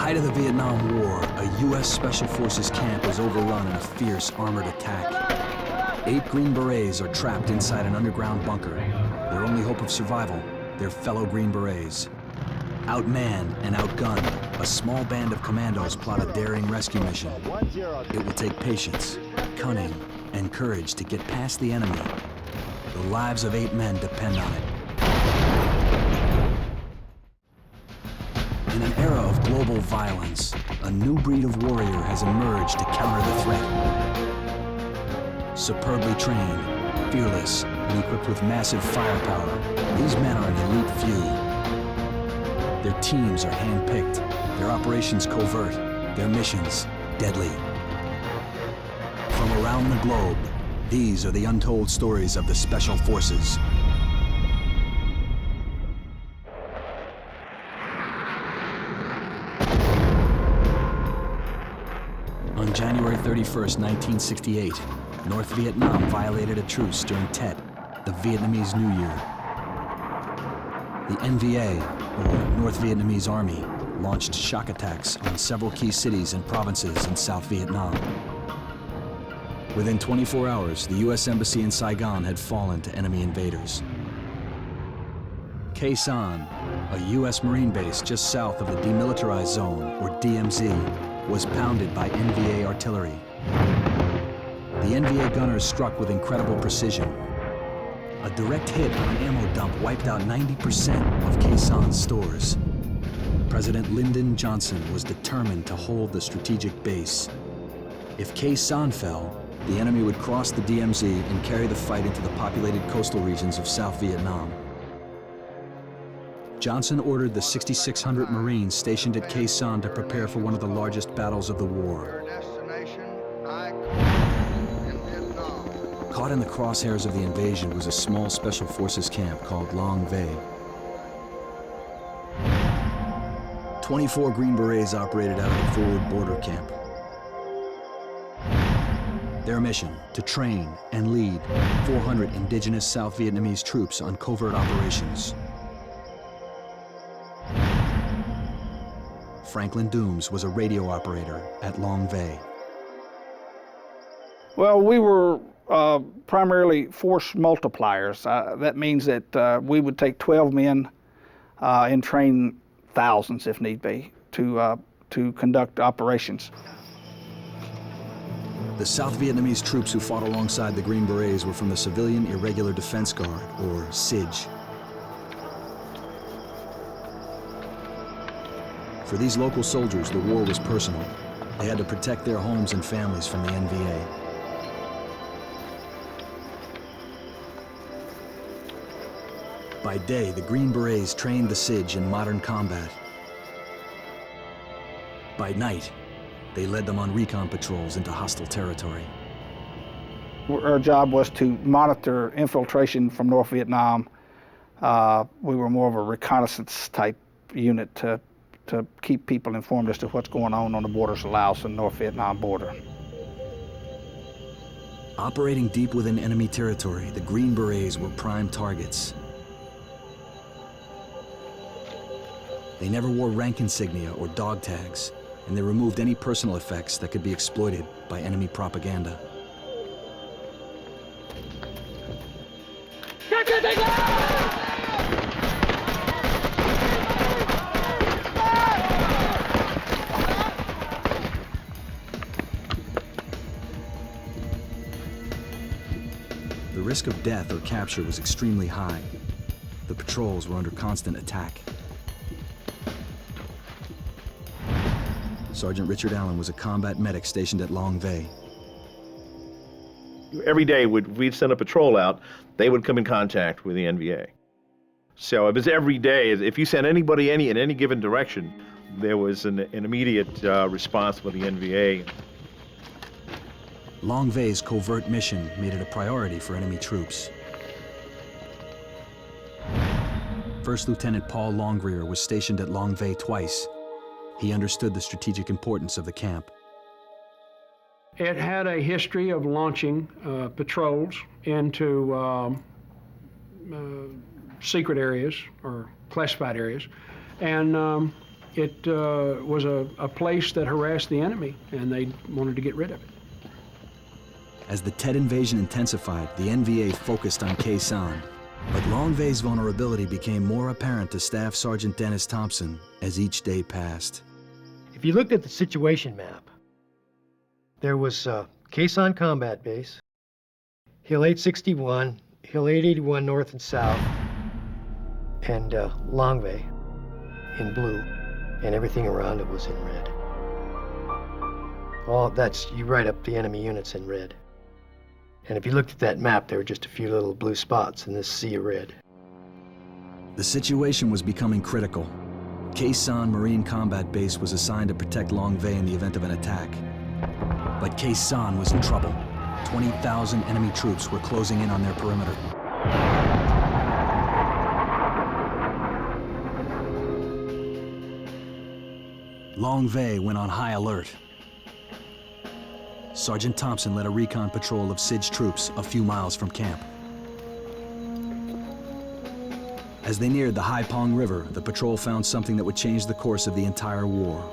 height of the Vietnam War, a U.S. Special Forces camp is overrun in a fierce armored attack. 8 Green Berets are trapped inside an underground bunker. Their only hope of survival, their fellow Green Berets. Outmanned and outgunned, a small band of commandos plot a daring rescue mission. It will take patience, cunning, and courage to get past the enemy. The lives of 8 men depend on it. In an era of global violence, a new breed of warrior has emerged to counter the threat. Superbly trained, fearless, and equipped with massive firepower, these men are an elite few. Their teams are hand-picked, their operations covert, their missions deadly. From around the globe, these are the untold stories of the Special Forces. On January 31st, 1968, North Vietnam violated a truce during Tet, the Vietnamese New Year. The NVA, or North Vietnamese Army, launched shock attacks on several key cities and provinces in South Vietnam. Within 24 hours, the U.S. Embassy in Saigon had fallen to enemy invaders. Khe Sanh, a U.S. Marine base just south of the Demilitarized Zone, or DMZ, was pounded by NVA artillery. The NVA gunners struck with incredible precision. A direct hit on an ammo dump wiped out 90% of Khe Sanh's stores. President Lyndon Johnson was determined to hold the strategic base. If Khe Sanh fell, the enemy would cross the DMZ and carry the fight into the populated coastal regions of South Vietnam. Johnson ordered the 6,600 Marines stationed at Khe Sanh to prepare for one of the largest battles of the war. Caught in the crosshairs of the invasion was a small Special Forces camp called Lang Vei. 24 Green Berets operated out of the forward border camp. Their mission, to train and lead 400 indigenous South Vietnamese troops on covert operations. Franklin Dooms was a radio operator at Lang Vei. Well, we were primarily force multipliers. That means that we would take 12 men and train thousands, if need be, to conduct operations. The South Vietnamese troops who fought alongside the Green Berets were from the Civilian Irregular Defense Guard, or CIG. For these local soldiers, the war was personal. They had to protect their homes and families from the NVA. By day, the Green Berets trained the CIG in modern combat. By night, they led them on recon patrols into hostile territory. Our job was to monitor infiltration from North Vietnam. We were more of a reconnaissance type unit to keep people informed as to what's going on the borders of Laos and North Vietnam border. Operating deep within enemy territory, the Green Berets were prime targets. They never wore rank insignia or dog tags, and they removed any personal effects that could be exploited by enemy propaganda. The risk of death or capture was extremely high. The patrols were under constant attack. Sergeant Richard Allen was a combat medic stationed at Lang Vei. Every day we'd send a patrol out, they would come in contact with the NVA. So it was every day. If you sent anybody in any given direction, there was an immediate response from the NVA. Lang Vei's covert mission made it a priority for enemy troops. First Lieutenant Paul Longrear was stationed at Lang Vei twice. He understood the strategic importance of the camp. It had a history of launching patrols into secret areas or classified areas, and it was a place that harassed the enemy, and they wanted to get rid of it. As the Tet invasion intensified, the NVA focused on Khe Sanh. But Lang Vei's vulnerability became more apparent to Staff Sergeant Dennis Thompson as each day passed. If you looked at the situation map, there was Khe Sanh Combat Base, Hill 861, Hill 881 north and south, and Lang Vei in blue, and everything around it was in red. All that's, you write up the enemy units in red. And if you looked at that map, there were just a few little blue spots in this sea of red. The situation was becoming critical. Khe Sanh Marine Combat Base was assigned to protect Lang Vei in the event of an attack. But Khe Sanh was in trouble. 20,000 enemy troops were closing in on their perimeter. Lang Vei went on high alert. Sergeant Thompson led a recon patrol of SIDS troops a few miles from camp. As they neared the Hai Pong River, the patrol found something that would change the course of the entire war.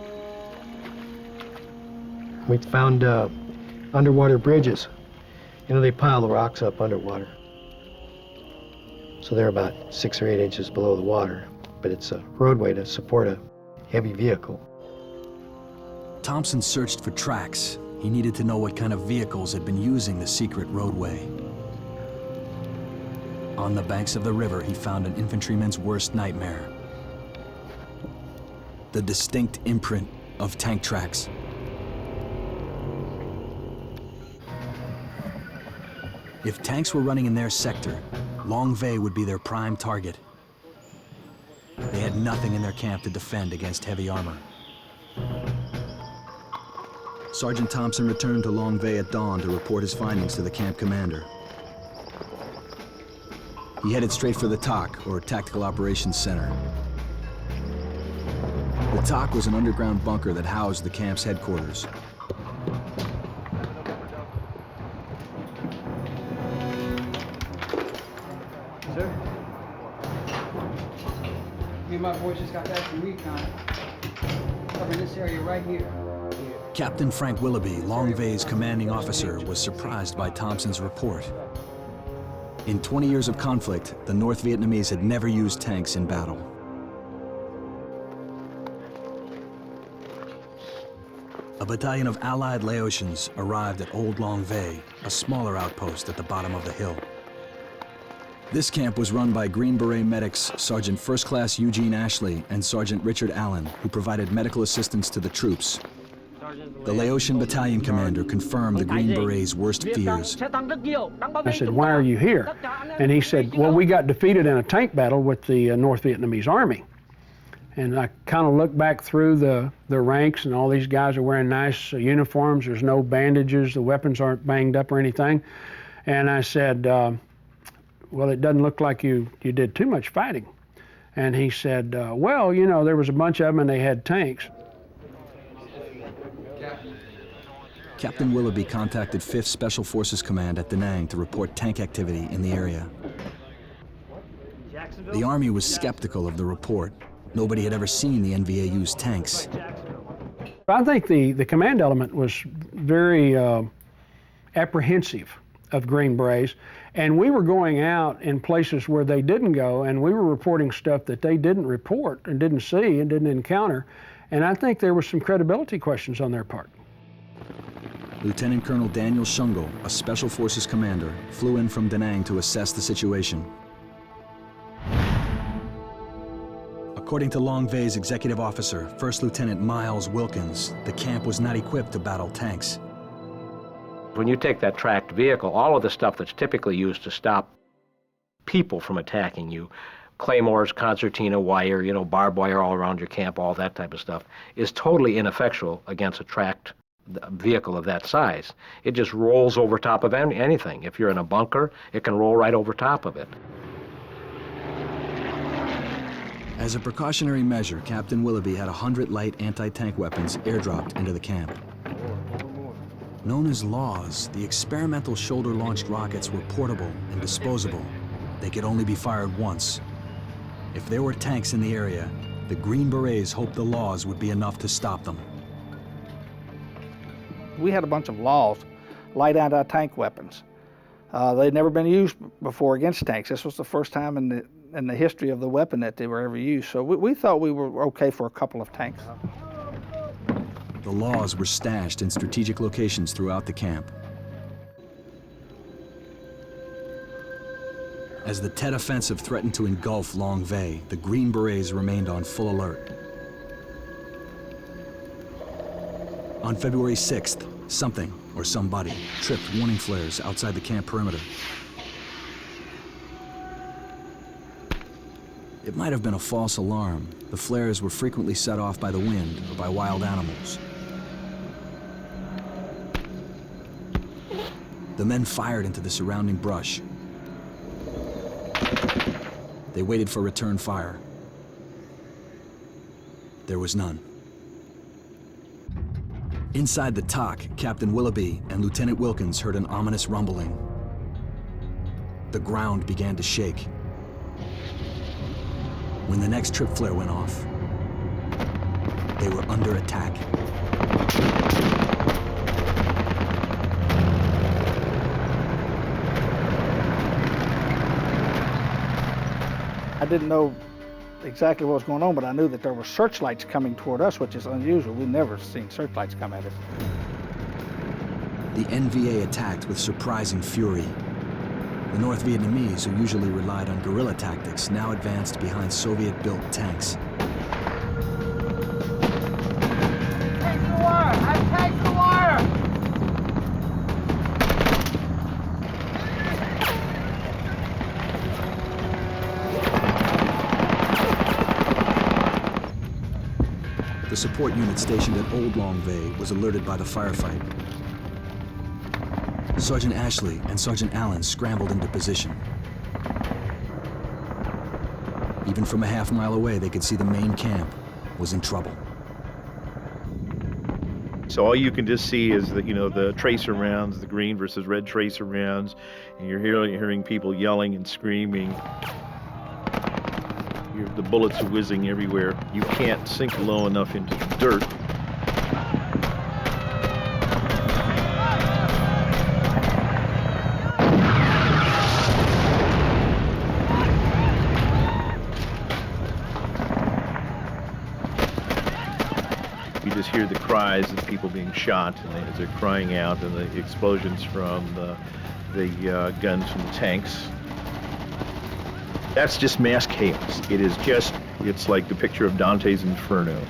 We found underwater bridges. You know, they pile the rocks up underwater. So they're about 6 or 8 inches below the water, but it's a roadway to support a heavy vehicle. Thompson searched for tracks. He needed to know what kind of vehicles had been using the secret roadway. On the banks of the river, he found an infantryman's worst nightmare. The distinct imprint of tank tracks. If tanks were running in their sector, Lang Vei would be their prime target. They had nothing in their camp to defend against heavy armor. Sergeant Thompson returned to Lang Vei at dawn to report his findings to the camp commander. He headed straight for the TOC, or Tactical Operations Center. The TOC was an underground bunker that housed the camp's headquarters. Sir? Me and my boys just got back from recon. Covering this area right here. Captain Frank Willoughby, Lang Vei's commanding officer, was surprised by Thompson's report. In 20 years of conflict, the North Vietnamese had never used tanks in battle. A battalion of Allied Laotians arrived at Old Lang Vei, a smaller outpost at the bottom of the hill. This camp was run by Green Beret medics Sergeant First Class Eugene Ashley and Sergeant Richard Allen, who provided medical assistance to the troops. The Laotian battalion commander confirmed the Green Berets' worst fears. I said, "Why are you here?" And he said, "Well, we got defeated in a tank battle with the North Vietnamese Army." And I kind of looked back through the ranks, and all these guys are wearing nice uniforms. There's no bandages. The weapons aren't banged up or anything. And I said, "Well, it doesn't look like you did too much fighting." And he said, "Well, you know, there was a bunch of them, and they had tanks." Captain Willoughby contacted 5th Special Forces Command at Da Nang to report tank activity in the area. The Army was skeptical of the report. Nobody had ever seen the NVA use tanks. I think the command element was very apprehensive of Green Berets, and we were going out in places where they didn't go, and we were reporting stuff that they didn't report and didn't see and didn't encounter, and I think there were some credibility questions on their part. Lieutenant Colonel Daniel Shungle, a Special Forces commander, flew in from Da Nang to assess the situation. According to Lang Vei's executive officer, First Lieutenant Miles Wilkins, the camp was not equipped to battle tanks. When you take that tracked vehicle, all of the stuff that's typically used to stop people from attacking you, claymores, concertina wire, you know, barbed wire all around your camp, all that type of stuff, is totally ineffectual against a tracked vehicle of that size. It just rolls over top of anything. If you're in a bunker, it can roll right over top of it. As a precautionary measure, Captain Willoughby had 100 light anti-tank weapons airdropped into the camp. Known as LAWs, the experimental shoulder-launched rockets were portable and disposable. They could only be fired once. If there were tanks in the area, the Green Berets hoped the laws would be enough to stop them. We had a bunch of laws, light anti-tank weapons. They'd never been used before against tanks. This was the first time in the history of the weapon that they were ever used. So we thought we were okay for a couple of tanks. The laws were stashed in strategic locations throughout the camp. As the Tet Offensive threatened to engulf Lang Vei, the Green Berets remained on full alert. On February 6th, something, or somebody, tripped warning flares outside the camp perimeter. It might have been a false alarm. The flares were frequently set off by the wind or by wild animals. The men fired into the surrounding brush. They waited for return fire. There was none. Inside the TOC, Captain Willoughby and Lieutenant Wilkins heard an ominous rumbling. The ground began to shake. When the next trip flare went off, they were under attack. I didn't know exactly what was going on, but I knew that there were searchlights coming toward us, which is unusual. We've never seen searchlights come at us. The NVA attacked with surprising fury. The North Vietnamese, who usually relied on guerrilla tactics, now advanced behind Soviet-built tanks. Tanks to the wire! I have tanks to the wire! The support unit stationed at Old Lang Vei was alerted by the firefight. Sergeant Ashley and Sergeant Allen scrambled into position. Even from a half-mile away, they could see the main camp was in trouble. So all you can just see is that, the tracer rounds, the green versus red tracer rounds, and you're hearing people yelling and screaming. The bullets are whizzing everywhere. You can't sink low enough into the dirt. You just hear the cries of people being shot, and as they're crying out, and the explosions from the guns from the tanks. That's just mass chaos. It's like the picture of Dante's Inferno.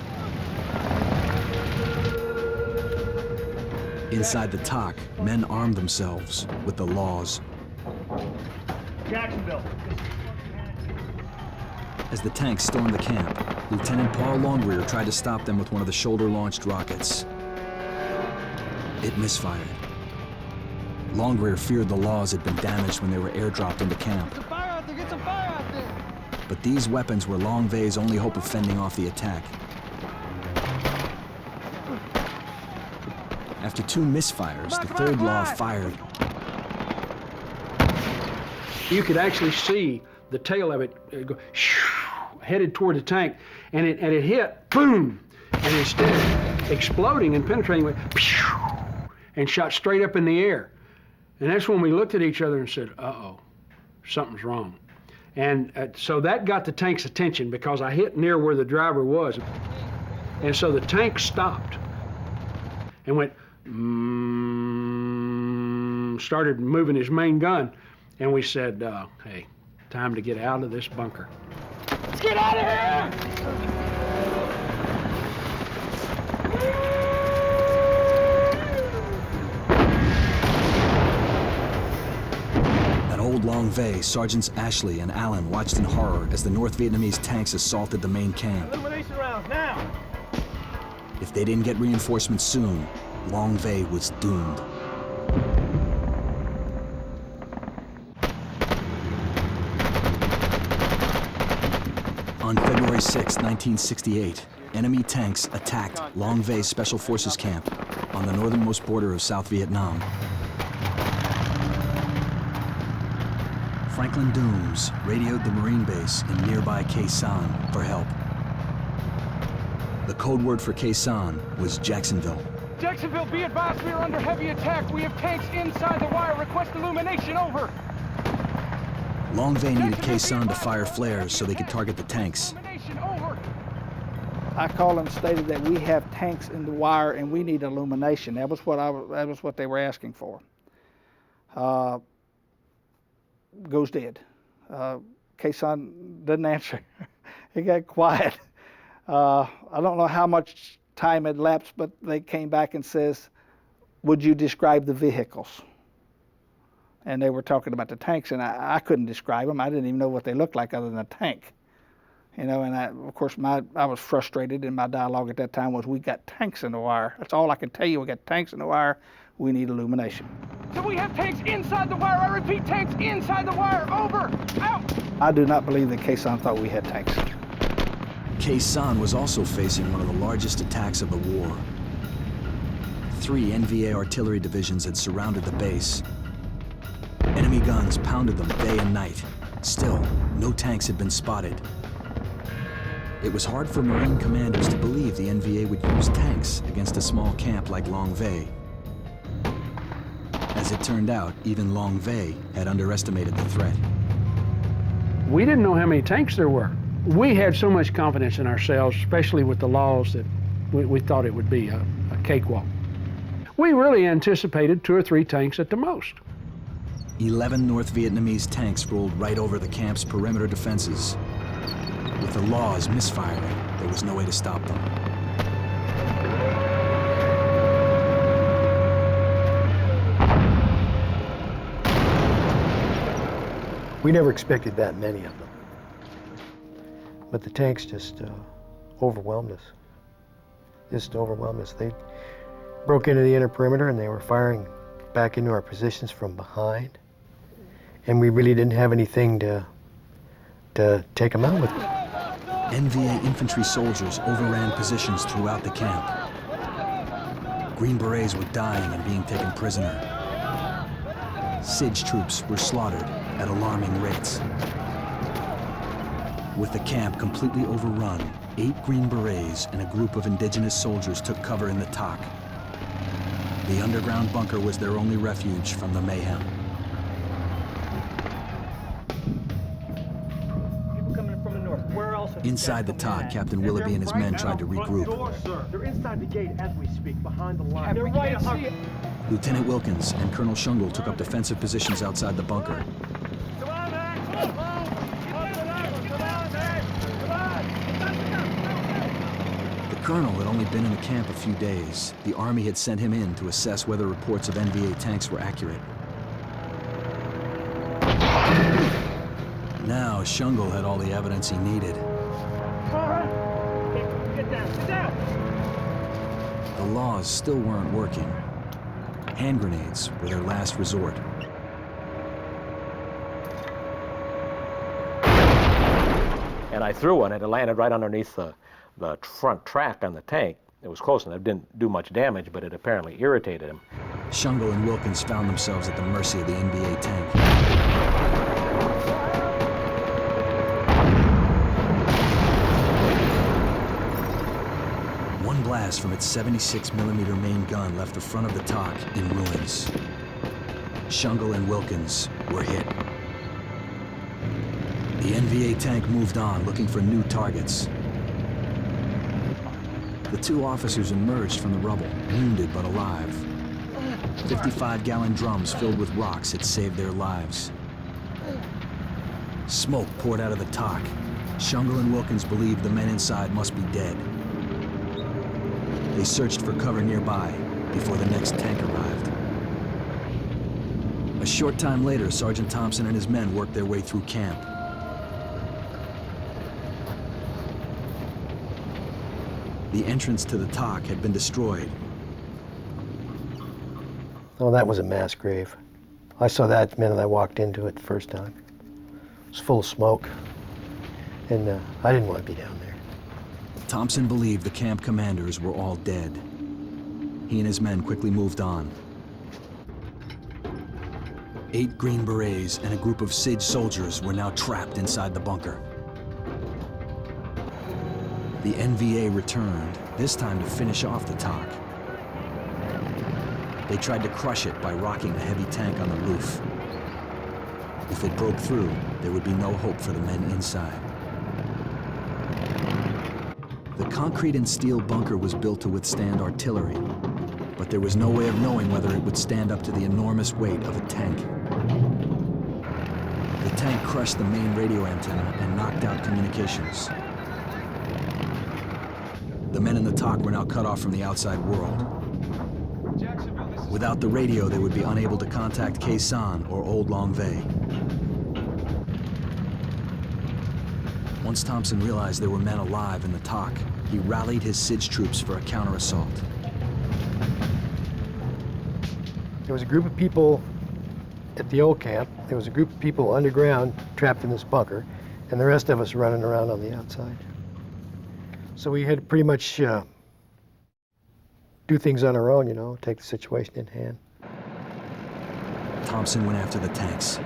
Inside the TOC, men armed themselves with the laws. Jacksonville. As the tanks stormed the camp, Lieutenant Paul Longrear tried to stop them with one of the shoulder-launched rockets. It misfired. Longrear feared the laws had been damaged when they were airdropped into camp. Get some fire out there! But these weapons were Lang Vei's only hope of fending off the attack. After two misfires, the third law fired. You could actually see the tail of it go headed toward the tank, and it hit, boom, and instead of exploding and penetrating, went and shot straight up in the air. And that's when we looked at each other and said, uh-oh, something's wrong. And so that got the tank's attention because I hit near where the driver was. And so the tank stopped and went, started moving his main gun. And we said, hey, time to get out of this bunker. Let's get out of here! At Old Lang Vei, Sergeants Ashley and Allen watched in horror as the North Vietnamese tanks assaulted the main camp. Elimination rounds, now! If they didn't get reinforcements soon, Lang Vei was doomed. On February 6, 1968, enemy tanks attacked Lang Vei Special Forces camp on the northernmost border of South Vietnam. Franklin Dooms radioed the Marine base in nearby Khe Sanh for help. The code word for Khe Sanh was Jacksonville. Jacksonville, be advised we are under heavy attack. We have tanks inside the wire. Request illumination, over. Lang Vei needed Khe Sanh to fire flares so they could target the tanks. Illumination, over. I called and stated that we have tanks in the wire and we need illumination. That was what they were asking for. Goes dead. Khe Sanh didn't answer. He got quiet. I don't know how much time had lapsed, but they came back and says, "Would you describe the vehicles?" And they were talking about the tanks, and I couldn't describe them. I didn't even know what they looked like other than a tank. You know, and of course, I was frustrated, and my dialogue at that time was, "We got tanks in the wire. That's all I can tell you. We got tanks in the wire. We need illumination." So we have tanks inside the wire. I repeat, tanks inside the wire, over. Out. I do not believe that Khe Sanh thought we had tanks. Khe Sanh was also facing one of the largest attacks of the war. 3 NVA artillery divisions had surrounded the base. Enemy guns pounded them day and night. Still, no tanks had been spotted. It was hard for Marine commanders to believe the NVA would use tanks against a small camp like Lang Vei. As it turned out, even Lang Vei had underestimated the threat. We didn't know how many tanks there were. We had so much confidence in ourselves, especially with the laws, that we thought it would be a cakewalk. We really anticipated 2 or 3 tanks at the most. 11 North Vietnamese tanks rolled right over the camp's perimeter defenses. With the laws misfiring, there was no way to stop them. We never expected that many of them. But the tanks just overwhelmed us. Just overwhelmed us. They broke into the inner perimeter and they were firing back into our positions from behind. And we really didn't have anything to take them out with. NVA infantry soldiers overran positions throughout the camp. Green Berets were dying and being taken prisoner. SIDS troops were slaughtered at alarming rates. With the camp completely overrun, 8 Green Berets and a group of indigenous soldiers took cover in the TOC. The underground bunker was their only refuge from the mayhem. People coming from the north. Where else? Inside the TOC, Captain Willoughby and his men tried to regroup. They're inside the gate as we speak, behind the line. They're right. See it. Lieutenant Wilkins and Colonel Shungle took up defensive positions outside the bunker. The colonel had only been in the camp a few days. The Army had sent him in to assess whether reports of NVA tanks were accurate. Now, Shungle had all the evidence he needed. Get down, get down! The laws still weren't working. Hand grenades were their last resort. And I threw one, and it landed right underneath the front track on the tank. It was close enough. It didn't do much damage, but it apparently irritated him. Shungle and Wilkins found themselves at the mercy of the NVA tank. One blast from its 76mm main gun left the front of the TOC in ruins. Shungle and Wilkins were hit. The NVA tank moved on, looking for new targets. The 2 officers emerged from the rubble, wounded but alive. 55-gallon drums filled with rocks had saved their lives. Smoke poured out of the TOC. Shungle and Wilkins believed the men inside must be dead. They searched for cover nearby before the next tank arrived. A short time later, Sergeant Thompson and his men worked their way through camp. The entrance to the TOC had been destroyed. Oh, that was a mass grave. I saw that the minute I walked into it the first time. It was full of smoke, and I didn't want to be down there. Thompson believed the camp commanders were all dead. He and his men quickly moved on. 8 Green Berets and a group of SIDS soldiers were now trapped inside the bunker. The NVA returned, this time to finish off the TOC. They tried to crush it by rocking the heavy tank on the roof. If it broke through, there would be no hope for the men inside. The concrete and steel bunker was built to withstand artillery, but there was no way of knowing whether it would stand up to the enormous weight of a tank. The tank crushed the main radio antenna and knocked out communications. The men in the TOC were now cut off from the outside world. Without the radio, they would be unable to contact Khe Sanh or Old Lang Vei. Once Thompson realized there were men alive in the TOC, he rallied his SIDS troops for a counter-assault. There was a group of people at the old camp. There was a group of people underground trapped in this bunker, and the rest of us running around on the outside. So we had to pretty much do things on our own, you know, take the situation in hand. Thompson went after the tanks.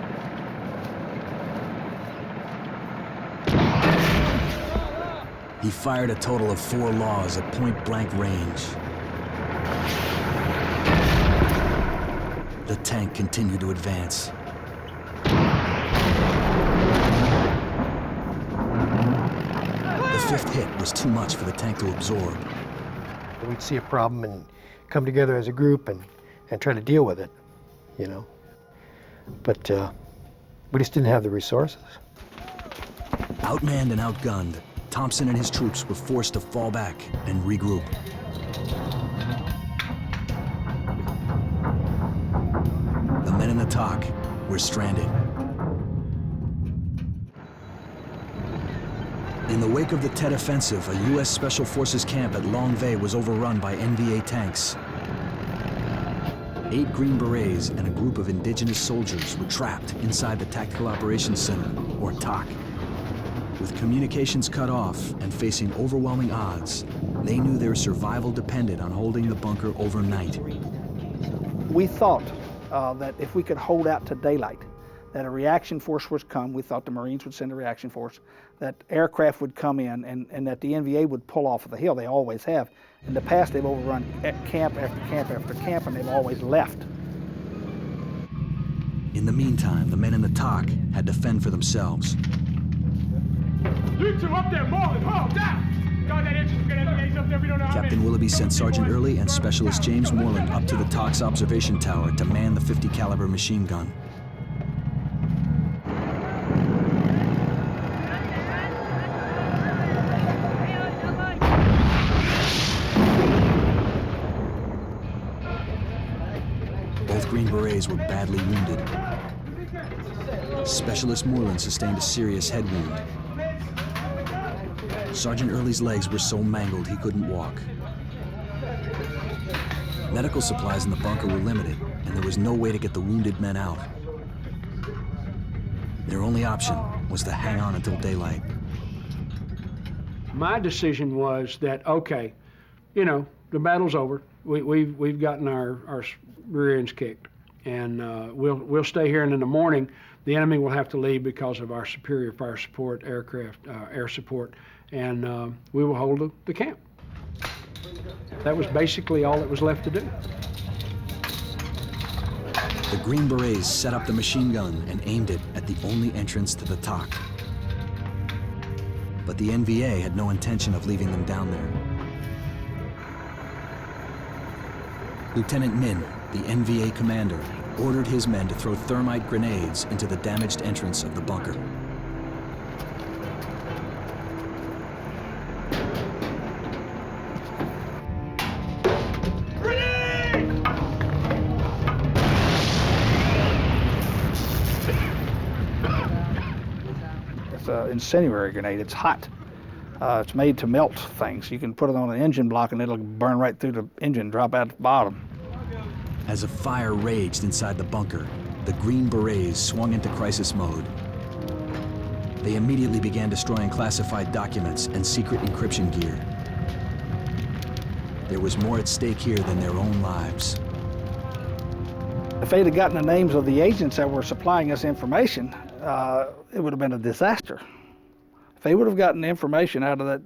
He fired a total of 4 laws at point-blank range. The tank continued to advance. The 5th hit was too much for the tank to absorb. We'd see a problem and come together as a group and try to deal with it, you know. But we just didn't have the resources. Outmanned and outgunned, Thompson and his troops were forced to fall back and regroup. The men in the TOC were stranded. In the wake of the Tet Offensive, a U.S. Special Forces camp at Lang Vei was overrun by NVA tanks. 8 Green Berets and a group of indigenous soldiers were trapped inside the Tactical Operations Center, or TOC. With communications cut off and facing overwhelming odds, they knew their survival depended on holding the bunker overnight. We thought that if we could hold out to daylight, that a reaction force would come. We thought the Marines would send a reaction force, that aircraft would come in, and that the NVA would pull off of the hill. They always have. In the past, they've overrun camp after camp after camp, and they've always left. In the meantime, the men in the TOC had to fend for themselves. You two up there, Marlin, hold down! God, that engine's gonna NVA's up there, we don't know how Captain many. Willoughby sent Sergeant Early and Specialist James Moreland up to the TOC's observation tower to man the 50 caliber machine gun. Both Green Berets were badly wounded. Specialist Moreland sustained a serious head wound. Sergeant Early's legs were so mangled he couldn't walk. Medical supplies in the bunker were limited, and there was no way to get the wounded men out. Their only option was to hang on until daylight. My decision was that, okay, you know, the battle's over. We've gotten our rear ends kicked, and we'll stay here, and in the morning, the enemy will have to leave because of our superior fire support, aircraft, air support, and we will hold the camp. That was basically all that was left to do. The Green Berets set up the machine gun and aimed it at the only entrance to the TOC. But the NVA had no intention of leaving them down there. Lieutenant Min, the NVA commander, ordered his men to throw thermite grenades into the damaged entrance of the bunker. It's an incendiary grenade. It's hot. It's made to melt things. You can put it on an engine block and it'll burn right through the engine, drop out the bottom. As a fire raged inside the bunker, the Green Berets swung into crisis mode. They immediately began destroying classified documents and secret encryption gear. There was more at stake here than their own lives. If they'd have gotten the names of the agents that were supplying us information, it would have been a disaster. If they would have gotten the information out of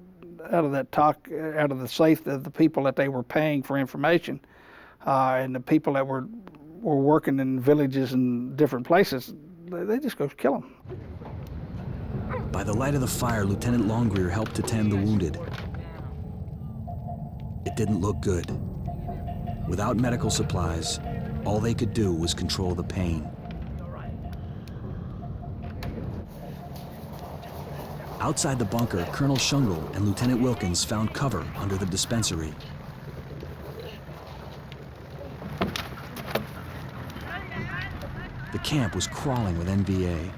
that talk, out of the safe, the people that they were paying for information, and the people that were working in villages and different places, they just go kill them. By the light of the fire, Lieutenant Longrear helped to tend the wounded. It didn't look good. Without medical supplies, all they could do was control the pain. Outside the bunker, Colonel Shungle and Lieutenant Wilkins found cover under the dispensary. The camp was crawling with NVA.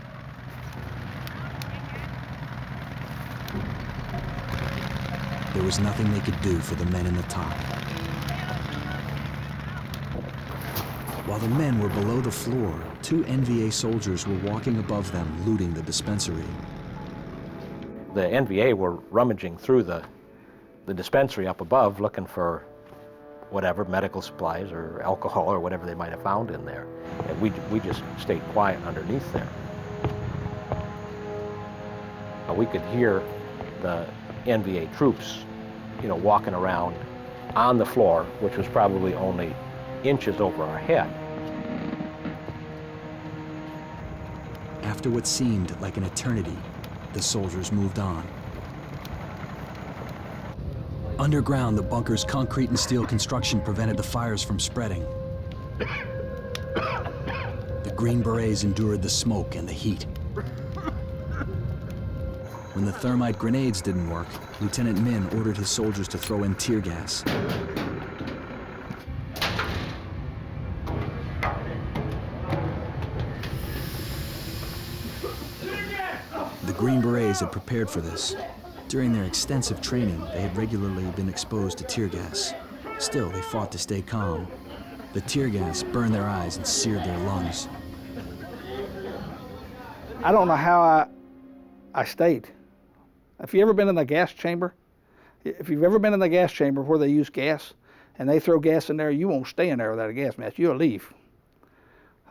There was nothing they could do for the men in the top. While the men were below the floor, 2 NVA soldiers were walking above them, looting the dispensary. The NVA were rummaging through the dispensary up above, looking for whatever, medical supplies or alcohol or whatever they might have found in there. And we just stayed quiet underneath there. We could hear the NVA troops, walking around on the floor, which was probably only inches over our head. After what seemed like an eternity, the soldiers moved on. Underground, the bunker's concrete and steel construction prevented the fires from spreading. The Green Berets endured the smoke and the heat. When the thermite grenades didn't work, Lieutenant Min ordered his soldiers to throw in tear gas. The Green Berets had prepared for this. During their extensive training, they had regularly been exposed to tear gas. Still, they fought to stay calm. The tear gas burned their eyes and seared their lungs. I don't know how I stayed. Have you ever been in the gas chamber? If you've ever been in the gas chamber where they use gas and they throw gas in there, you won't stay in there without a gas mask. You'll leave.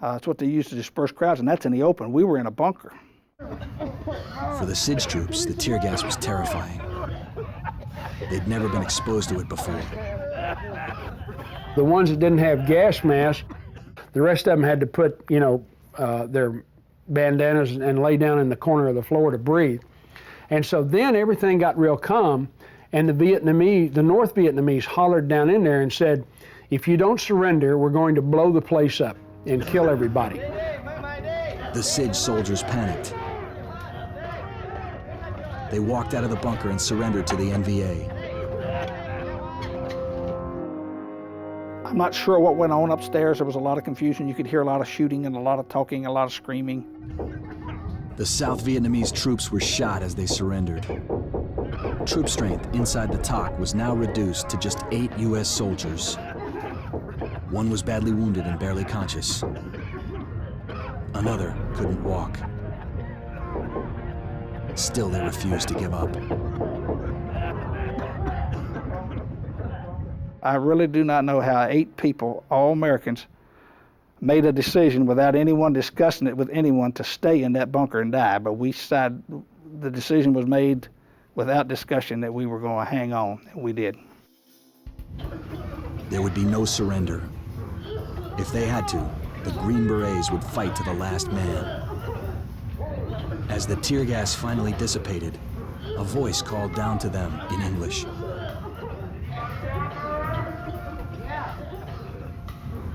It's what they use to disperse crowds, and that's in the open. We were in a bunker. For the SIDS troops, the tear gas was terrifying. They'd never been exposed to it before. The ones that didn't have gas masks, the rest of them had to put, their bandanas and lay down in the corner of the floor to breathe. And so then everything got real calm, and the North Vietnamese hollered down in there and said, if you don't surrender, we're going to blow the place up and kill everybody. The SIDS soldiers panicked. They walked out of the bunker and surrendered to the NVA. I'm not sure what went on upstairs. There was a lot of confusion. You could hear a lot of shooting and a lot of talking, a lot of screaming. The South Vietnamese troops were shot as they surrendered. Troop strength inside the TOC was now reduced to just 8 U.S. soldiers. One was badly wounded and barely conscious. Another couldn't walk. Still, they refused to give up. I really do not know how 8 people, all Americans, made a decision without anyone discussing it with anyone to stay in that bunker and die. But the decision was made without discussion that we were going to hang on, and we did. There would be no surrender. If they had to, the Green Berets would fight to the last man. As the tear gas finally dissipated, a voice called down to them in English.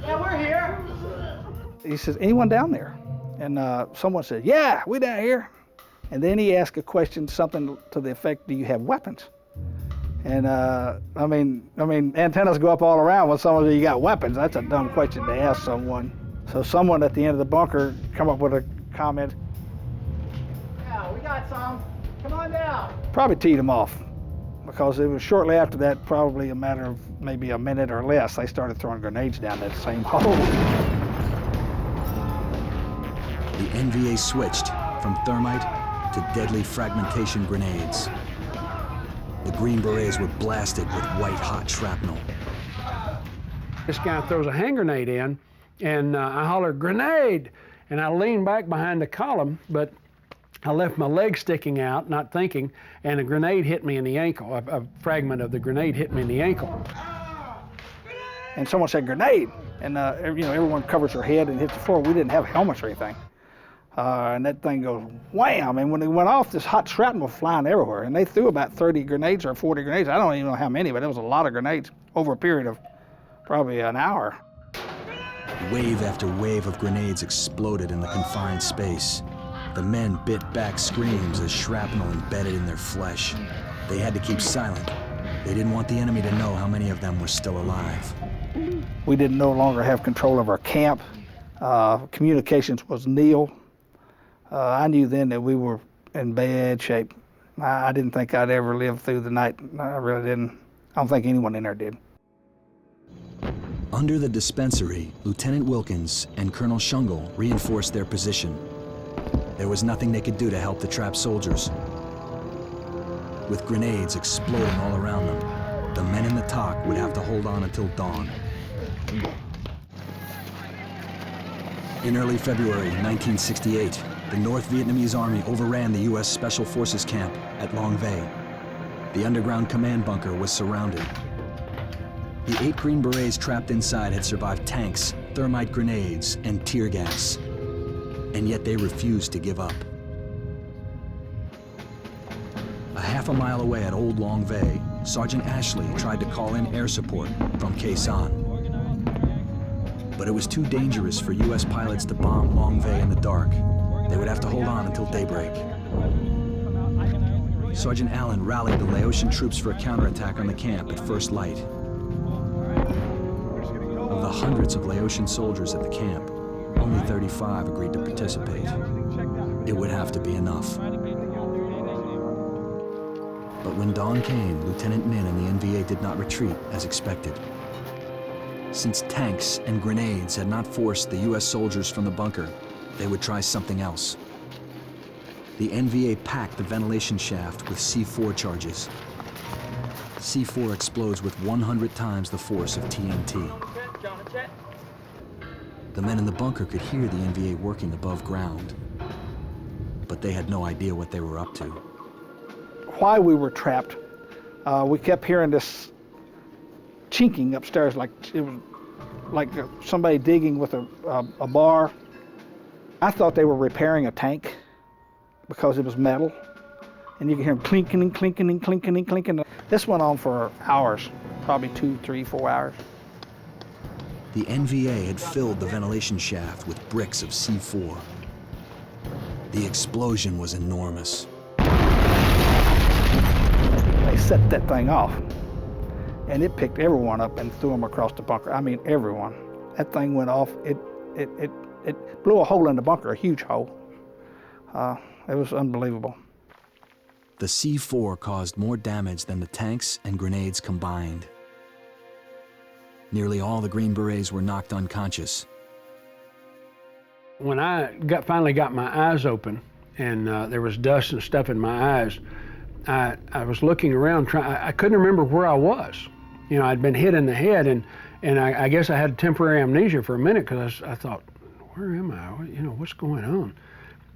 Yeah, we're here. He says, anyone down there? And someone said, yeah, we down here. And then he asked a question, something to the effect, do you have weapons? And I mean, antennas go up all around when someone says you got weapons. That's a dumb question to ask someone. So someone at the end of the bunker come up with a comment. Yeah, we got some. Come on down. Probably teed them off, because it was shortly after that, probably a matter of maybe a minute or less, they started throwing grenades down that same hole. The NVA switched from thermite to deadly fragmentation grenades. The Green Berets were blasted with white-hot shrapnel. This guy throws a hand grenade in, and I holler, grenade! And I lean back behind the column, but I left my leg sticking out, not thinking, and a grenade hit me in the ankle. A fragment of the grenade hit me in the ankle. And someone said, "Grenade!" And you know, everyone covers their head and hits the floor. We didn't have helmets or anything. And that thing goes wham! And when it went off, this hot shrapnel was flying everywhere. And they threw about 30 grenades or 40 grenades. I don't even know how many, but it was a lot of grenades over a period of probably an hour. Wave after wave of grenades exploded in the confined space. The men bit back screams as shrapnel embedded in their flesh. They had to keep silent. They didn't want the enemy to know how many of them were still alive. We didn't no longer have control of our camp. Communications was nil. I knew then that we were in bad shape. I didn't think I'd ever live through the night. I really didn't. I don't think anyone in there did. Under the dispensary, Lieutenant Wilkins and Colonel Shungle reinforced their position. There was nothing they could do to help the trapped soldiers. With grenades exploding all around them, the men in the TOC would have to hold on until dawn. In early February 1968, the North Vietnamese Army overran the U.S. Special Forces camp at Lang Vei. The underground command bunker was surrounded. The 8 Green Berets trapped inside had survived tanks, thermite grenades, and tear gas. And yet they refused to give up. A half a mile away at Old Lang Vei, Sergeant Ashley tried to call in air support from Khe Sanh. But it was too dangerous for U.S. pilots to bomb Lang Vei in the dark. They would have to hold on until daybreak. Sergeant Allen rallied the Laotian troops for a counterattack on the camp at first light. Of the hundreds of Laotian soldiers at the camp, only 35 agreed to participate. It would have to be enough. But when dawn came, Lieutenant Min and the NVA did not retreat as expected. Since tanks and grenades had not forced the U.S. soldiers from the bunker, they would try something else. The NVA packed the ventilation shaft with C4 charges. C4 explodes with 100 times the force of TNT. The men in the bunker could hear the NVA working above ground, but they had no idea what they were up to. While we were trapped, we kept hearing this chinking upstairs, like it was like somebody digging with a bar. I thought they were repairing a tank because it was metal, and you could hear them clinking and clinking and clinking and clinking. This went on for hours, probably 2, 3, 4 hours. The NVA had filled the ventilation shaft with bricks of C4. The explosion was enormous. They set that thing off, and it picked everyone up and threw them across the bunker. I mean, everyone. That thing went off. It blew a hole in the bunker, a huge hole. It was unbelievable. The C4 caused more damage than the tanks and grenades combined. Nearly all the Green Berets were knocked unconscious. When I finally got my eyes open and there was dust and stuff in my eyes, I was looking around, I couldn't remember where I was. You know, I'd been hit in the head, and I guess I had temporary amnesia for a minute because I thought, where am I? You know, what's going on?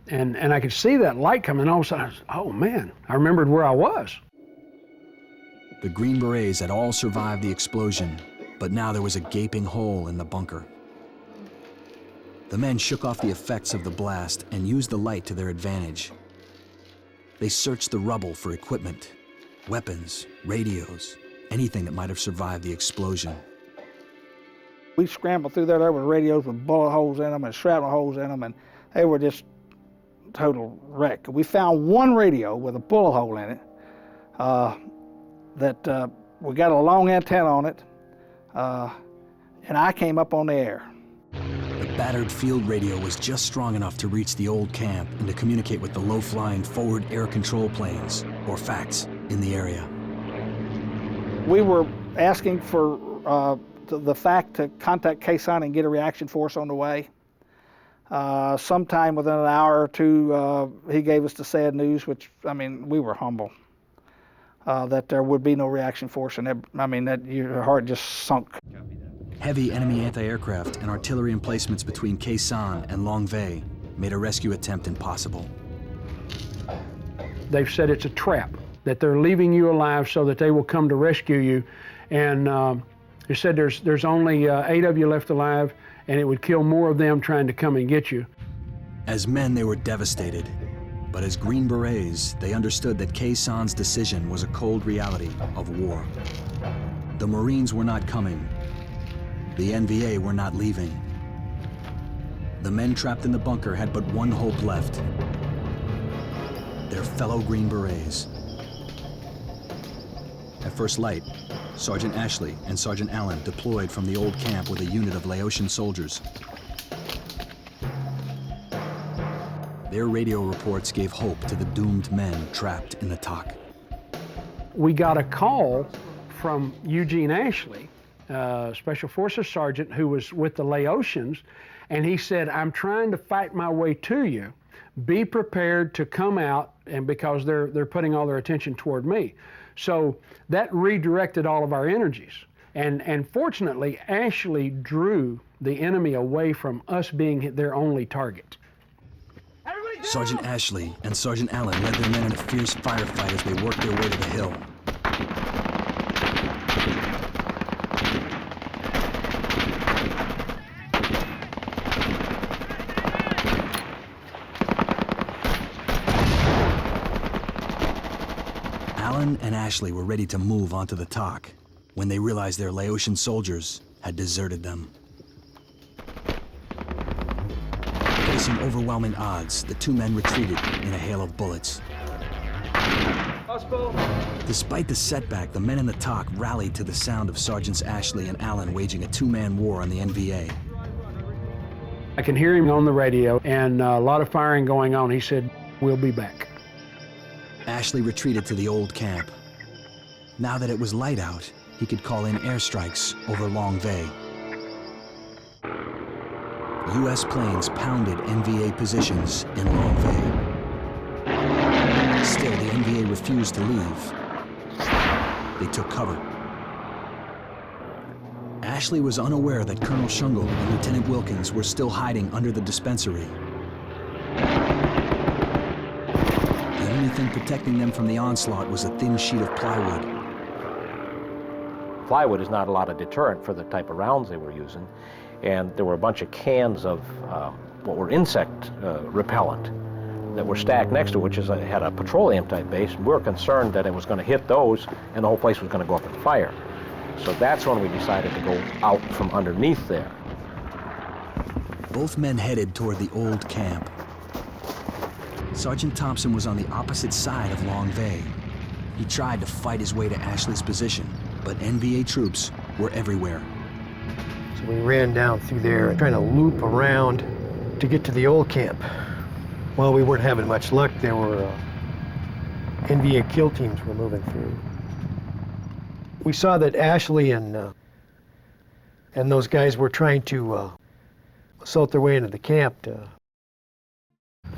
And I could see that light coming, and all of a sudden, I was, oh man, I remembered where I was. The Green Berets had all survived the explosion, but now there was a gaping hole in the bunker. The men shook off the effects of the blast and used the light to their advantage. They searched the rubble for equipment, weapons, radios, anything that might have survived the explosion. We scrambled through there. There were radios with bullet holes in them and shrapnel holes in them, and they were just total wreck. We found one radio with a bullet hole in it that we got a long antenna on it, and I came up on the air. The battered field radio was just strong enough to reach the old camp and to communicate with the low-flying forward air control planes, or FACTs, in the area. We were asking for the FACT to contact Khe Sanh and get a reaction force on the way. Sometime within an hour or two, he gave us the sad news, which, I mean, we were humble, that there would be no reaction force, and I mean, that your heart just sunk. Heavy enemy anti-aircraft and artillery emplacements between Khe Sanh and Lang Vei made a rescue attempt impossible. They've said it's a trap, that they're leaving you alive so that they will come to rescue you. And they said there's only 8 of you left alive, and it would kill more of them trying to come and get you. As men, they were devastated. But as Green Berets, they understood that Khe San's decision was a cold reality of war. The Marines were not coming. The NVA were not leaving. The men trapped in the bunker had but one hope left: their fellow Green Berets. At first light, Sergeant Ashley and Sergeant Allen deployed from the old camp with a unit of Laotian soldiers. Their radio reports gave hope to the doomed men trapped in the TOC. We got a call from Eugene Ashley, Special Forces Sergeant who was with the Laotians, and he said, "I'm trying to fight my way to you. Be prepared to come out," and because they're putting all their attention toward me. So that redirected all of our energies. And fortunately, Ashley drew the enemy away from us being their only target. Sergeant Ashley and Sergeant Allen led their men in a fierce firefight as they worked their way to the hill. Allen and Ashley were ready to move onto the TOC when they realized their Laotian soldiers had deserted them. Facing overwhelming odds, the 2 men retreated in a hail of bullets. Despite the setback, the men in the TOC rallied to the sound of Sergeants Ashley and Allen waging a 2-man war on the NVA. I can hear him on the radio, and a lot of firing going on. He said, "We'll be back." Ashley retreated to the old camp. Now that it was light out, he could call in airstrikes over Lang Vei. U.S. planes pounded NVA positions in Lang Vei. Still, the NVA refused to leave. They took cover. Ashley was unaware that Colonel Shungle and Lieutenant Wilkins were still hiding under the dispensary. The only thing protecting them from the onslaught was a thin sheet of plywood. Plywood is not a lot of deterrent for the type of rounds they were using. And there were a bunch of cans of what were insect repellent that were stacked next to it, which had a petroleum type base, and we were concerned that it was going to hit those and the whole place was going to go up in fire. So that's when we decided to go out from underneath there. Both men headed toward the old camp. Sergeant Thompson was on the opposite side of Lang Vei. He tried to fight his way to Ashley's position, but NVA troops were everywhere. So we ran down through there, trying to loop around to get to the old camp. Well, we weren't having much luck. There were NVA kill teams were moving through. We saw that Ashley and those guys were trying to assault their way into the camp to,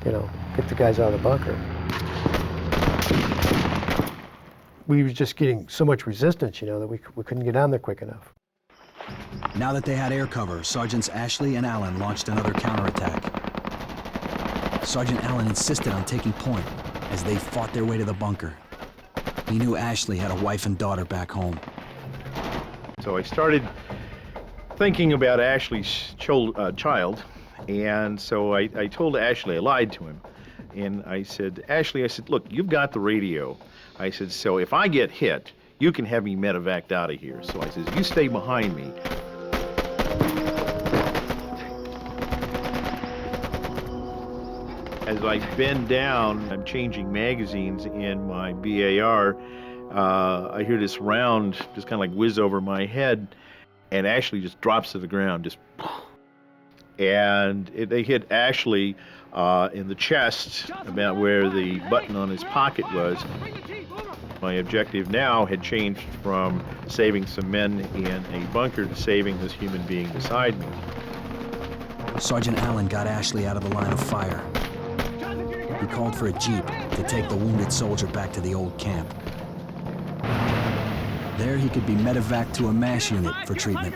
get the guys out of the bunker. We were just getting so much resistance, that we couldn't get down there quick enough. Now that they had air cover, Sergeants Ashley and Allen launched another counterattack. Sergeant Allen insisted on taking point as they fought their way to the bunker. He knew Ashley had a wife and daughter back home. So I started thinking about Ashley's child, and so I told Ashley, I lied to him, and I said, Ashley, look, you've got the radio. I said, so if I get hit, you can have me medevaced out of here. So I said, you stay behind me. As I bend down, I'm changing magazines in my BAR. I hear this round just kind of like whiz over my head, and Ashley just drops to the ground, just. And they hit Ashley in the chest, about where the button on his pocket was. My objective now had changed from saving some men in a bunker to saving this human being beside me. Sergeant Allen got Ashley out of the line of fire. He called for a jeep to take the wounded soldier back to the old camp. There he could be medevaced to a MASH unit for treatment.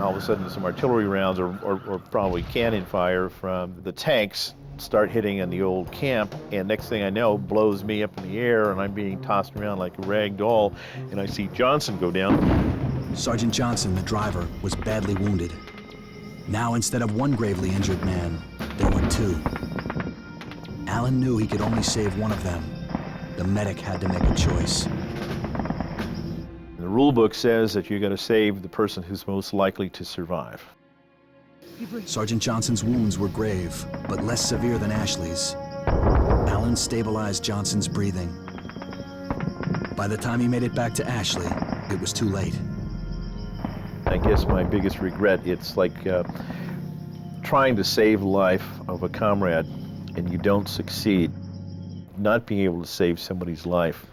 All of a sudden, some artillery rounds or probably cannon fire from the tanks start hitting in the old camp, and next thing I know, blows me up in the air, and I'm being tossed around like a rag doll, and I see Johnson go down. Sergeant Johnson, the driver, was badly wounded. Now, instead of one gravely injured man, there were two. Alan knew he could only save one of them. The medic had to make a choice. The rule book says that you're going to save the person who's most likely to survive. Sergeant Johnson's wounds were grave, but less severe than Ashley's. Alan stabilized Johnson's breathing. By the time he made it back to Ashley, it was too late. I guess my biggest regret, it's like trying to save the life of a comrade and you don't succeed. Not being able to save somebody's life,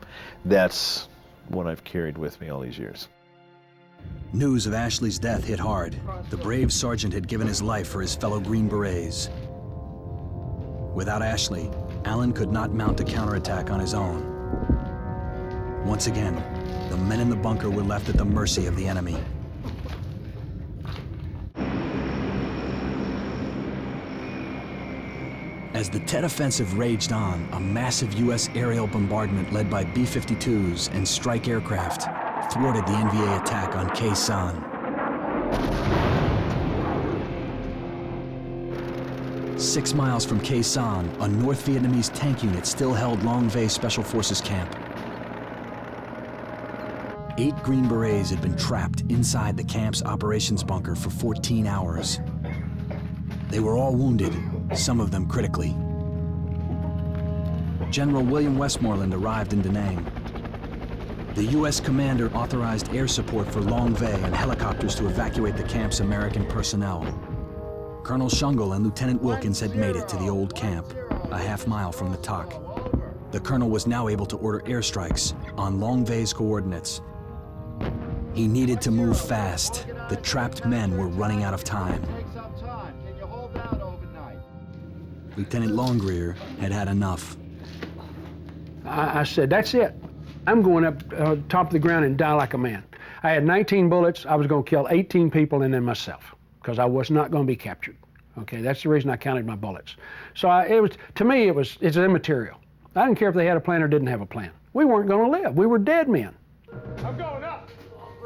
that's what I've carried with me all these years. News of Ashley's death hit hard. The brave sergeant had given his life for his fellow Green Berets. Without Ashley, Alan could not mount a counterattack on his own. Once again, the men in the bunker were left at the mercy of the enemy. As the Tet Offensive raged on, a massive U.S. aerial bombardment led by B-52s and strike aircraft thwarted the NVA attack on Khe Sanh. 6 miles from Khe Sanh, a North Vietnamese tank unit still held Lang Vei Special Forces camp. 8 Green Berets had been trapped inside the camp's operations bunker for 14 hours. They were all wounded, some of them critically. General William Westmoreland arrived in Da Nang. The U.S. commander authorized air support for Lang Vei and helicopters to evacuate the camp's American personnel. Colonel Shungle and Lieutenant Wilkins had made it to the old camp, a half-mile from the TOC. The colonel was now able to order airstrikes on Lang Vei's coordinates. He needed to move fast. The trapped men were running out of time. Lieutenant Longrear had had enough. I said, that's it. I'm going up top of the ground and die like a man. I had 19 bullets. I was going to kill 18 people and then myself, because I was not going to be captured. Okay, that's the reason I counted my bullets. So to me, it's immaterial. I didn't care if they had a plan or didn't have a plan. We weren't going to live. We were dead men. I'm going up.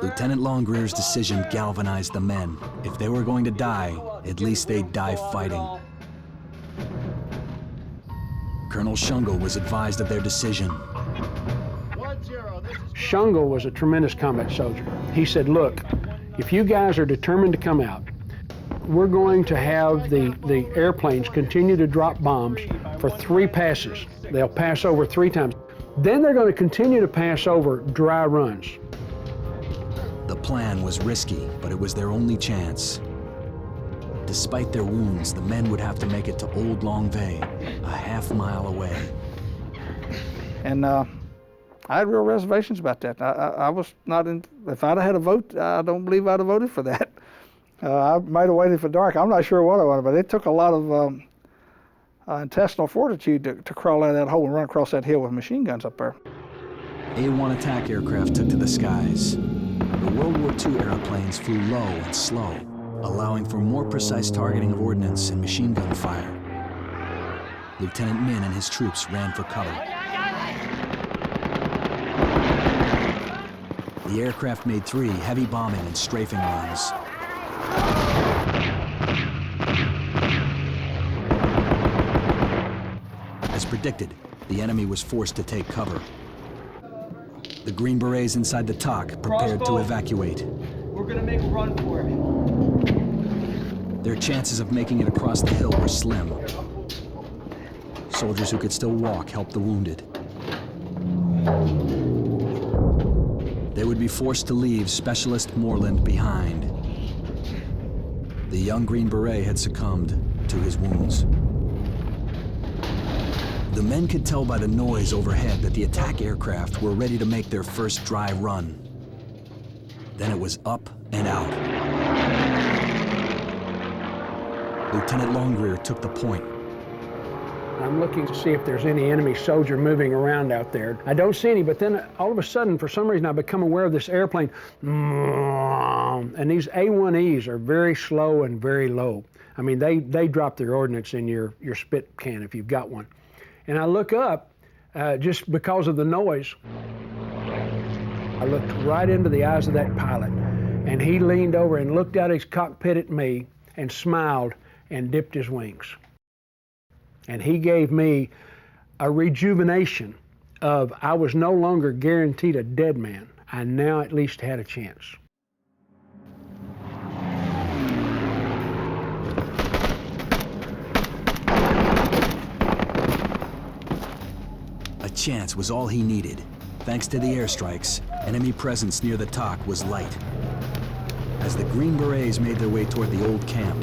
Lieutenant Longrear's decision galvanized the men. If they were going to die, at least they'd die fighting. Colonel Shungle was advised of their decision. Shungle was a tremendous combat soldier. He said, look, if you guys are determined to come out, we're going to have the airplanes continue to drop bombs for 3 passes. They'll pass over 3 times. Then they're going to continue to pass over dry runs. The plan was risky, but it was their only chance. Despite their wounds, the men would have to make it to Old Lang Vei, a half-mile away. And I had real reservations about that. I was not in, if I'd have had a vote, I don't believe I'd have voted for that. I might have waited for dark. I'm not sure what I wanted, but it took a lot of intestinal fortitude to crawl out of that hole and run across that hill with machine guns up there. A-1 attack aircraft took to the skies. The World War II airplanes flew low and slow, allowing for more precise targeting of ordnance and machine gun fire. Lieutenant Min and his troops ran for cover. The aircraft made 3 heavy bombing and strafing runs. As predicted, the enemy was forced to take cover. The Green Berets inside the TOC prepared to evacuate. We're gonna make a run for it. Their chances of making it across the hill were slim. Soldiers who could still walk helped the wounded. They would be forced to leave Specialist Moreland behind. The young Green Beret had succumbed to his wounds. The men could tell by the noise overhead that the attack aircraft were ready to make their first dry run. Then it was up and out. Lieutenant Longrear took the point. I'm looking to see if there's any enemy soldier moving around out there. I don't see any, but then all of a sudden, for some reason, I become aware of this airplane. And these A-1Es are very slow and very low. I mean, they drop their ordnance in your spit can if you've got one. And I look up, just because of the noise. I looked right into the eyes of that pilot, and he leaned over and looked out his cockpit at me and smiled and dipped his wings. And he gave me a rejuvenation of I was no longer guaranteed a dead man. I now at least had a chance. A chance was all he needed. Thanks to the airstrikes, enemy presence near the TOC was light. As the Green Berets made their way toward the old camp,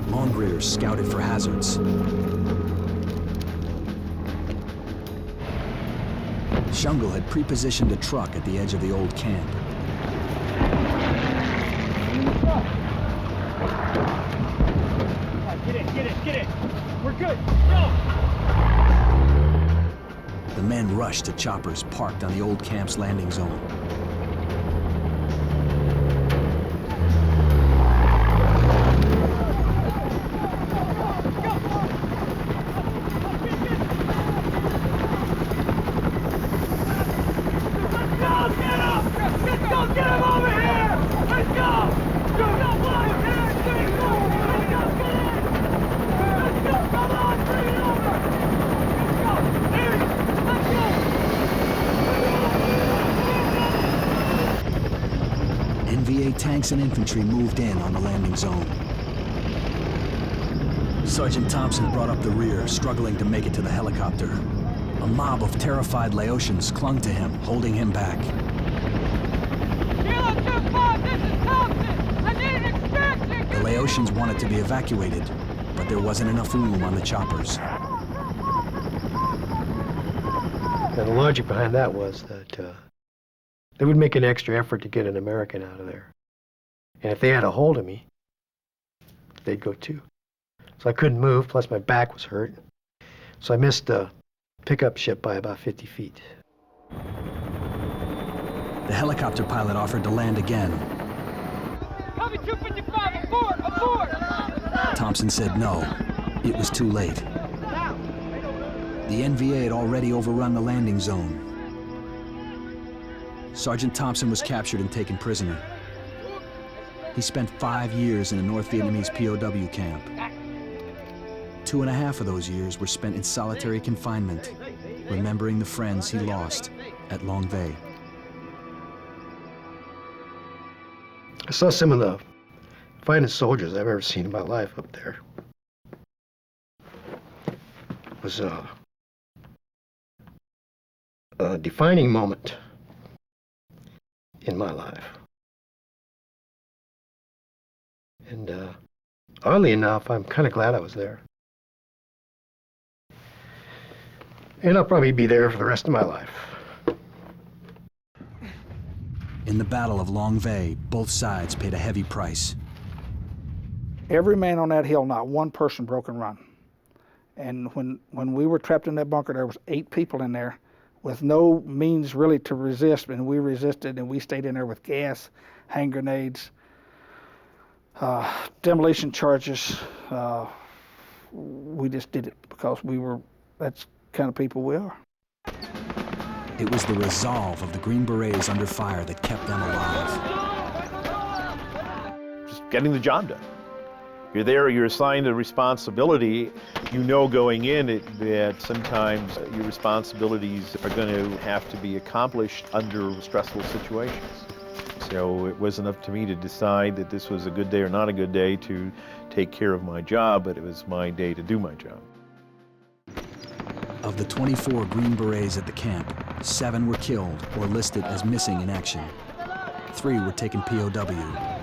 Longrears scouted for hazards. Shungle had pre-positioned a truck at the edge of the old camp. Get it. We're good. Go! The men rushed to choppers parked on the old camp's landing zone. NVA tanks and infantry moved in on the landing zone. Sergeant Thompson brought up the rear, struggling to make it to the helicopter. A mob of terrified Laotians clung to him, holding him back. Kilo 2-5, this is Thompson! I need an extraction! The Laotians wanted to be evacuated, but there wasn't enough room on the choppers. Now, the logic behind that was that they would make an extra effort to get an American out of there. And if they had a hold of me, they'd go too. So I couldn't move, plus my back was hurt. So I missed the pickup ship by about 50 feet. The helicopter pilot offered to land again. Copy 255, abort! Thompson said no. It was too late. The NVA had already overrun the landing zone. Sergeant Thompson was captured and taken prisoner. He spent 5 years in a North Vietnamese POW camp. 2.5 of those years were spent in solitary confinement, remembering the friends he lost at Lang Vei. I saw some of the finest soldiers I've ever seen in my life up there. It was a defining moment in my life. And oddly enough, I'm kind of glad I was there. And I'll probably be there for the rest of my life. In the Battle of Lang Vei, both sides paid a heavy price. Every man on that hill, not one person broke and run. And when we were trapped in that bunker, there was 8 people in there with no means really to resist, and we resisted, and we stayed in there with gas, hand grenades, demolition charges. We just did it because that's the kind of people we are. It was the resolve of the Green Berets under fire that kept them alive. Just getting the job done. You're there, you're assigned a responsibility. You know going in that sometimes your responsibilities are going to have to be accomplished under stressful situations. So it wasn't up to me to decide that this was a good day or not a good day to take care of my job, but it was my day to do my job. Of the 24 Green Berets at the camp, 7 were killed or listed as missing in action. 3 were taken POW.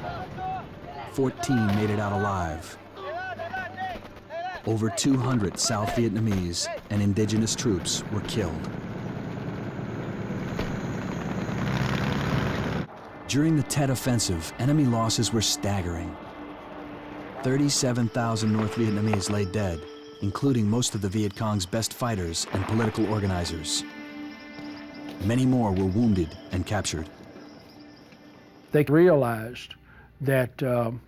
14 made it out alive. Over 200 South Vietnamese and indigenous troops were killed. During the Tet Offensive, enemy losses were staggering. 37,000 North Vietnamese lay dead, including most of the Viet Cong's best fighters and political organizers. Many more were wounded and captured. They realized that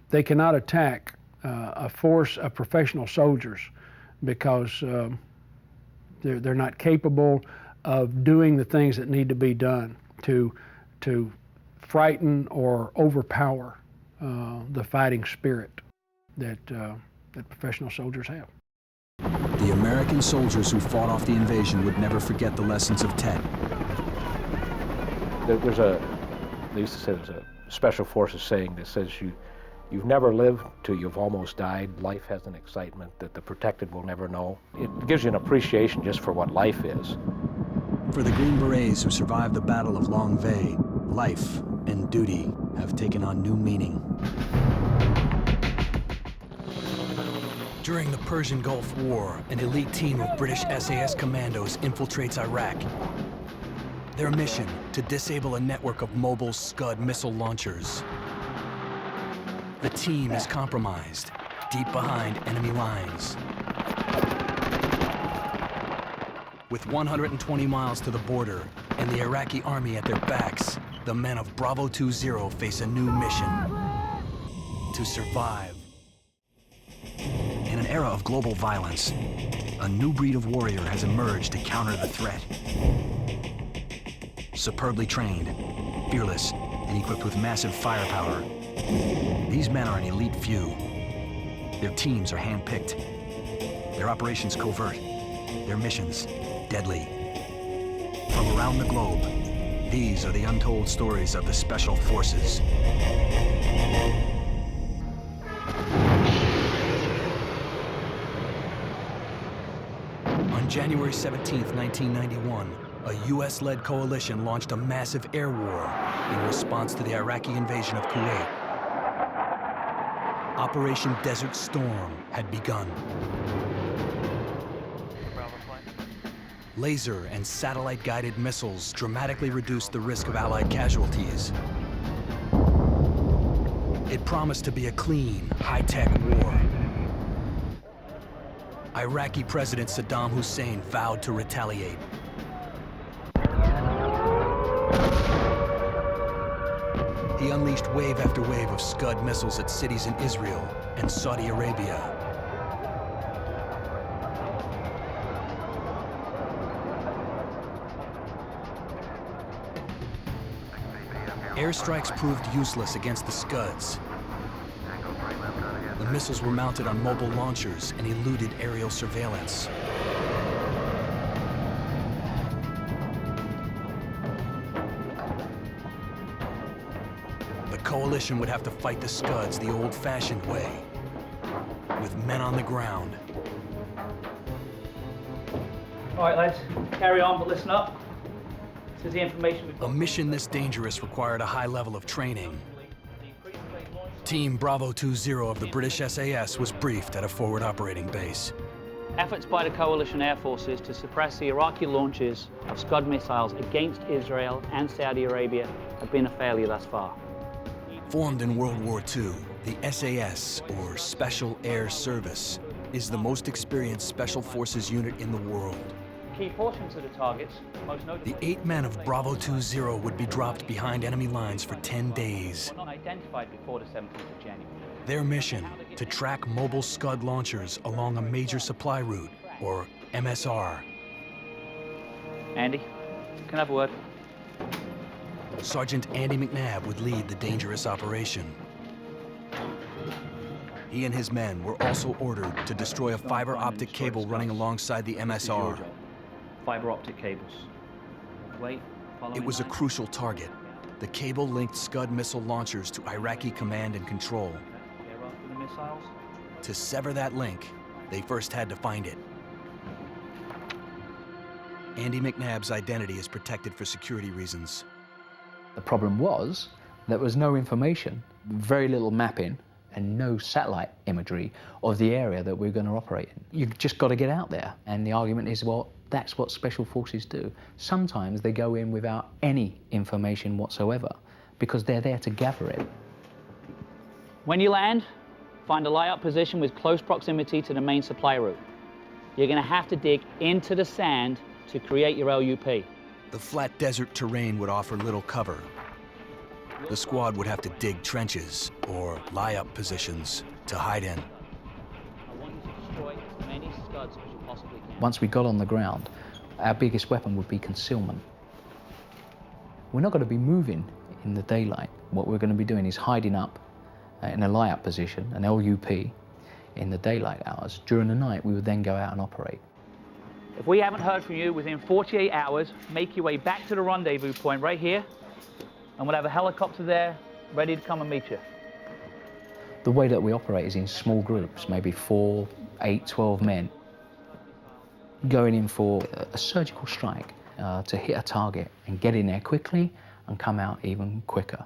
they cannot attack a force of professional soldiers because they're not capable of doing the things that need to be done to frighten or overpower the fighting spirit that professional soldiers have. The American soldiers who fought off the invasion would never forget the lessons of Tet. They used to say there's a special forces saying that says you've never lived till you've almost died. Life has an excitement that the protected will never know. It gives you an appreciation just for what life is. For the Green Berets who survived the Battle of Lang Vei, life and duty have taken on new meaning. During the Persian Gulf War, an elite team of British SAS commandos infiltrates Iraq. Their mission, to disable a network of mobile Scud missile launchers. The team is compromised, deep behind enemy lines. With 120 miles to the border and the Iraqi army at their backs, the men of Bravo 20 face a new mission: to survive. In an era of global violence, a new breed of warrior has emerged to counter the threat. Superbly trained, fearless, and equipped with massive firepower, these men are an elite few. Their teams are hand-picked, their operations covert, their missions deadly. From around the globe, these are the untold stories of the Special Forces. On January 17, 1991, a US-led coalition launched a massive air war in response to the Iraqi invasion of Kuwait. Operation Desert Storm had begun. Laser and satellite-guided missiles dramatically reduced the risk of Allied casualties. It promised to be a clean, high-tech war. Iraqi President Saddam Hussein vowed to retaliate. He unleashed wave after wave of Scud missiles at cities in Israel and Saudi Arabia. Airstrikes proved useless against the Scuds. The missiles were mounted on mobile launchers and eluded aerial surveillance. The coalition would have to fight the Scuds the old-fashioned way, with men on the ground. All right, lads, carry on, but listen up. This is the information we've got. A mission this dangerous required a high level of training. Team Bravo 20 of the British SAS was briefed at a forward operating base. Efforts by the coalition air forces to suppress the Iraqi launches of Scud missiles against Israel and Saudi Arabia have been a failure thus far. Formed in World War II, the SAS, or Special Air Service, is the most experienced special forces unit in the world. Key portions of the targets, most notably... The 8 men of Bravo 20 would be dropped behind enemy lines for 10 days. ...were not identified before the 17th of January. Their mission, to track mobile Scud launchers along a major supply route, or MSR. Andy, can I have a word? Sergeant Andy McNabb would lead the dangerous operation. He and his men were also ordered to destroy a fiber optic cable running alongside the MSR. Fiber optic cables. Wait, It was a crucial target. The cable linked Scud missile launchers to Iraqi command and control. To sever that link, they first had to find it. Andy McNabb's identity is protected for security reasons. The problem was there was no information, very little mapping, and no satellite imagery of the area that we're going to operate in. You've just got to get out there. And the argument is, well, that's what special forces do. Sometimes they go in without any information whatsoever because they're there to gather it. When you land, find a lie-up position with close proximity to the main supply route. you're going to have to dig into the sand to create your LUP. The flat desert terrain would offer little cover. The squad would have to dig trenches or lie-up positions to hide in. I want you to destroy as many scuds as you possibly can. Once we got on the ground, our biggest weapon would be concealment. We're not going to be moving in the daylight. What we're going to be doing is hiding up in a lie-up position, an LUP, in the daylight hours. During the night, we would then go out and operate. If we haven't heard from you within 48 hours, make your way back to the rendezvous point right here, and we'll have a helicopter there ready to come and meet you. The way that we operate is in small groups, maybe 4, 8, 12 men, going in for a surgical strike to hit a target and get in there quickly and come out even quicker.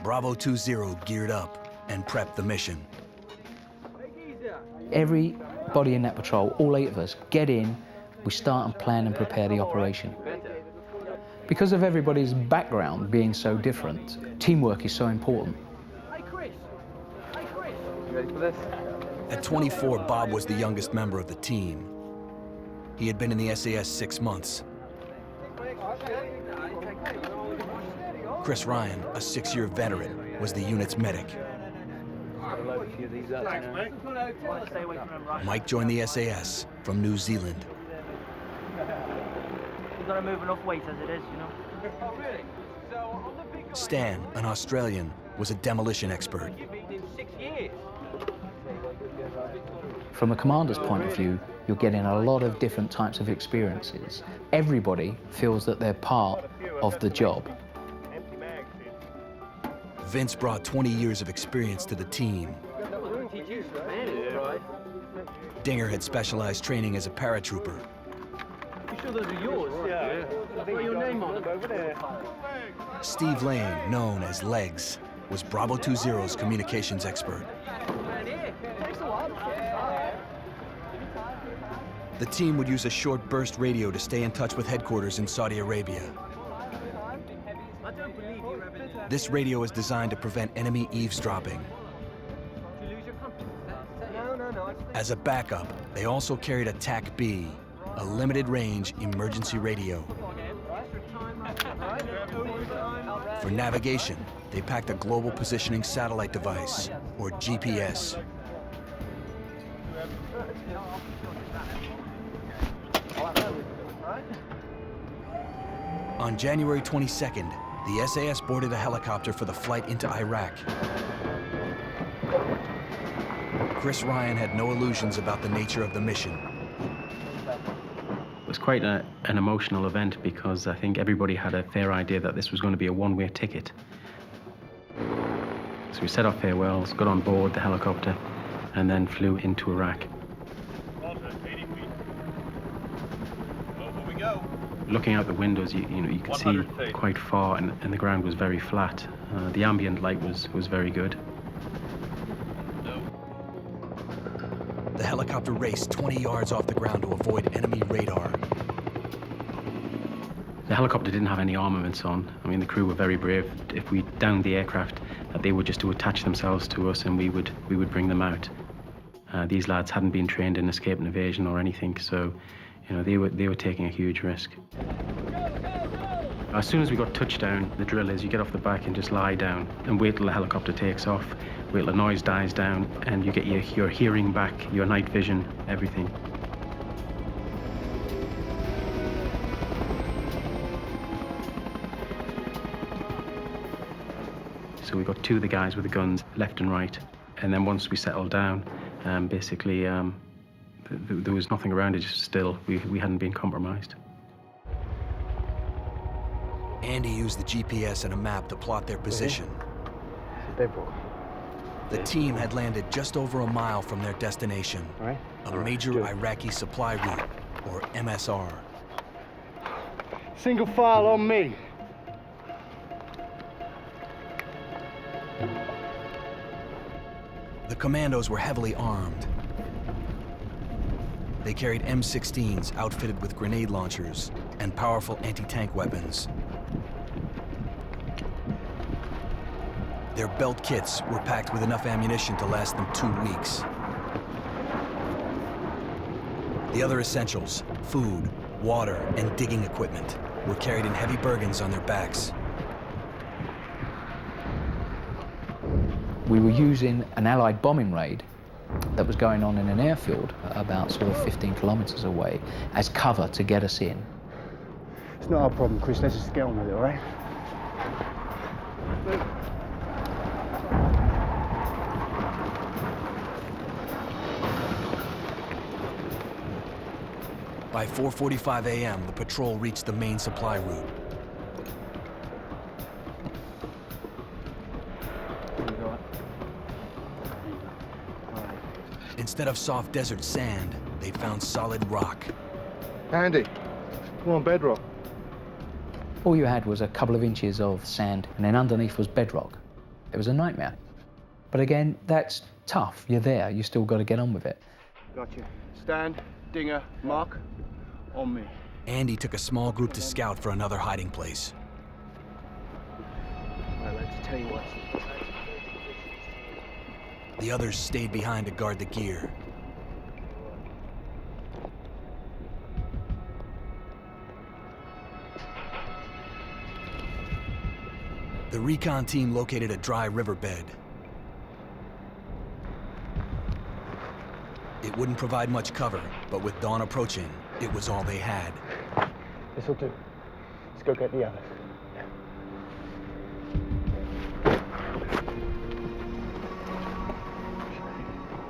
Bravo 20 geared up and prepped the mission. Everybody in that patrol, all 8 of us, get in, we start and plan and prepare the operation. Because of everybody's background being so different, teamwork is so important. Hey Chris! Hey Chris! You ready for this? At 24, Bob was the youngest member of the team. He had been in the SAS 6 months. Chris Ryan, a 6-year veteran, was the unit's medic. Mike joined the SAS from New Zealand. We've got to move enough weight as it is, you know. Stan, an Australian, was a demolition expert. From a commander's point of view, you're getting a lot of different types of experiences. Everybody feels that they're part of the job. Vince brought 20 years of experience to the team. Dinger had specialized training as a paratrooper. You sure those are yours? Yeah. Put your name on them over there. Steve Lane, known as Legs, was Bravo 20's communications expert. The team would use a short burst radio to stay in touch with headquarters in Saudi Arabia. This radio is designed to prevent enemy eavesdropping. As a backup, they also carried a TAC-B, a limited-range emergency radio. For navigation, they packed a global positioning satellite device, or GPS. On January 22nd, the SAS boarded a helicopter for the flight into Iraq. Chris Ryan had no illusions about the nature of the mission. It was quite an emotional event because I think everybody had a fair idea that this was going to be a one-way ticket. So we said our farewells, got on board the helicopter, and then flew into Iraq. Looking out the windows, you could see quite far, and the ground was very flat. The ambient light was very good. The helicopter raced 20 yards off the ground to avoid enemy radar. The helicopter didn't have any armaments on. I mean, the crew were very brave. If we downed the aircraft, they were just to attach themselves to us, and we would bring them out. These lads hadn't been trained in escape and evasion or anything, so they were taking a huge risk. As soon as we got touchdown, the drill is you get off the back and just lie down and wait till the helicopter takes off, wait till the noise dies down, and you get your hearing back, your night vision, everything. So we got 2 of the guys with the guns left and right, and then once we settled down, basically there was nothing around it, just still. We hadn't been compromised. Andy used the GPS and a map to plot their position. The team had landed just over a mile from their destination, a major Iraqi supply route, or MSR. Single file on me. The commandos were heavily armed. They carried M16s outfitted with grenade launchers and powerful anti-tank weapons. Their belt kits were packed with enough ammunition to last them 2 weeks. The other essentials, food, water, and digging equipment, were carried in heavy burdens on their backs. We were using an Allied bombing raid that was going on in an airfield about sort of 15 kilometers away as cover to get us in. It's not our problem, Chris. Let's just get on with it, all right? By 4:45 a.m., the patrol reached the main supply route. Instead of soft desert sand, they found solid rock. Andy, come on, bedrock. All you had was a couple of inches of sand, and then underneath was bedrock. It was a nightmare. But again, that's tough. You're there. You still got to get on with it. Gotcha. Stand, dinger, mark, on me. Andy took a small group to scout for another hiding place. Right, let's tell you what. The others stayed behind to guard the gear. The recon team located a dry riverbed. It wouldn't provide much cover, but with dawn approaching, it was all they had. This'll do. Let's go get the others.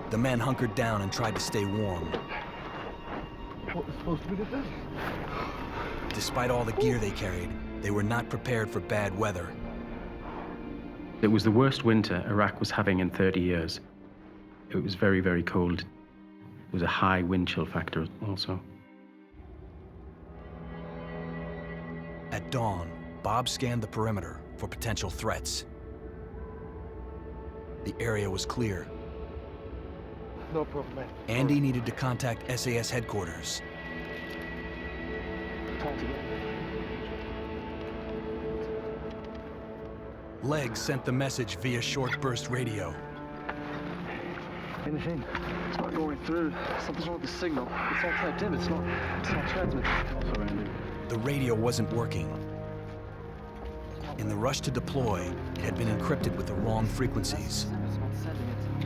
The men hunkered down and tried to stay warm. What was supposed to be the day? Despite all the gear they carried, they were not prepared for bad weather. It was the worst winter Iraq was having in 30 years. It was very, very cold. It was a high wind chill factor also. At dawn, Bob scanned the perimeter for potential threats. The area was clear. No problem, man. Andy needed to contact SAS headquarters. Time to get. Legg sent the message via short burst radio. Anything? It's not going through. Something's wrong with the signal. It's all tapped in. It's not transmitting. Also, Andy. The radio wasn't working. In the rush to deploy, it had been encrypted with the wrong frequencies.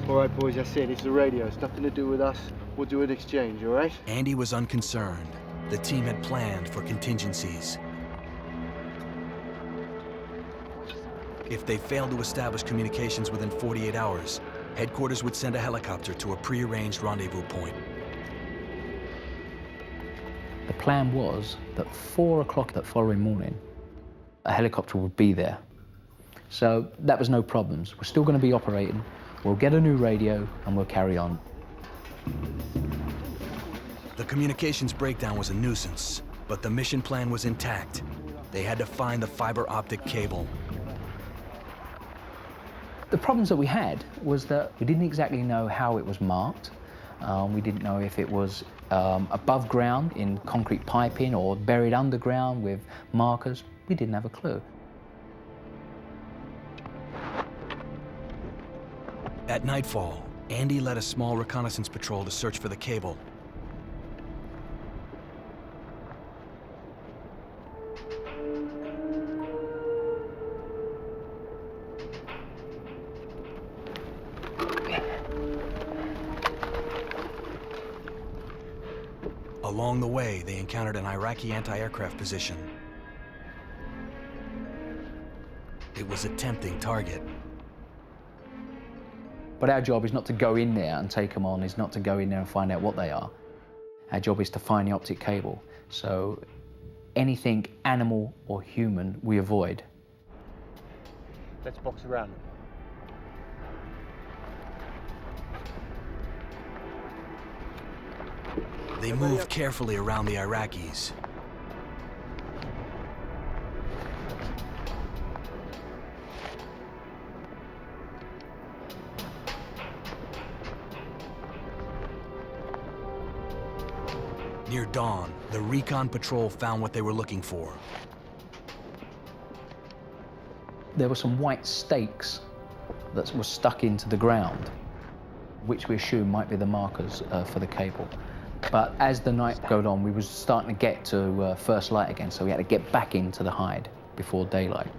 All right, boys, that's it. It's the radio. It's nothing to do with us. We'll do an exchange, all right? Andy was unconcerned. The team had planned for contingencies. If they failed to establish communications within 48 hours, headquarters would send a helicopter to a pre-arranged rendezvous point. The plan was that 4 o'clock that following morning, a helicopter would be there. So that was no problems. We're still going to be operating. We'll get a new radio and we'll carry on. The communications breakdown was a nuisance, but the mission plan was intact. They had to find the fiber optic cable. The problems that we had was that we didn't exactly know how it was marked. We didn't know if it was above ground in concrete piping or buried underground with markers. We didn't have a clue. At nightfall, Andy led a small reconnaissance patrol to search for the cable. Along the way, they encountered an Iraqi anti-aircraft position. It was a tempting target. But our job is not to go in there and take them on, is not to go in there and find out what they are. Our job is to find the optic cable. So anything animal or human, we avoid. Let's box around them. They moved carefully around the Iraqis. Near dawn, the recon patrol found what they were looking for. There were some white stakes that were stuck into the ground, which we assume might be the markers for the cable. But as the night got on, we was starting to get to first light again, so we had to get back into the hide before daylight.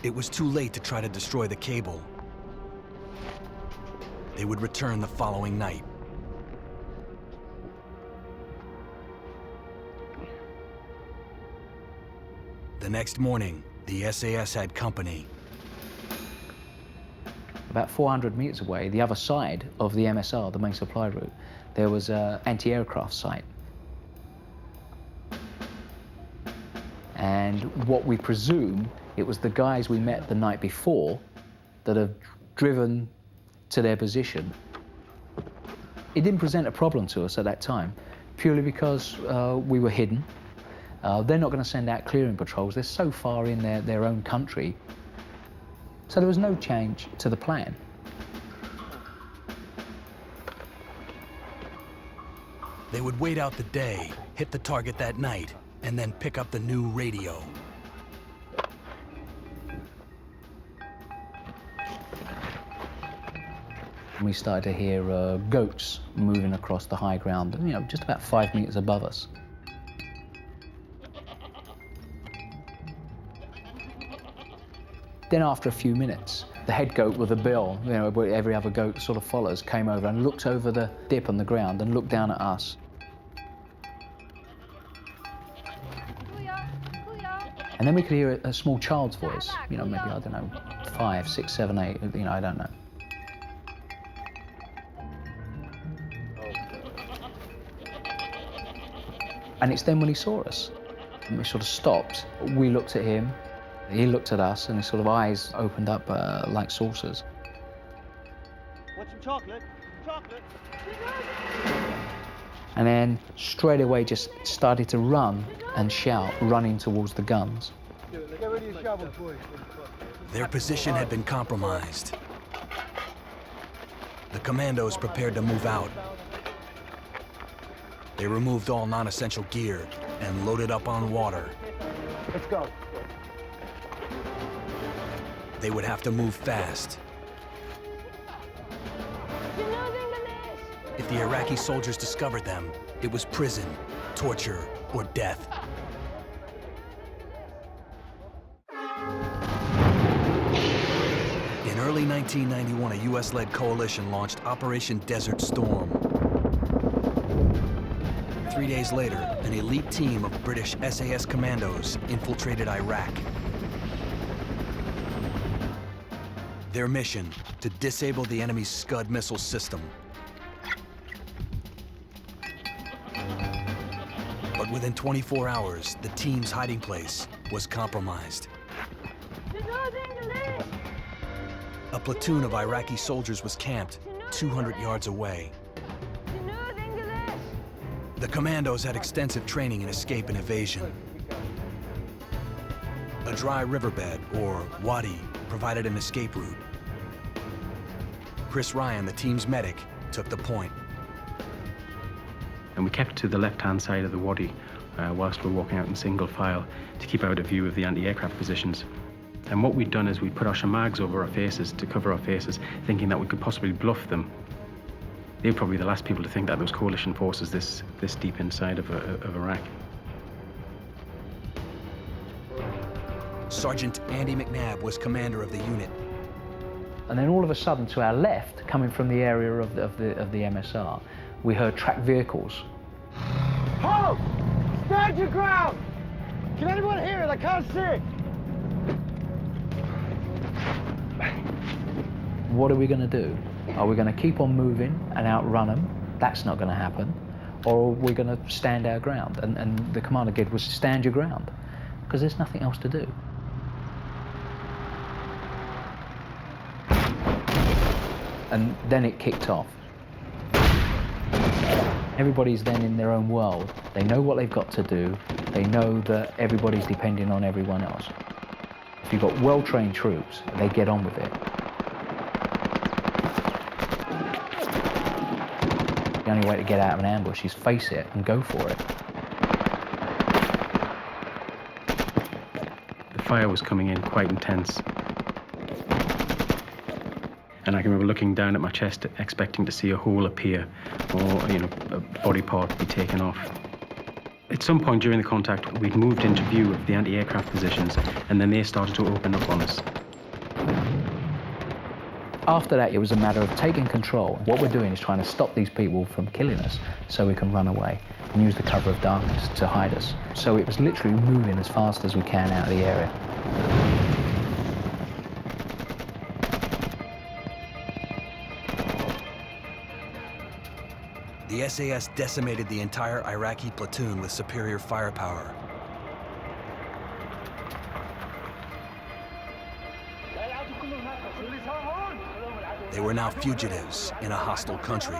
It was too late to try to destroy the cable. They would return the following night. The next morning, the SAS had company. About 400 meters away, the other side of the MSR, the main supply route, there was an anti-aircraft site. And what we presume, it was the guys we met the night before that have driven to their position. It didn't present a problem to us at that time, purely because we were hidden. They're not going to send out clearing patrols. They're so far in their own country. So there was no change to the plan. They would wait out the day, hit the target that night, and then pick up the new radio. We started to hear goats moving across the high ground, you know, just about 5 meters above us. Then after a few minutes, the head goat with a bill, you know, where every other goat sort of follows, came over and looked over the dip on the ground and looked down at us. And then we could hear a small child's voice, you know, maybe, I don't know, 5, 6, 7, 8, you know, I don't know. And it's then when he saw us, and we sort of stopped. We looked at him, he looked at us, and his sort of eyes opened up like saucers. Want some chocolate? Chocolate? And then straight away just started to run and shout, running towards the guns. Their position had been compromised. The commandos prepared to move out. They removed all non-essential gear and loaded up on water. Let's go. They would have to move fast. If the Iraqi soldiers discovered them, it was prison, torture, or death. In early 1991, a US-led coalition launched Operation Desert Storm. 3 days later, an elite team of British SAS commandos infiltrated Iraq. Their mission, to disable the enemy's Scud missile system. But within 24 hours, the team's hiding place was compromised. A platoon of Iraqi soldiers was camped 200 yards away. The commandos had extensive training in escape and evasion. A dry riverbed, or wadi, provided an escape route. Chris Ryan, the team's medic, took the point. And we kept to the left-hand side of the wadi whilst we're walking out in single file to keep out of view of the anti-aircraft positions. And what we'd done is we put our shamags over our faces to cover our faces, thinking that we could possibly bluff them. They were probably the last people to think that there was coalition forces this deep inside of Iraq. Sergeant Andy McNabb was commander of the unit. And then all of a sudden, to our left, coming from the area of the MSR, we heard tracked vehicles. Halt! Stand your ground! Can anyone hear it? I can't see it. What are we going to do? Are we going to keep on moving and outrun them? That's not going to happen. Or are we going to stand our ground? And the commander gave was stand your ground, because there's nothing else to do. And then it kicked off. Everybody's then in their own world. They know what they've got to do. They know that everybody's depending on everyone else. If you've got well-trained troops, they get on with it. The only way to get out of an ambush is face it and go for it. The fire was coming in quite intense. And I can remember looking down at my chest, expecting to see a hole appear, or a body part be taken off. At some point during the contact, we'd moved into view of the anti-aircraft positions, and then they started to open up on us. After that, it was a matter of taking control. What we're doing is trying to stop these people from killing us so we can run away and use the cover of darkness to hide us. So it was literally moving as fast as we can out of the area. The SAS decimated the entire Iraqi platoon with superior firepower. They were now fugitives in a hostile country.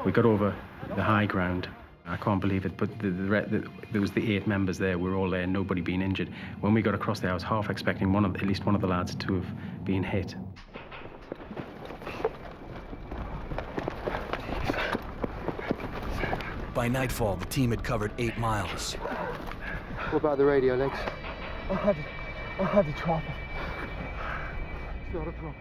We got over the high ground. I can't believe it, but there was the 8 members there. We were all there, nobody being injured. When we got across there, I was half expecting at least one of the lads to have been hit. By nightfall, the team had covered 8 miles. What about the radio, Lex? I had to drop it. It's not a problem.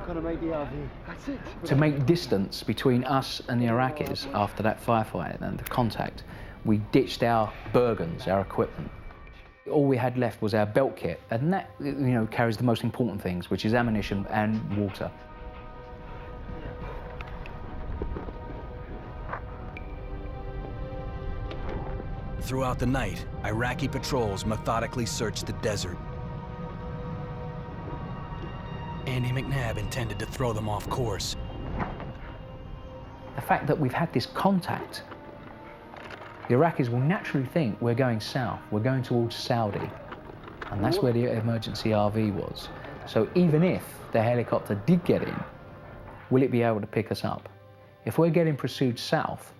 Gotta make the RV. That's it. To make distance between us and the Iraqis after that firefight and the contact, we ditched our Bergens, our equipment. All we had left was our belt kit, and that, carries the most important things, which is ammunition and water. Throughout the night, Iraqi patrols methodically searched the desert. Andy McNabb intended to throw them off course. The fact that we've had this contact, the Iraqis will naturally think we're going south, we're going towards Saudi, and that's where the emergency RV was. So even if the helicopter did get in, will it be able to pick us up? If we're getting pursued south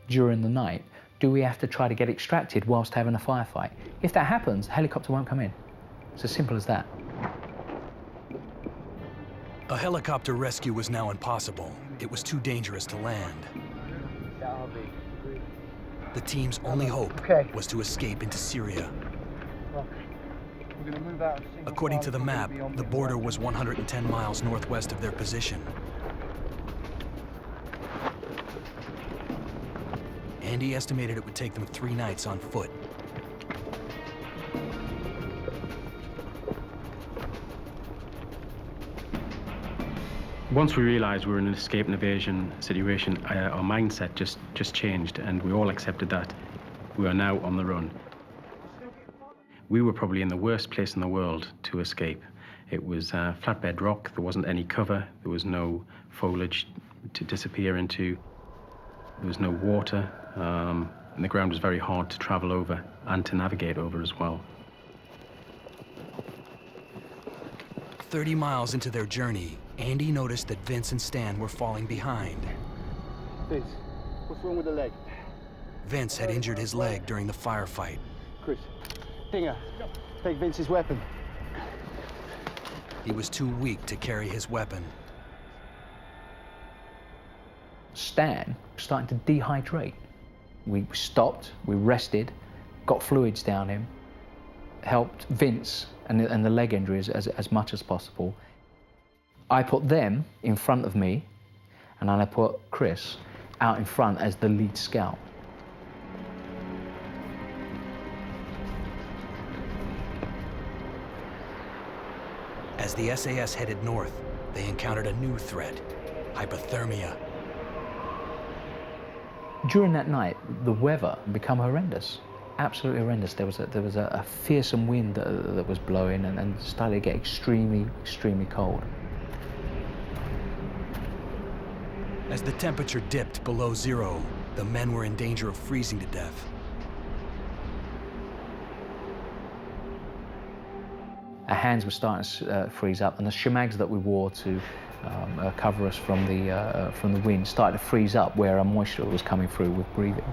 during the night, do we have to try to get extracted whilst having a firefight? If that happens, the helicopter won't come in. It's as simple as that. A helicopter rescue was now impossible. It was too dangerous to land. The team's only hope was to escape into Syria. According to the map, the border was 110 miles northwest of their position. Andy estimated it would take them 3 nights on foot. Once we realized we were in an escape and evasion situation, our mindset just changed, and we all accepted that we are now on the run. We were probably in the worst place in the world to escape. It was flatbed rock, there wasn't any cover, there was no foliage to disappear into, there was no water, and the ground was very hard to travel over and to navigate over as well. 30 miles into their journey, Andy noticed that Vince and Stan were falling behind. Vince, what's wrong with the leg? Vince had injured his leg during the firefight. Chris, Dinger, take Vince's weapon. He was too weak to carry his weapon. Stan was starting to dehydrate. We stopped, we rested, got fluids down him, helped Vince and the leg injuries as much as possible. I put them in front of me, and then I put Chris out in front as the lead scout. As the SAS headed north, they encountered a new threat, hypothermia. During that night, the weather became horrendous, absolutely horrendous. There was a fearsome wind that was blowing and started to get extremely, extremely cold. As the temperature dipped below 0, the men were in danger of freezing to death. Our hands were starting to freeze up, and the shemags that we wore to cover us from the wind started to freeze up where our moisture was coming through with breathing.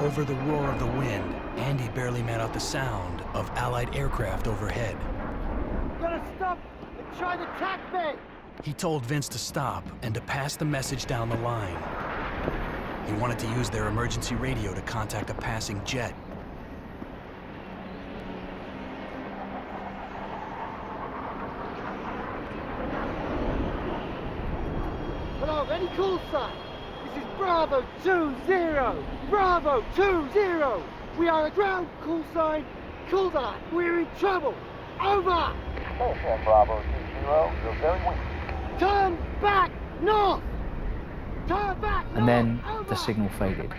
Over the roar of the wind, Andy barely made out the sound of Allied aircraft overhead. Gotta stop and try to attack me! He told Vince to stop and to pass the message down the line. He wanted to use their emergency radio to contact a passing jet. call sign. This is Bravo 2-0. Bravo 2-0. We are a ground call sign. Call that. We're in trouble. Over. Station Bravo 2-0. You're very weak. Turn back north. Turn back north. And then over. the signal faded.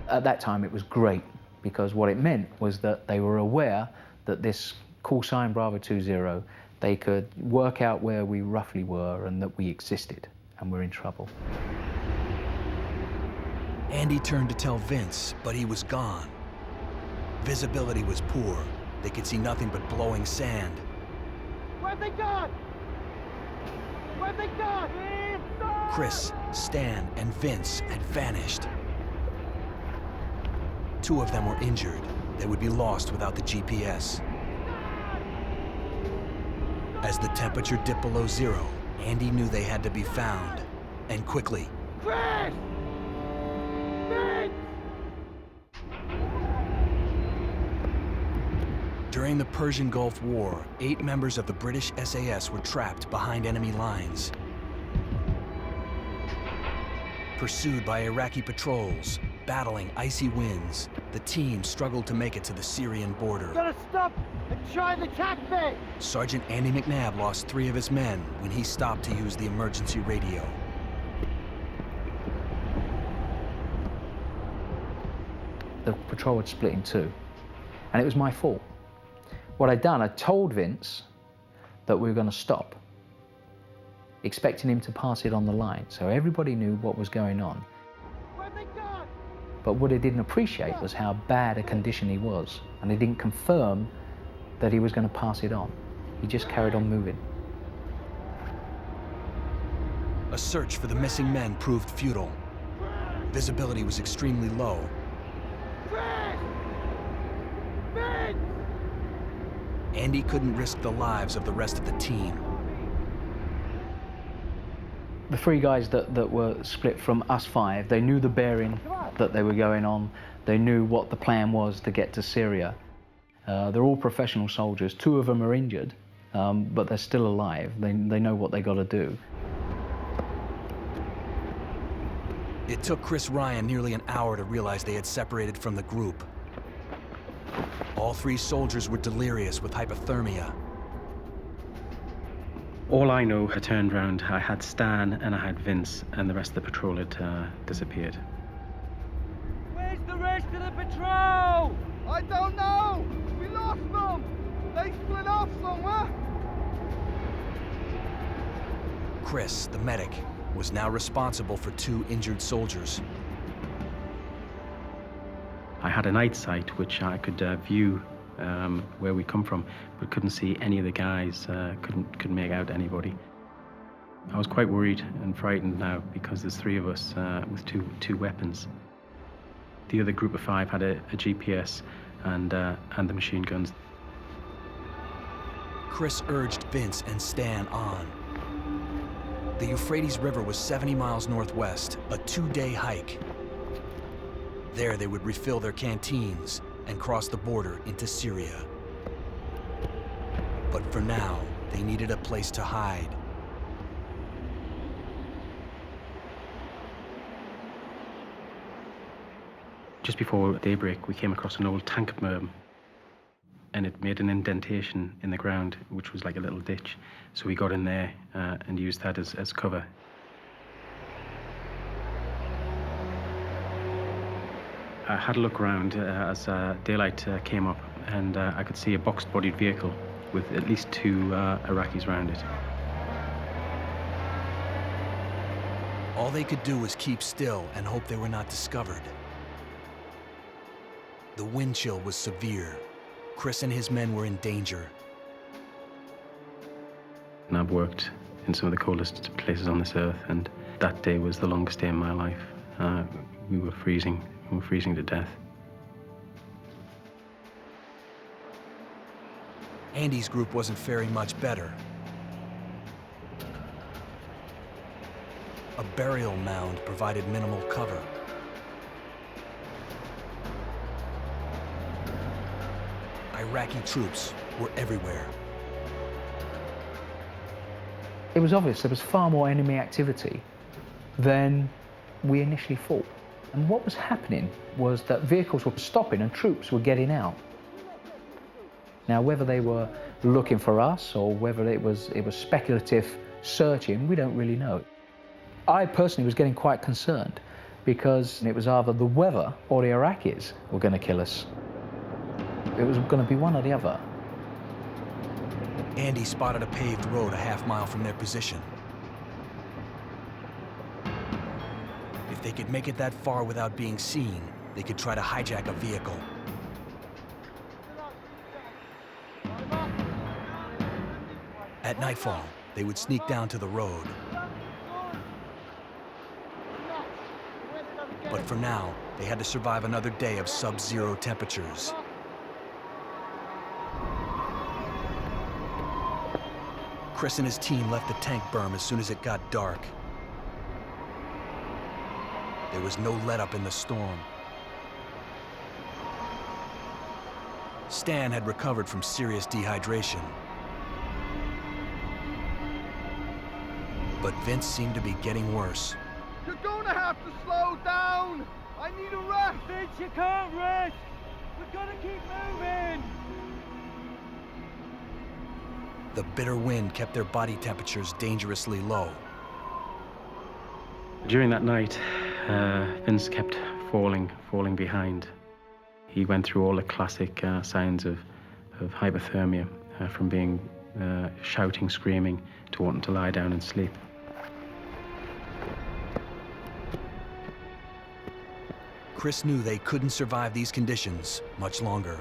At that time, it was great, because what it meant was that they were aware that this call sign Bravo 2-0, they could work out where we roughly were and that we existed, and we're in trouble. Andy turned to tell Vince, but he was gone. Visibility was poor. They could see nothing but blowing sand. Where've they gone? Where've they gone? Chris, Stan, and Vince had vanished. 2 of them were injured. They would be lost without the GPS. As the temperature dipped below 0, Andy knew they had to be found, and quickly. Chris! Vince! During the Persian Gulf War, 8 members of the British SAS were trapped behind enemy lines. Pursued by Iraqi patrols, battling icy winds, the team struggled to make it to the Syrian border. Gotta stop and try the attack bay! Sergeant Andy McNabb lost 3 of his men when he stopped to use the emergency radio. The patrol had split in 2, and it was my fault. What I'd done, I told Vince that we were going to stop, expecting him to pass it on the line, so everybody knew what was going on. But what he didn't appreciate was how bad a condition he was, and he didn't confirm that he was going to pass it on. He just carried on moving. A search for the missing men proved futile. Visibility was extremely low. Andy couldn't risk the lives of the rest of the team. The 3 guys that were split from us 5, they knew the bearing that they were going on. They knew what the plan was to get to Syria. They're all professional soldiers. 2 of them are injured, but they're still alive. They know what they got to do. It took Chris Ryan nearly an hour to realize they had separated from the group. All 3 soldiers were delirious with hypothermia. All I know, I turned round, I had Stan and I had Vince, and the rest of the patrol had disappeared. Where's the rest of the patrol? I don't know! We lost them! They split off somewhere! Chris, the medic, was now responsible for 2 injured soldiers. I had a night sight which I could view where we come from, but couldn't see any of the guys, couldn't make out anybody. I was quite worried and frightened now because there's 3 of us with two weapons. The other group of 5 had a GPS and the machine guns. Chris urged Vince and Stan on. The Euphrates River was 70 miles northwest, a 2-day hike. There they would refill their canteens and cross the border into Syria. But for now, they needed a place to hide. Just before daybreak, we came across an old tank berm, and it made an indentation in the ground, which was like a little ditch. So we got in there and used that as cover. I had a look around as daylight came up, and I could see a box-bodied vehicle with at least 2 Iraqis around it. All they could do was keep still and hope they were not discovered. The wind chill was severe. Chris and his men were in danger. And I've worked in some of the coldest places on this earth, and that day was the longest day of my life. We were freezing. We were freezing to death. Andy's group wasn't faring much better. A burial mound provided minimal cover. Iraqi troops were everywhere. It was obvious there was far more enemy activity than we initially thought. And what was happening was that vehicles were stopping and troops were getting out. Now, whether they were looking for us or whether it was speculative searching, we don't really know. I personally was getting quite concerned because it was either the weather or the Iraqis were going to kill us. It was going to be one or the other. Andy spotted a paved road a half-mile from their position. If they could make it that far without being seen, they could try to hijack a vehicle. At nightfall, they would sneak down to the road. But for now, they had to survive another day of sub-zero temperatures. Chris and his team left the tank berm as soon as it got dark. There was no let-up in the storm. Stan had recovered from serious dehydration. But Vince seemed to be getting worse. You're gonna have to slow down! I need a rest! Vince, you can't rest! We've gotta keep moving! The bitter wind kept their body temperatures dangerously low. During that night, Vince kept falling behind. He went through all the classic signs of hypothermia, from being shouting, screaming, to wanting to lie down and sleep. Chris knew they couldn't survive these conditions much longer.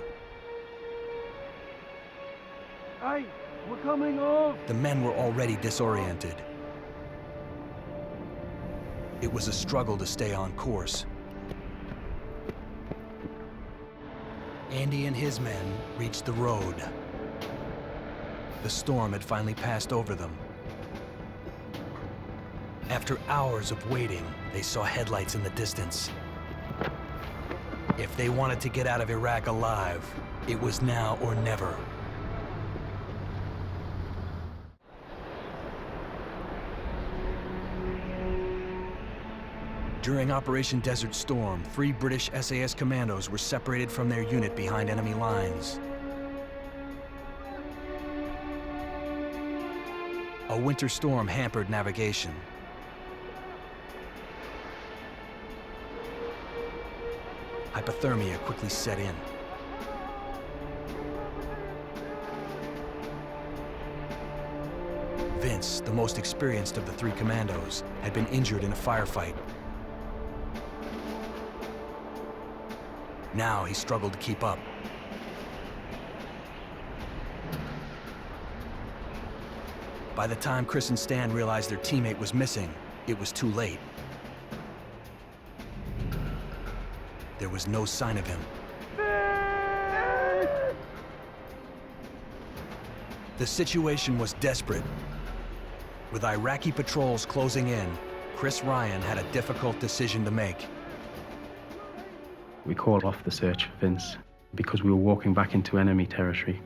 Hey, we're coming off! The men were already disoriented. It was a struggle to stay on course. Andy and his men reached the road. The storm had finally passed over them. After hours of waiting, they saw headlights in the distance. If they wanted to get out of Iraq alive, it was now or never. During Operation Desert Storm, 3 British SAS commandos were separated from their unit behind enemy lines. A winter storm hampered navigation. Hypothermia quickly set in. Vince, the most experienced of the 3 commandos, had been injured in a firefight. Now he struggled to keep up. By the time Chris and Stan realized their teammate was missing, it was too late. There was no sign of him. The situation was desperate. With Iraqi patrols closing in, Chris Ryan had a difficult decision to make. We called off the search for Vince because we were walking back into enemy territory.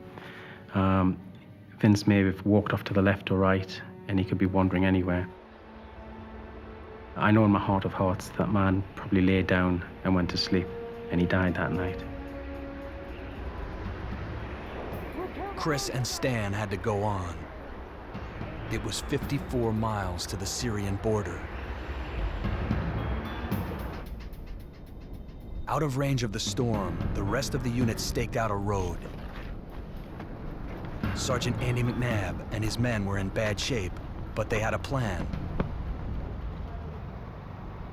Vince may have walked off to the left or right, and he could be wandering anywhere. I know in my heart of hearts that man probably laid down and went to sleep, and he died that night. Chris and Stan had to go on. It was 54 miles to the Syrian border. Out of range of the storm, the rest of the unit staked out a road. Sergeant Andy McNabb and his men were in bad shape, but they had a plan.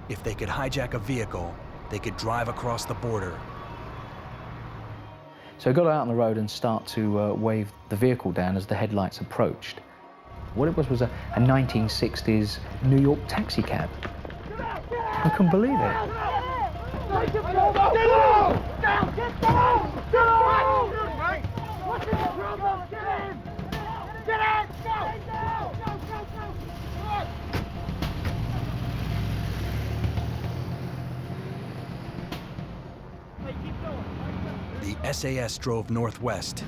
If they could hijack a vehicle, they could drive across the border. So I got out on the road and start to wave the vehicle down as the headlights approached. What it was a 1960s New York taxi cab. I couldn't believe it. Get down! Get down! What's in the trouble? Get in! Get in! Go! The SAS drove northwest.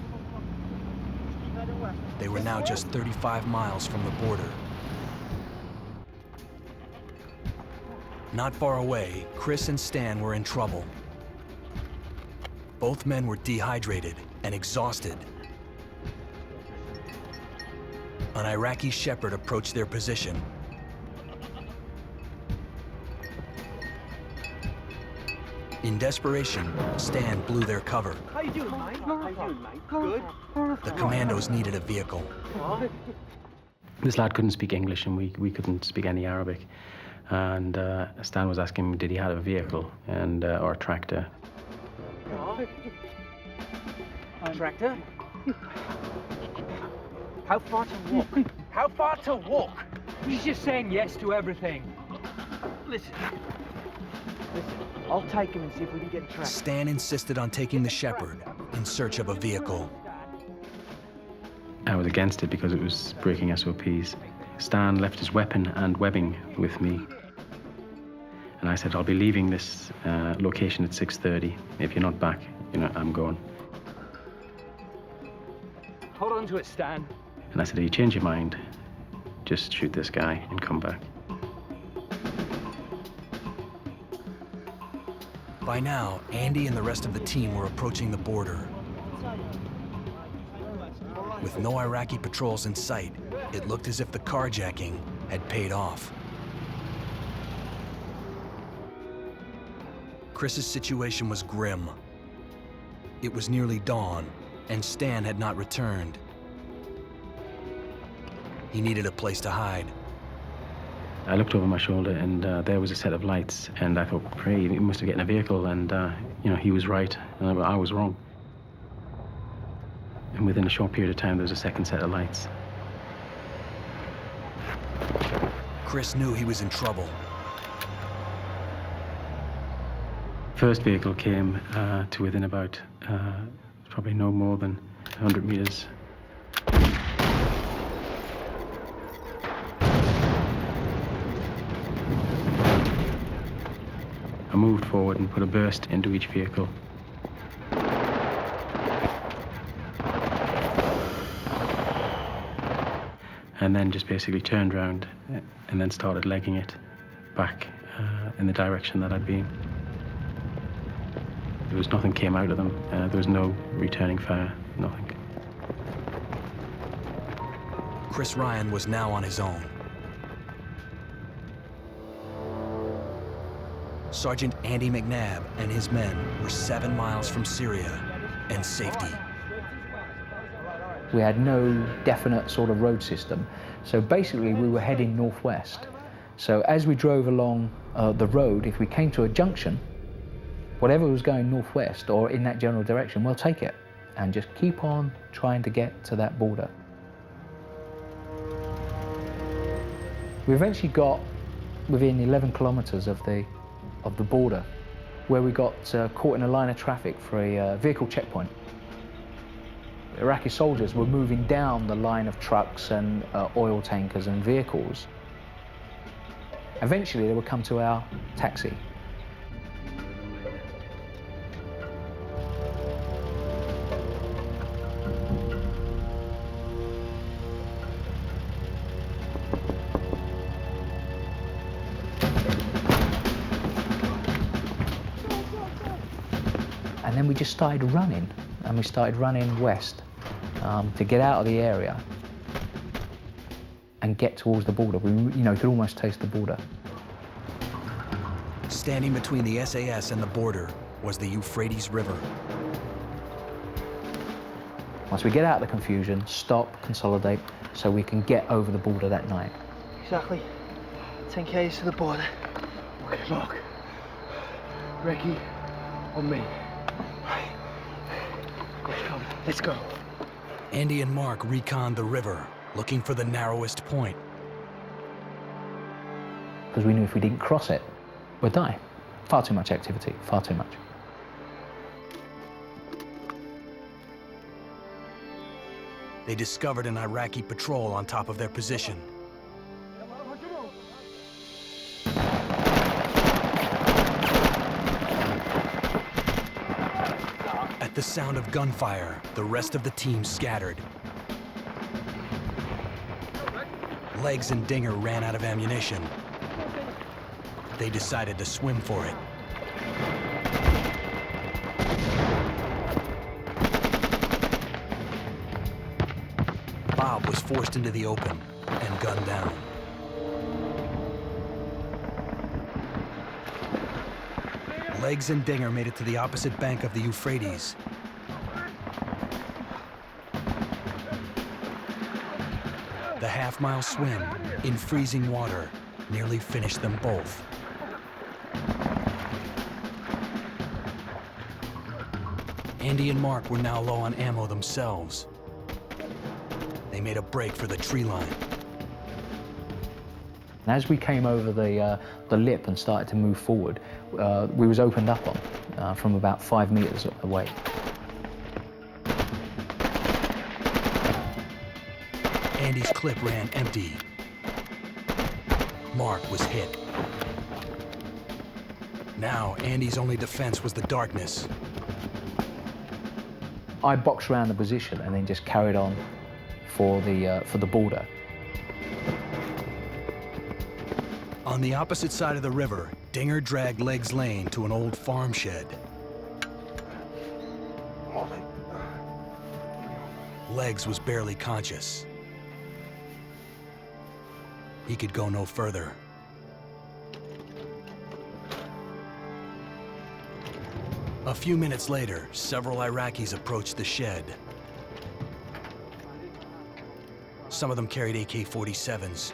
They were now just 35 miles from the border. Not far away, Chris and Stan were in trouble. Both men were dehydrated and exhausted. An Iraqi shepherd approached their position. In desperation, Stan blew their cover. How you doing, mate? How you doing, mate? Good. The commandos needed a vehicle. This lad couldn't speak English and we couldn't speak any Arabic. And Stan was asking him, did he have a vehicle and or a tractor? Tractor? How far to walk? How far to walk? He's just saying yes to everything. Listen, I'll take him and see if we can get a tractor. Stan insisted on taking the shepherd in search of a vehicle. I was against it because it was breaking SOPs. Stan left his weapon and webbing with me. And I said, I'll be leaving this location at 6:30. If you're not back, I'm going. Hold on to it, Stan. And I said, if you change your mind, just shoot this guy and come back. By now, Andy and the rest of the team were approaching the border. With no Iraqi patrols in sight, it looked as if the carjacking had paid off. Chris's situation was grim. It was nearly dawn, and Stan had not returned. He needed a place to hide. I looked over my shoulder and there was a set of lights, and I thought, pray, he must have gotten a vehicle, and he was right, and I was wrong. And within a short period of time, there was a second set of lights. Chris knew he was in trouble. First vehicle came to within about, probably no more than 100 meters. I moved forward and put a burst into each vehicle. And then just basically turned around and then started legging it back in the direction that I'd been. There was nothing came out of them. There was no returning fire, nothing. Chris Ryan was now on his own. Sergeant Andy McNabb and his men were 7 miles from Syria and safety. We had no definite sort of road system, so basically we were heading northwest. So as we drove along the road, if we came to a junction, whatever was going northwest or in that general direction, we'll take it and just keep on trying to get to that border. We eventually got within 11 kilometers of the border, where we got caught in a line of traffic for a vehicle checkpoint. Iraqi soldiers were moving down the line of trucks and oil tankers and vehicles. Eventually they would come to our taxi. And then we just started running, and we started running west to get out of the area and get towards the border. We, could almost taste the border. Standing between the SAS and the border was the Euphrates River. Once we get out of the confusion, stop, consolidate, so we can get over the border that night. Exactly 10 k's to the border. Okay, Mark. Ricky, on me. Let's go. Andy and Mark reconned the river, looking for the narrowest point. Because we knew if we didn't cross it, we'd die. Far too much activity, far too much. They discovered an Iraqi patrol on top of their position. At the sound of gunfire, the rest of the team scattered. Legs and Dinger ran out of ammunition. They decided to swim for it. Bob was forced into the open and gunned down. Legs and Dinger made it to the opposite bank of the Euphrates. The half-mile swim in freezing water nearly finished them both. Andy and Mark were now low on ammo themselves. They made a break for the tree line. And as we came over the lip and started to move forward, we was opened up on from about 5 meters away. Andy's clip ran empty. Mark was hit. Now, Andy's only defense was the darkness. I boxed around the position and then just carried on for the border. On the opposite side of the river, Dinger dragged Legs Lane to an old farm shed. Legs was barely conscious. He could go no further. A few minutes later, several Iraqis approached the shed. Some of them carried AK-47s.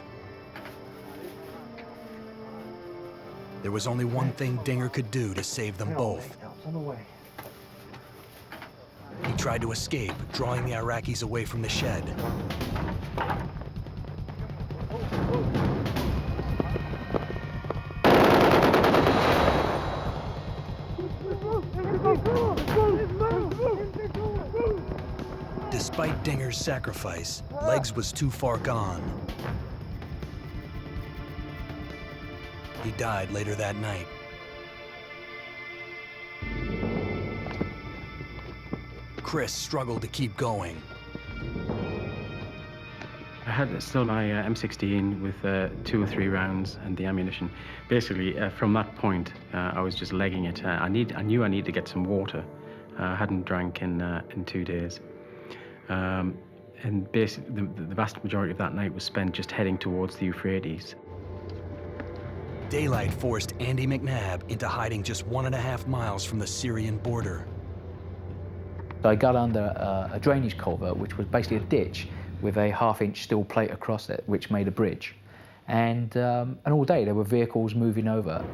There was only one thing Dinger could do to save them both. He tried to escape, drawing the Iraqis away from the shed. Despite Dinger's sacrifice, Legs was too far gone. He died later that night. Chris struggled to keep going. I had still my M16 with 2 or 3 rounds and the ammunition. Basically, from that point, I was just legging it. I knew I needed to get some water. I hadn't drank in 2 days. And basically, the vast majority of that night was spent just heading towards the Euphrates. Daylight forced Andy McNabb into hiding just 1.5 miles from the Syrian border. So I got under a drainage culvert, which was basically a ditch with a 1/2-inch steel plate across it, which made a bridge. And all day there were vehicles moving over.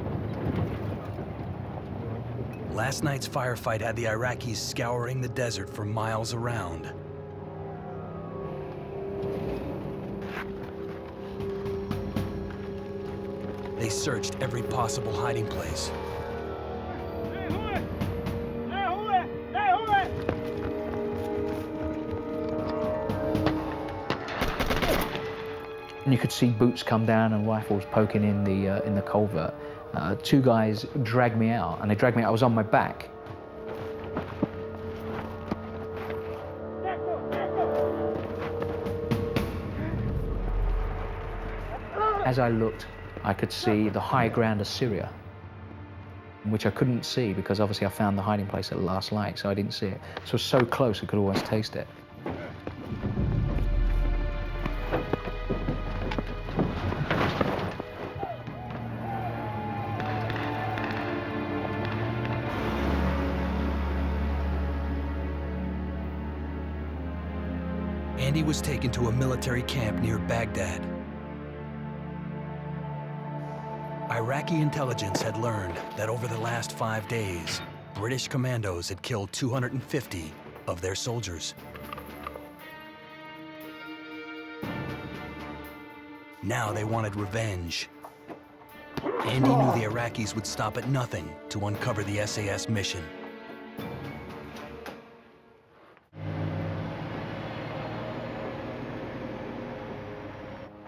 Last night's firefight had the Iraqis scouring the desert for miles around. They searched every possible hiding place. And you could see boots come down and rifles poking in the culvert. 2 guys dragged me out, and they dragged me out. I was on my back. As I looked, I could see the high ground of Syria, which I couldn't see because obviously I found the hiding place at the last light, so I didn't see it. So it was so close I could always taste it. Andy was taken to a military camp near Baghdad. Iraqi intelligence had learned that over the last 5 days, British commandos had killed 250 of their soldiers. Now they wanted revenge. Andy knew the Iraqis would stop at nothing to uncover the SAS mission.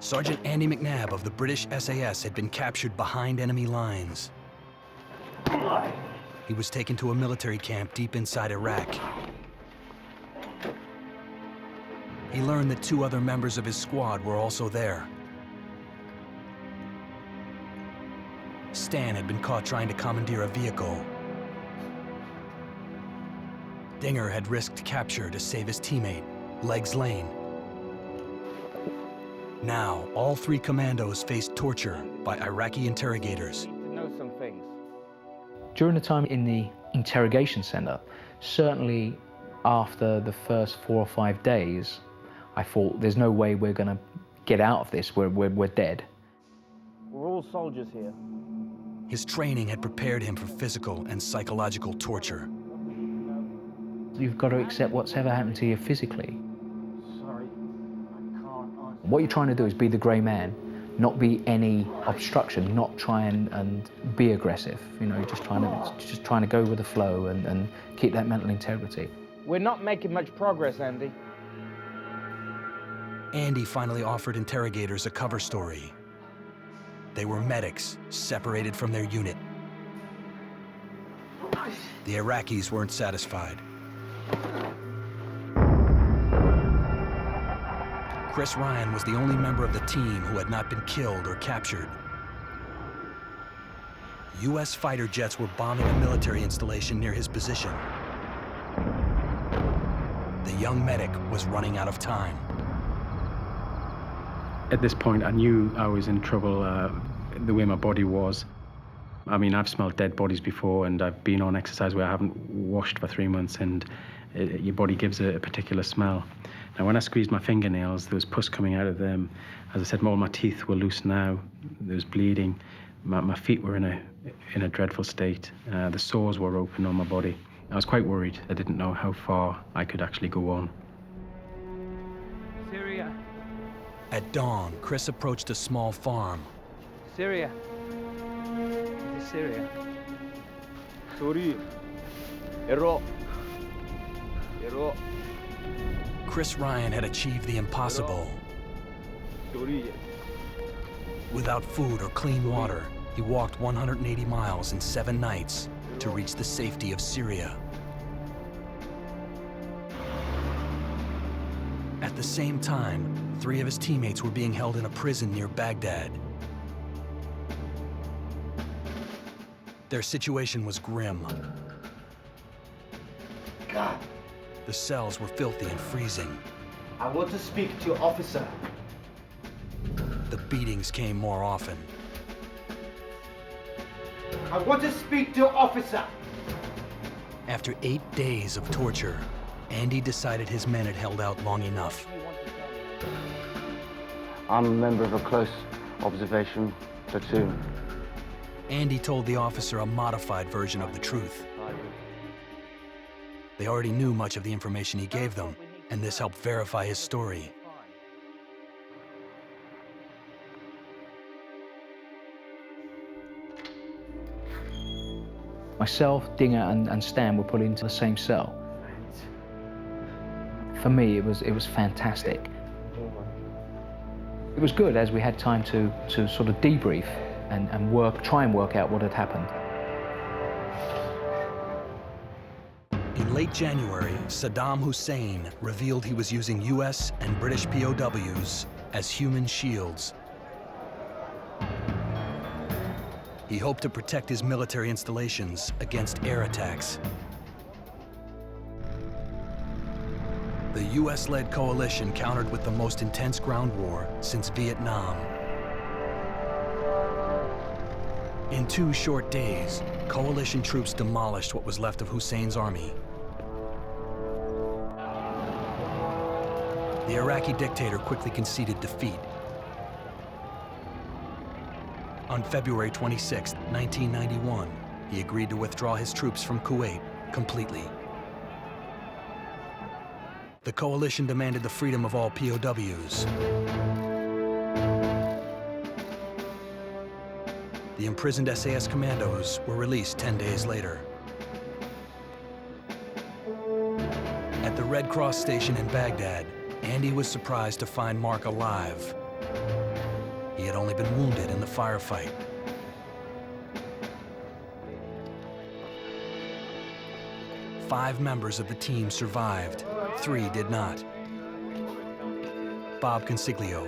Sergeant Andy McNabb of the British SAS had been captured behind enemy lines. He was taken to a military camp deep inside Iraq. He learned that 2 other members of his squad were also there. Stan had been caught trying to commandeer a vehicle. Dinger had risked capture to save his teammate, Legs Lane. Now, all 3 commandos faced torture by Iraqi interrogators. Know some things. During the time in the interrogation center, certainly after the first 4 or 5 days, I thought there's no way we're going to get out of this, we're dead. We're all soldiers here. His training had prepared him for physical and psychological torture. You've got to accept whatever happened to you physically. Sorry, I can't answer. What you're trying to do is be the grey man, not be any obstruction, not try and be aggressive. You know, just trying to go with the flow and keep that mental integrity. We're not making much progress, Andy. Andy finally offered interrogators a cover story. They were medics, separated from their unit. The Iraqis weren't satisfied. Chris Ryan was the only member of the team who had not been killed or captured. U.S. fighter jets were bombing a military installation near his position. The young medic was running out of time. At this point, I knew I was in trouble, the way my body was. I mean, I've smelled dead bodies before, and I've been on exercise where I haven't washed for 3 months, and your body gives a particular smell. Now, when I squeezed my fingernails, there was pus coming out of them. As I said, all my teeth were loose now. There was bleeding. My feet were in a dreadful state. The sores were open on my body. I was quite worried. I didn't know how far I could actually go on. Syria. At dawn, Chris approached a small farm. Syria. This is Syria. Sorry. Iraq. Chris Ryan had achieved the impossible. Sorry. Without food or clean water, he walked 180 miles in 7 nights to reach the safety of Syria. At the same time, 3 of his teammates were being held in a prison near Baghdad. Their situation was grim. God, The cells were filthy and freezing. I want to speak to your officer. The beatings came more often. I want to speak to your officer. After 8 days of torture, Andy decided his men had held out long enough. I'm a member of a close observation platoon. Andy told the officer a modified version of the truth. They already knew much of the information he gave them, and this helped verify his story. Myself, Dinger, and Stan were put into the same cell. For me, it was fantastic. It was good as we had time to sort of debrief and try and work out what had happened. In late January, Saddam Hussein revealed he was using US and British POWs as human shields. He hoped to protect his military installations against air attacks. The US-led coalition countered with the most intense ground war since Vietnam. In 2 short days, coalition troops demolished what was left of Hussein's army. The Iraqi dictator quickly conceded defeat. On February 26, 1991, he agreed to withdraw his troops from Kuwait completely. The coalition demanded the freedom of all POWs. The imprisoned SAS commandos were released 10 days later. At the Red Cross station in Baghdad, Andy was surprised to find Mark alive. He had only been wounded in the firefight. Five members of the team survived. 3 did not. Bob Consiglio,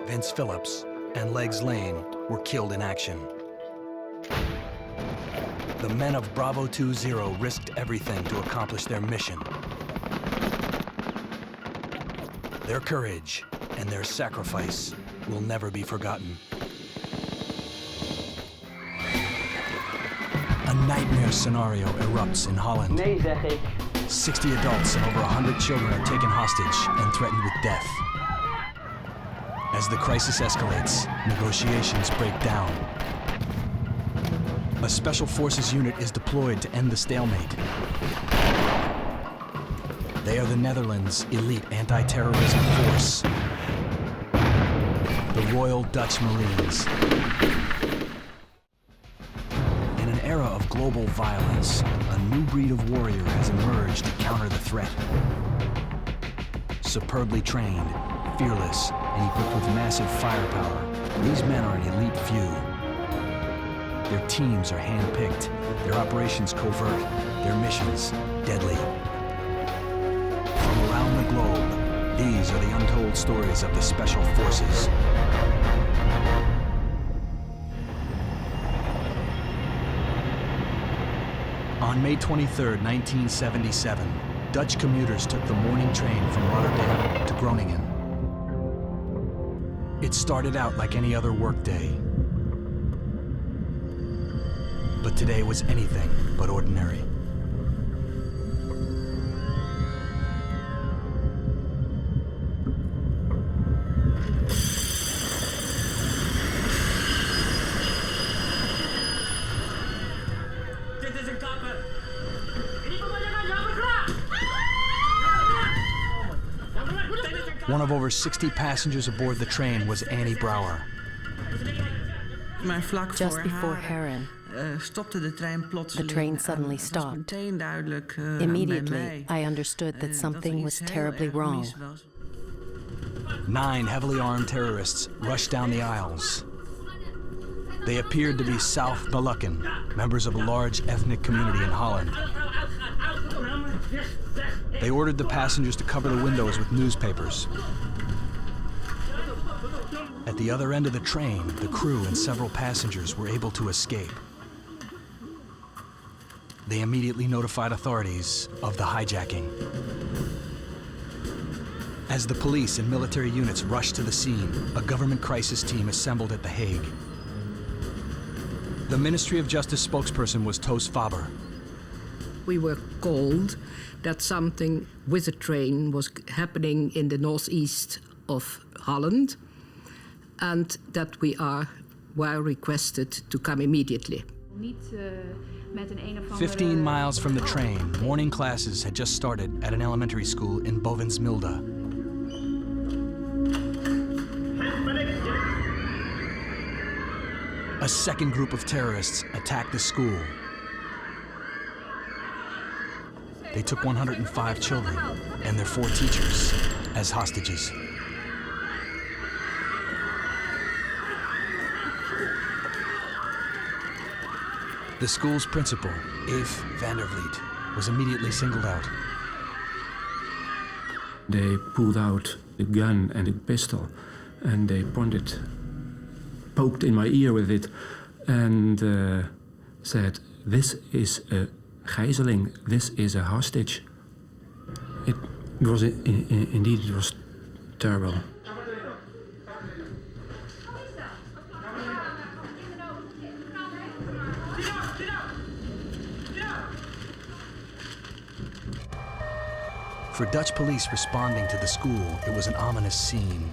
Vince Phillips, and Legs Lane were killed in action. The men of Bravo 2-0 risked everything to accomplish their mission. Their courage and their sacrifice will never be forgotten. A nightmare scenario erupts in Holland. 60 adults and over 100 children are taken hostage and threatened with death. As the crisis escalates, negotiations break down. A special forces unit is deployed to end the stalemate. They are the Netherlands' elite anti-terrorism force, the Royal Dutch Marines. In an era of global violence, a new breed of warrior has emerged to counter the threat. Superbly trained, fearless, and equipped with massive firepower, these men are an elite few. Their teams are hand-picked, their operations covert, their missions deadly. From around the globe, these are the untold stories of the Special Forces. On May 23, 1977, Dutch commuters took the morning train from Rotterdam to Groningen. It started out like any other workday. But today was anything but ordinary. One of over 60 passengers aboard the train was Annie Brouwer. Just before Heron, the train suddenly stopped. Immediately, I understood that something was terribly wrong. 9 heavily armed terrorists rushed down the aisles. They appeared to be South Moluccan, members of a large ethnic community in Holland. They ordered the passengers to cover the windows with newspapers. At the other end of the train, the crew and several passengers were able to escape. They immediately notified authorities of the hijacking. As the police and military units rushed to the scene, a government crisis team assembled at The Hague. The Ministry of Justice spokesperson was Toos Faber. We were called that something with a train was happening in the northeast of Holland, and that we were requested to come immediately. 15 miles from the train, morning classes had just started at an elementary school in Bovensmilde. A second group of terrorists attacked the school. They took 105 children and their 4 teachers as hostages. The school's principal, Eve van der Vliet, was immediately singled out. They pulled out the gun and the pistol, and they poked in my ear with it, and said, "This is a gijzeling, this is a hostage." It was, indeed, it was terrible. For Dutch police responding to the school, it was an ominous scene.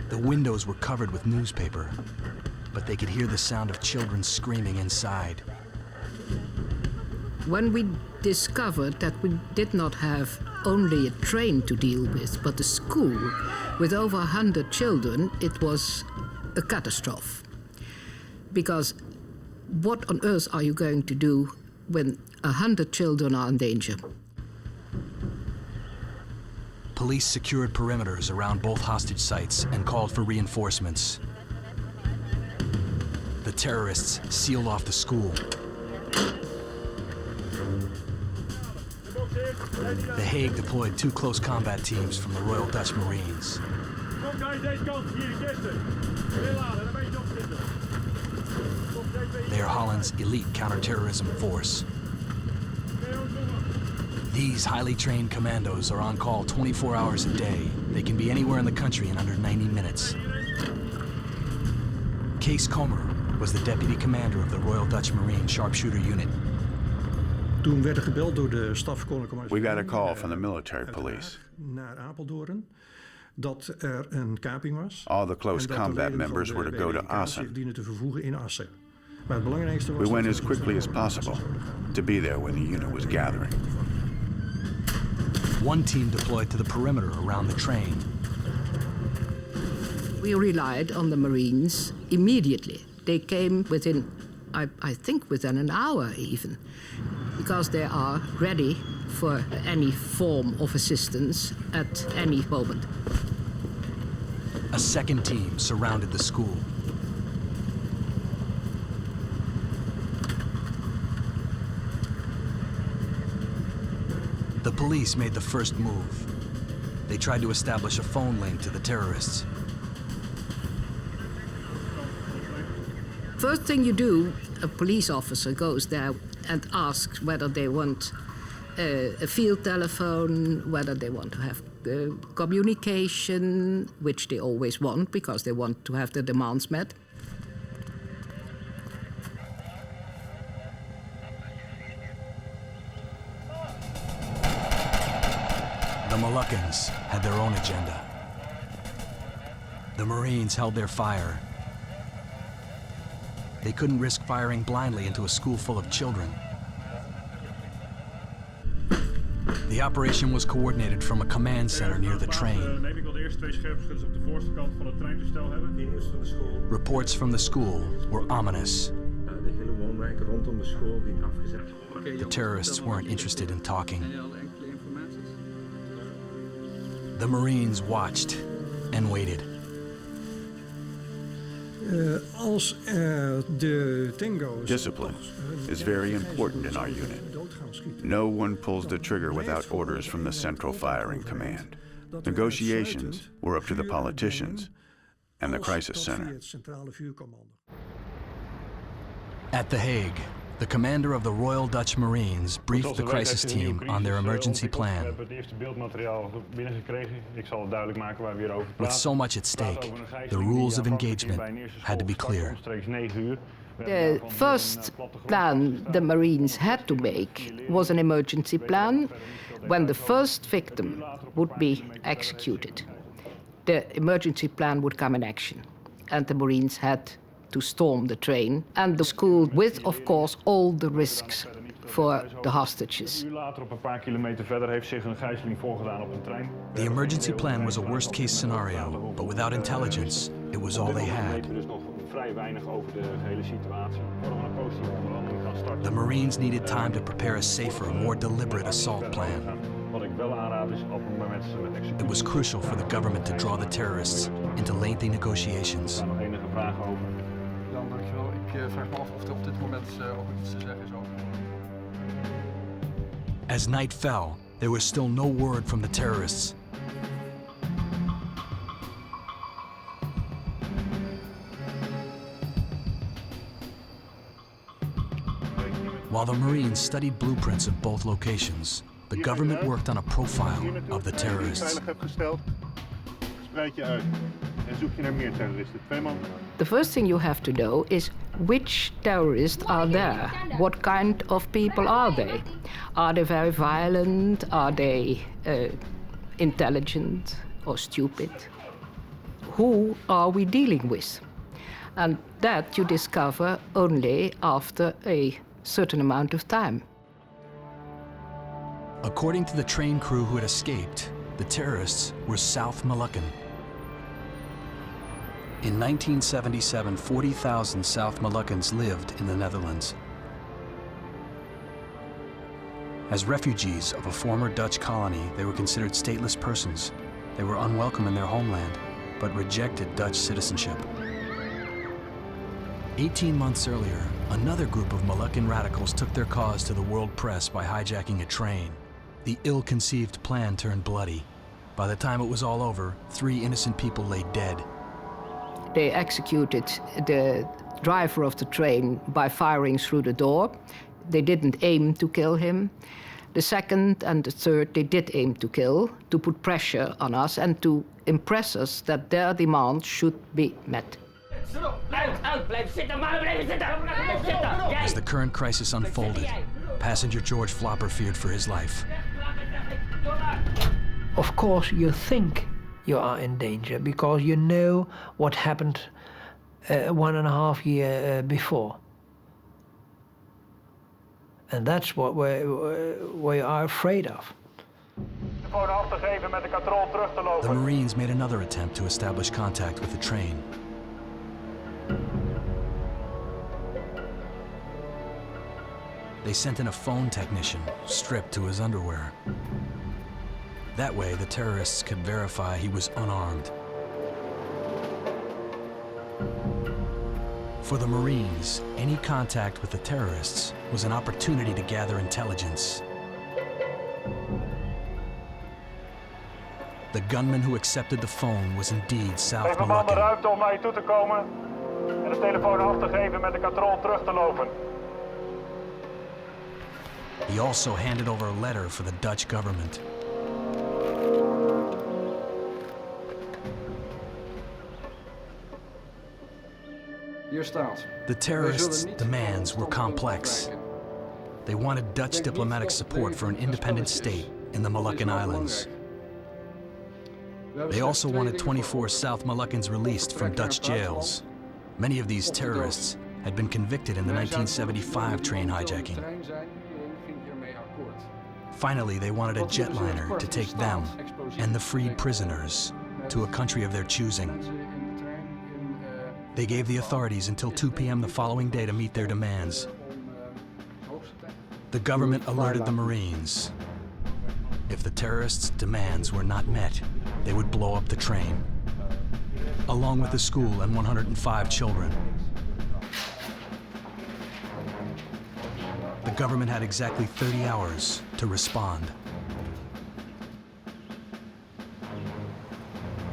The windows were covered with newspaper, but they could hear the sound of children screaming inside. When we discovered that we did not have only a train to deal with, but a school with over 100 children, it was a catastrophe. Because what on earth are you going to do when 100 children are in danger? Police secured perimeters around both hostage sites and called for reinforcements. The terrorists sealed off the school. The Hague deployed 2 close combat teams from the Royal Dutch Marines. They are Holland's elite counterterrorism force. These highly trained commandos are on call 24 hours a day. They can be anywhere in the country in under 90 minutes. Kees Kommer was the deputy commander of the Royal Dutch Marine Sharpshooter Unit. We got a call from the military police. All the close combat members were to go to Assen. We went as quickly as possible to be there when the unit was gathering. One team deployed to the perimeter around the train. We relied on the Marines immediately. They came within, I think within an hour even, because they are ready for any form of assistance at any moment. A second team surrounded the school. The police made the first move. They tried to establish a phone link to the terrorists. First thing you do, a police officer goes there and asks whether they want a field telephone, whether they want to have communication, which they always want because they want to have their demands met. The Moluccans had their own agenda. The Marines held their fire. They couldn't risk firing blindly into a school full of children. The operation was coordinated from a command center near the train. Reports from the school were ominous. The terrorists weren't interested in talking. The Marines watched and waited. Discipline is very important in our unit. No one pulls the trigger without orders from the Central Firing Command. Negotiations were up to the politicians and the Crisis Center. At The Hague, the commander of the Royal Dutch Marines briefed the crisis team on their emergency plan. With so much at stake, the rules of engagement had to be clear. The first plan the Marines had to make was an emergency plan when the first victim would be executed. The emergency plan would come in action, and the Marines had to storm the train and the school with, of course, all the risks for the hostages. The emergency plan was a worst-case scenario, but without intelligence, it was all they had. The Marines needed time to prepare a safer, more deliberate assault plan. It was crucial for the government to draw the terrorists into lengthy negotiations. As night fell, there was still no word from the terrorists. While the Marines studied blueprints of both locations, the government worked on a profile of the terrorists. The first thing you have to know is which terrorists are there. What kind of people are they? Are they very violent? Are they intelligent or stupid? Who are we dealing with? And that you discover only after a certain amount of time. According to the train crew who had escaped, the terrorists were South Moluccan. In 1977, 40,000 South Moluccans lived in the Netherlands. As refugees of a former Dutch colony, they were considered stateless persons. They were unwelcome in their homeland, but rejected Dutch citizenship. 18 months earlier, another group of Moluccan radicals took their cause to the world press by hijacking a train. The ill-conceived plan turned bloody. By the time it was all over, 3 innocent people lay dead. They executed the driver of the train by firing through the door. They didn't aim to kill him. The second and the third, they did aim to kill, to put pressure on us and to impress us that their demands should be met. As the current crisis unfolded, passenger George Flopper feared for his life. Of course, you think you are in danger because you know what happened 1.5 years before. And that's what we are afraid of. The Marines made another attempt to establish contact with the train. They sent in a phone technician, stripped to his underwear. That way, the terrorists could verify he was unarmed. For the Marines, any contact with the terrorists was an opportunity to gather intelligence. The gunman who accepted the phone was indeed South Moluccan. ruimte om naar je toe te komen en de telefoon af te geven met de katrol terug te lopen. He also handed over a letter for the Dutch government. Hier staat. The terrorists' demands were complex. They wanted Dutch diplomatic support for an independent state in the Moluccan Islands. They also wanted 24 South Moluccans released from Dutch jails. Many of these terrorists had been convicted in the 1975 train hijacking. Finally, they wanted a jetliner to take them and the freed prisoners to a country of their choosing. They gave the authorities until 2 p.m. the following day to meet their demands. The government alerted the Marines. If the terrorists' demands were not met, they would blow up the train, along with the school and 105 children. The government had exactly 30 hours to respond.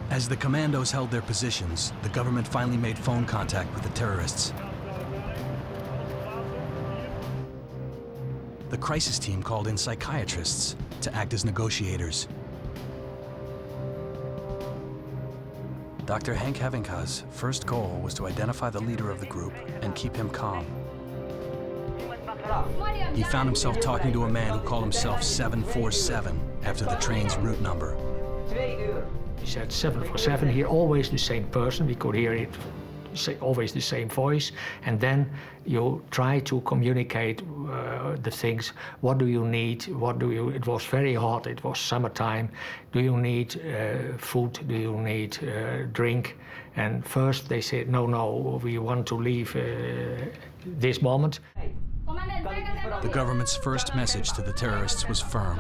As the commandos held their positions, the government finally made phone contact with the terrorists. The crisis team called in psychiatrists to act as negotiators. Dr. Henk Havinka's first goal was to identify the leader of the group and keep him calm. He found himself talking to a man who called himself 747 after the train's route number. He said 747 here, always the same person. We could hear it, always the same voice. And then you try to communicate the things. What do you need? It was very hot, it was summertime. Do you need food? Do you need drink? And first they said, no, we want to leave this moment. The government's first message to the terrorists was firm.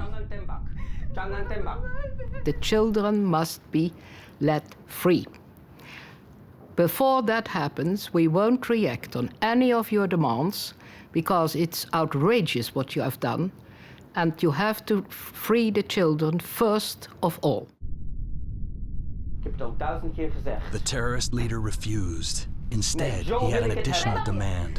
The children must be let free. Before that happens, we won't react on any of your demands because it's outrageous what you have done, and you have to free the children first of all. The terrorist leader refused. Instead, he had an additional demand.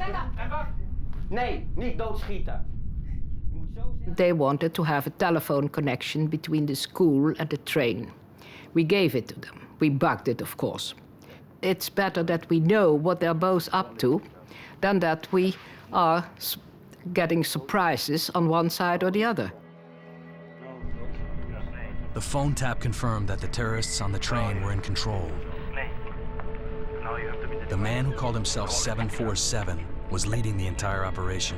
They wanted to have a telephone connection between the school and the train. We gave it to them. We bugged it, of course. It's better that we know what they're both up to than that we are getting surprises on one side or the other. The phone tap confirmed that the terrorists on the train were in control. The man who called himself 747 was leading the entire operation.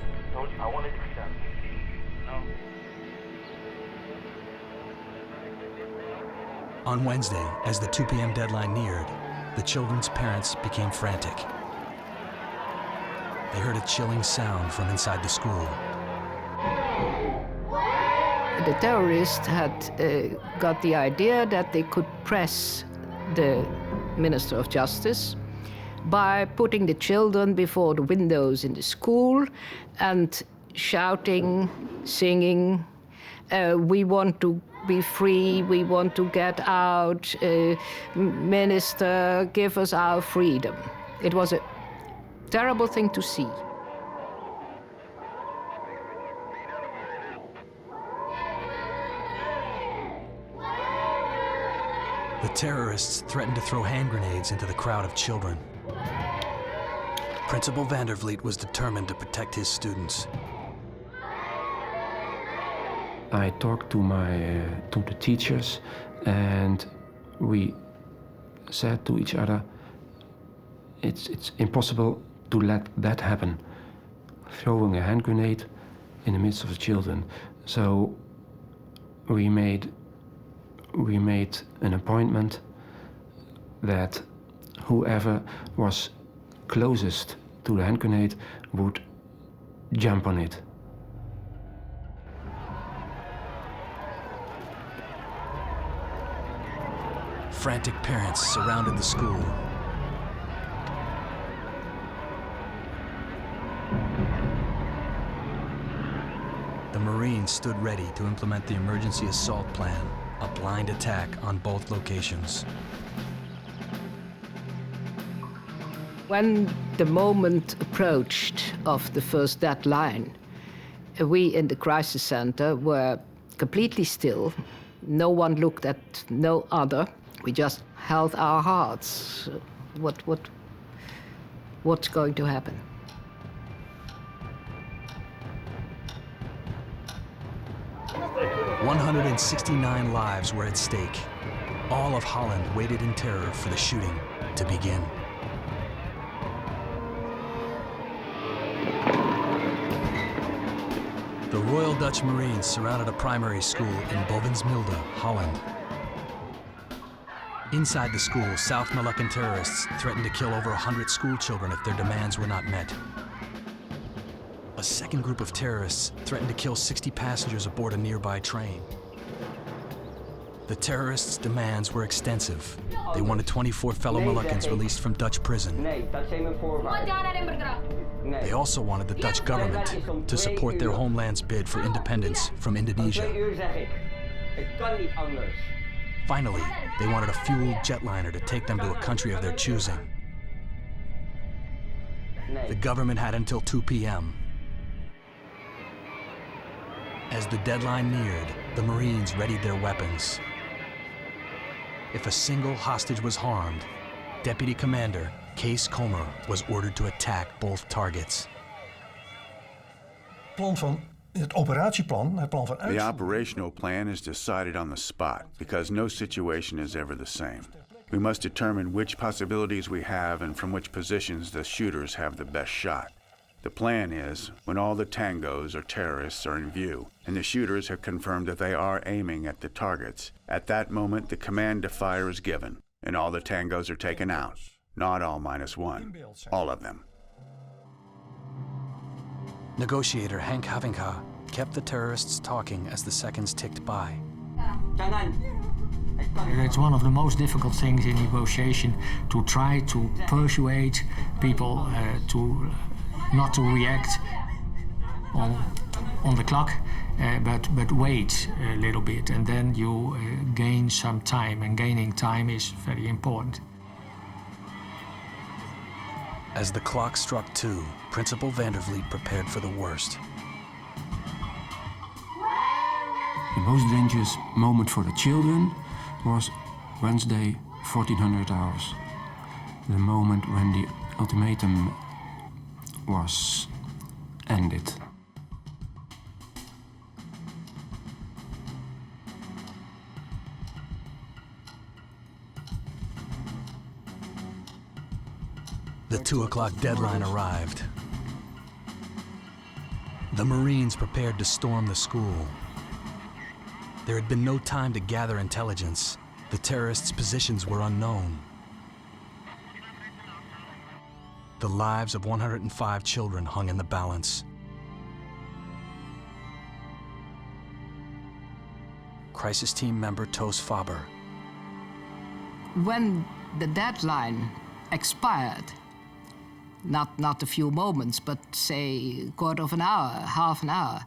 On Wednesday, as the 2 p.m. deadline neared, the children's parents became frantic. They heard a chilling sound from inside the school. The terrorists had got the idea that they could press the Minister of Justice by putting the children before the windows in the school and shouting, singing, we want to be free, we want to get out, Minister, give us our freedom. It was a terrible thing to see. The terrorists threatened to throw hand grenades into the crowd of children. Principal Vandervliet was determined to protect his students. I talked to the teachers, and we said to each other, it's impossible to let that happen, throwing a hand grenade in the midst of the children. So we made an appointment that whoever was closest to the hand grenade would jump on it. Frantic parents surrounded the school. The Marines stood ready to implement the emergency assault plan, a blind attack on both locations. When the moment approached of the first deadline, we in the crisis center were completely still. No one looked at no other. We just held our hearts. What's going to happen? "169 lives were at stake. All of Holland waited in terror for the shooting to begin. The Royal Dutch Marines surrounded a primary school in Bovensmilde, Holland. Inside the school, South Moluccan terrorists threatened to kill over 100 school children if their demands were not met. A second group of terrorists threatened to kill 60 passengers aboard a nearby train. The terrorists' demands were extensive. They wanted 24 fellow Moluccans released from Dutch prison. They also wanted the Dutch government to support their homeland's bid for independence from Indonesia. Finally, they wanted a fueled jetliner to take them to a country of their choosing. The government had until 2 p.m. As the deadline neared, the Marines readied their weapons. If a single hostage was harmed, Deputy Commander Kees Kommer was ordered to attack both targets. The operational plan is decided on the spot because no situation is ever the same. We must determine which possibilities we have and from which positions the shooters have the best shot. The plan is, when all the tangos or terrorists are in view and the shooters have confirmed that they are aiming at the targets, at that moment the command to fire is given and all the tangos are taken out. Not all -1, all of them. Negotiator Henk Havinga kept the terrorists talking as the seconds ticked by. It's one of the most difficult things in negotiation to try to persuade people not to react on the clock, but wait a little bit, and then you gain some time, and gaining time is very important. As the clock struck 2, Principal Vandervliet prepared for the worst. The most dangerous moment for the children was Wednesday, 1400 hours. The moment when the ultimatum was ended. The 2 o'clock deadline arrived. The Marines prepared to storm the school. There had been no time to gather intelligence. The terrorists' positions were unknown. The lives of 105 children hung in the balance. Crisis team member Toos Faber. When the deadline expired, not a few moments, but say a quarter of an hour, half an hour,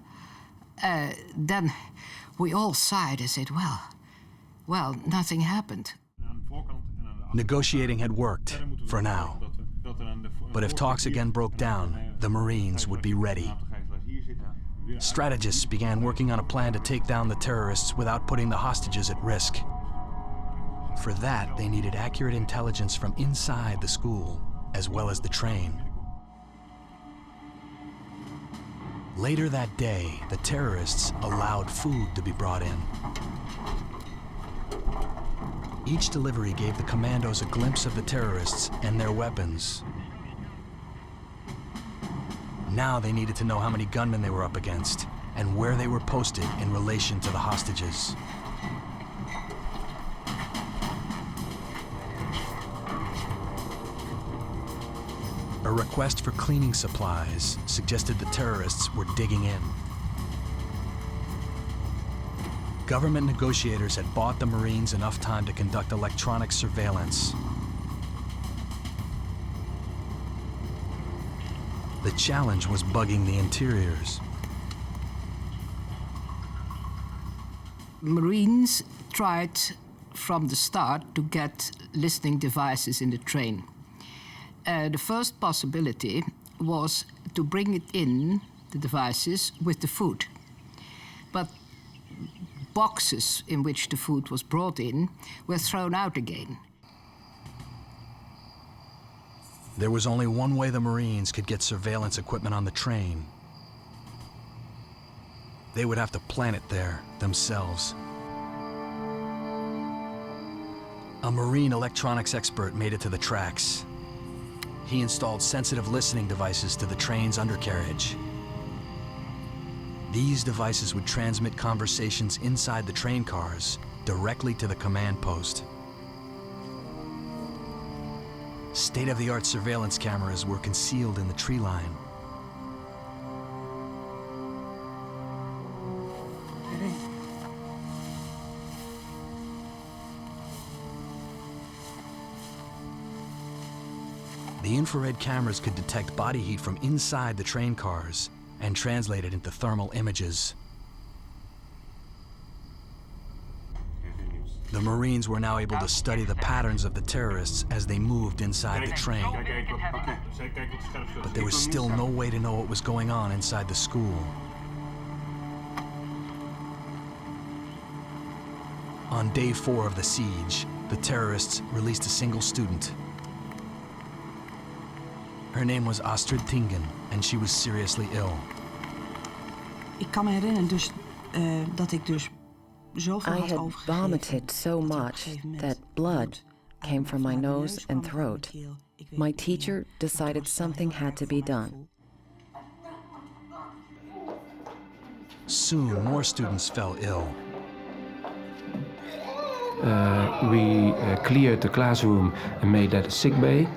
then We all sighed and said, well, nothing happened. Negotiating had worked, for now. But if talks again broke down, the Marines would be ready. Strategists began working on a plan to take down the terrorists without putting the hostages at risk. For that, they needed accurate intelligence from inside the school, as well as the train. Later that day, the terrorists allowed food to be brought in. Each delivery gave the commandos a glimpse of the terrorists and their weapons. Now they needed to know how many gunmen they were up against and where they were posted in relation to the hostages. A request for cleaning supplies suggested the terrorists were digging in. Government negotiators had bought the Marines enough time to conduct electronic surveillance. The challenge was bugging the interiors. Marines tried from the start to get listening devices in the train. The first possibility was to bring it in, the devices, with the food. But boxes in which the food was brought in were thrown out again. There was only one way the Marines could get surveillance equipment on the train. They would have to plant it there themselves. A Marine electronics expert made it to the tracks. He installed sensitive listening devices to the train's undercarriage. These devices would transmit conversations inside the train cars directly to the command post. State-of-the-art surveillance cameras were concealed in the tree line. The infrared cameras could detect body heat from inside the train cars and translate it into thermal images. The Marines were now able to study the patterns of the terrorists as they moved inside the train. But there was still no way to know what was going on inside the school. On day 4 of the siege, the terrorists released a single student. Her name was Astrid Tingen, and she was seriously ill. Ik kan me herinneren dus dat ik dus zoveel had I had vomited so much that blood came from my nose and throat. My teacher decided something had to be done. Soon, more students fell ill. We cleared the classroom and made that a sick bay.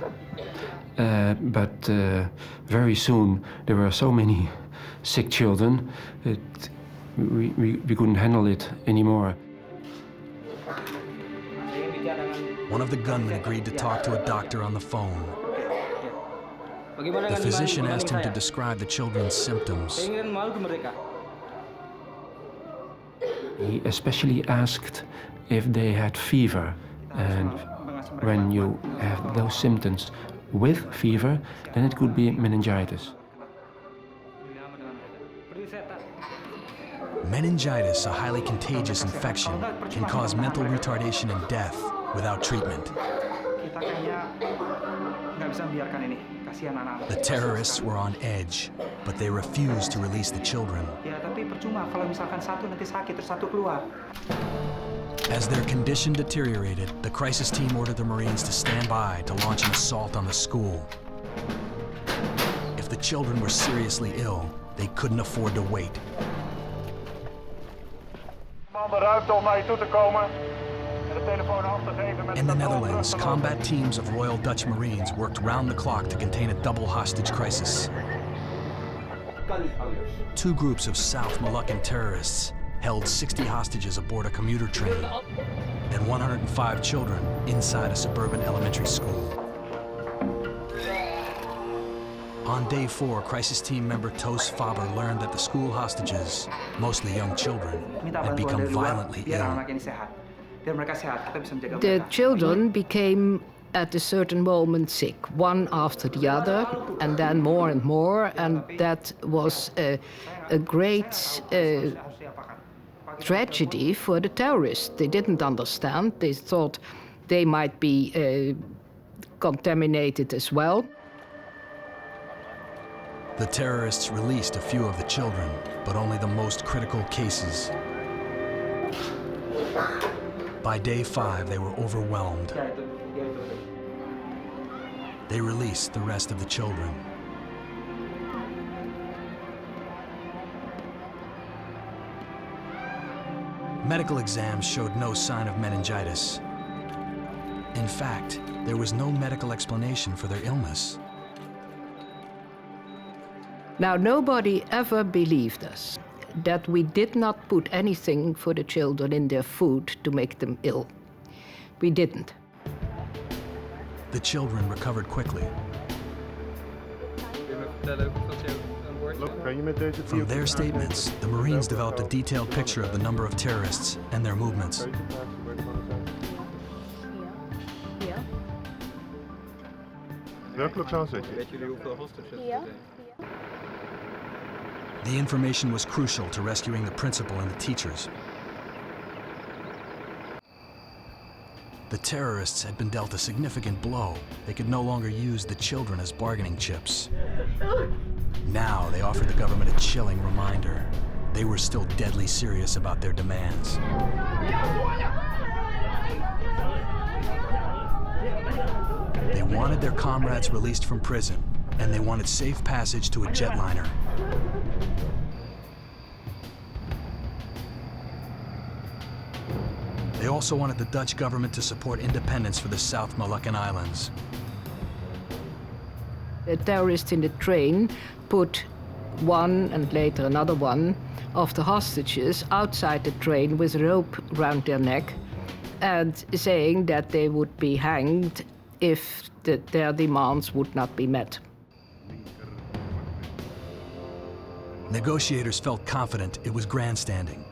But very soon there were so many sick children that we couldn't handle it anymore. One of the gunmen agreed to talk to a doctor on the phone. The physician asked him to describe the children's symptoms. He especially asked if they had fever, and when you have those symptoms with fever, then it could be meningitis. Meningitis, a highly contagious infection, can cause mental retardation and death without treatment. The terrorists were on edge, but they refused to release the children. As their condition deteriorated, the crisis team ordered the Marines to stand by to launch an assault on the school. If the children were seriously ill, they couldn't afford to wait. In the Netherlands, combat teams of Royal Dutch Marines worked round the clock to contain a double hostage crisis. 2 groups of South Moluccan terrorists held 60 hostages aboard a commuter train and 105 children inside a suburban elementary school. On day 4, crisis team member Toos Faber learned that the school hostages, mostly young children, had become violently ill. The children became at a certain moment sick, one after the other, and then more and more, and that was a great tragedy for the terrorists. They didn't understand. They thought they might be contaminated as well. The terrorists released a few of the children, but only the most critical cases. By day 5, they were overwhelmed. They released the rest of the children. Medical exams showed no sign of meningitis. In fact, there was no medical explanation for their illness. Now, nobody ever believed us that we did not put anything for the children in their food to make them ill. We didn't. The children recovered quickly. From their statements, the Marines developed a detailed picture of the number of terrorists and their movements. The information was crucial to rescuing the principal and the teachers. The terrorists had been dealt a significant blow. They could no longer use the children as bargaining chips. Now they offered the government a chilling reminder. They were still deadly serious about their demands. They wanted their comrades released from prison, and they wanted safe passage to a jetliner. They also wanted the Dutch government to support independence for the South Moluccan Islands. The terrorists in the train put one and later another one of the hostages outside the train with a rope round their neck and saying that they would be hanged if their demands would not be met. Negotiators felt confident it was grandstanding.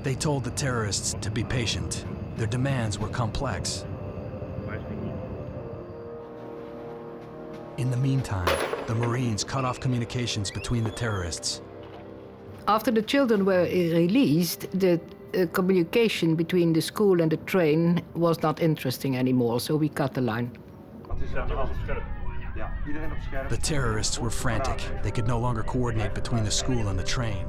They told the terrorists to be patient. Their demands were complex. In the meantime, the Marines cut off communications between the terrorists. After the children were released, the communication between the school and the train was not interesting anymore, so we cut the line. The terrorists were frantic. They could no longer coordinate between the school and the train.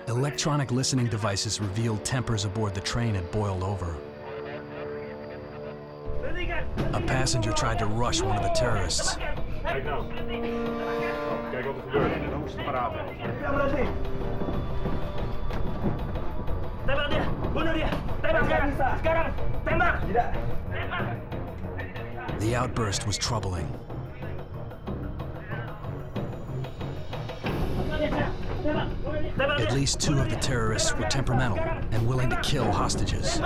Electronic listening devices revealed tempers aboard the train had boiled over. A passenger tried to rush one of the terrorists. The outburst was troubling. At least 2 of the terrorists were temperamental and willing to kill hostages.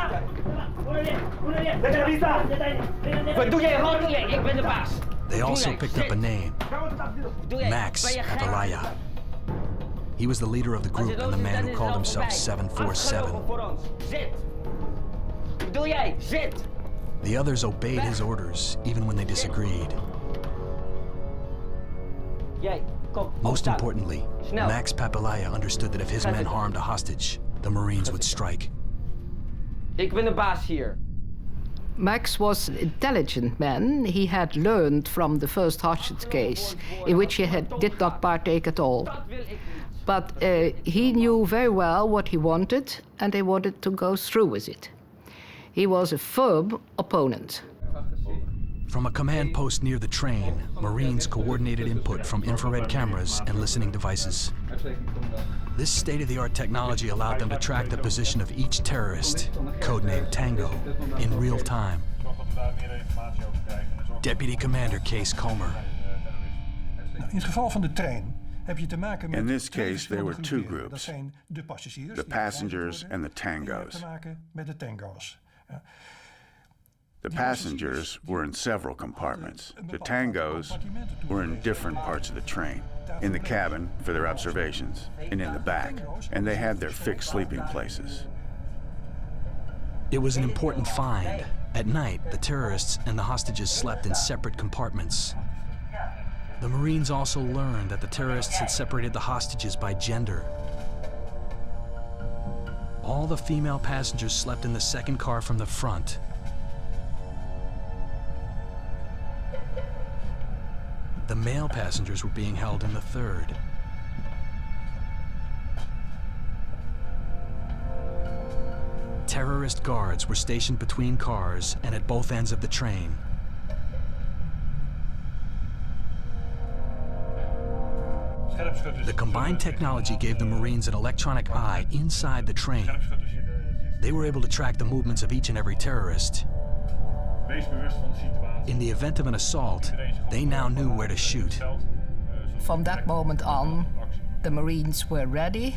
They also picked up a name, Max Papalaya. He was the leader of the group and the man who called himself 747. The others obeyed his orders, even when they disagreed. Most importantly, Max Papalaya understood that if his men harmed a hostage, the Marines would strike. Ik ben de baas hier. Max was an intelligent man. He had learned from the first hostage case, in which he did not partake at all. But he knew very well what he wanted, and they wanted to go through with it. He was a firm opponent. From a command post near the train, Marines coordinated input from infrared cameras and listening devices. This state-of-the-art technology allowed them to track the position of each terrorist, codenamed Tango, in real time. Deputy Commander Kees Comer. In this case, there were 2 groups, the passengers and the tangos. The passengers were in several compartments. The tangos were in different parts of the train. In the cabin for their observations, and in the back. And they had their fixed sleeping places. It was an important find. At night, the terrorists and the hostages slept in separate compartments. The Marines also learned that the terrorists had separated the hostages by gender. All the female passengers slept in the second car from the front. The male passengers were being held in the third. Terrorist guards were stationed between cars and at both ends of the train. The combined technology gave the Marines an electronic eye inside the train. They were able to track the movements of each and every terrorist. In the event of an assault, they now knew where to shoot. From that moment on, the Marines were ready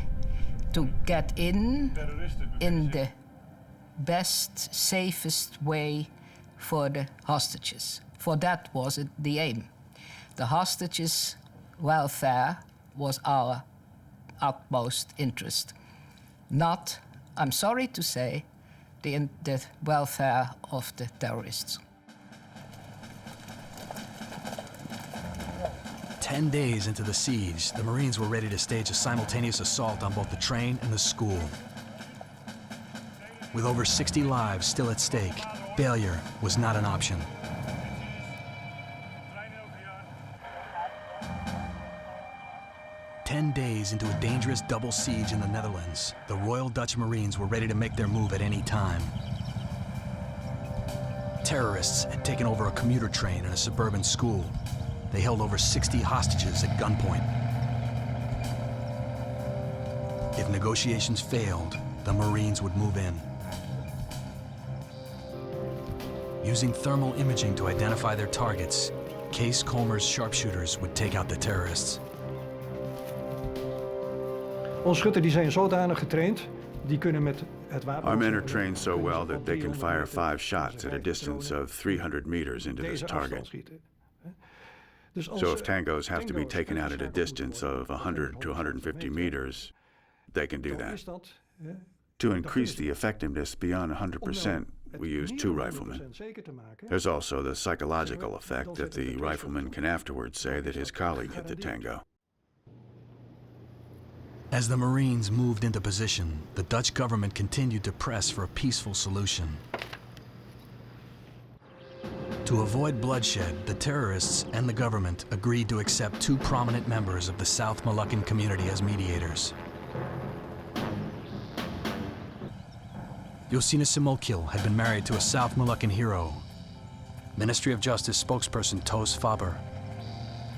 to get in the best, safest way for the hostages. For that was the aim. The hostages' welfare was our utmost interest. Not, I'm sorry to say, the welfare of the terrorists. 10 days into the siege, the Marines were ready to stage a simultaneous assault on both the train and the school. With over 60 lives still at stake, failure was not an option. "10 days into a dangerous double siege in the Netherlands, the Royal Dutch Marines were ready to make their move at any time. Terrorists had taken over a commuter train and a suburban school. They held over 60 hostages at gunpoint. If negotiations failed, the Marines would move in. Using thermal imaging to identify their targets, Kees Colmer's sharpshooters would take out the terrorists. Onze schutters die zijn zodanig getraind, die kunnen met het wapen... Our men are trained so well that they can fire 5 shots at a distance of 300 meters into this target. So if tangos have to be taken out at a distance of 100 to 150 meters, they can do that. To increase the effectiveness beyond 100%, we use 2 riflemen. There's also the psychological effect that the rifleman can afterwards say that his colleague hit the tango. As the Marines moved into position, the Dutch government continued to press for a peaceful solution. To avoid bloodshed, the terrorists and the government agreed to accept 2 prominent members of the South Moluccan community as mediators. Josina Simokil had been married to a South Moluccan hero, Ministry of Justice spokesperson Toos Faber.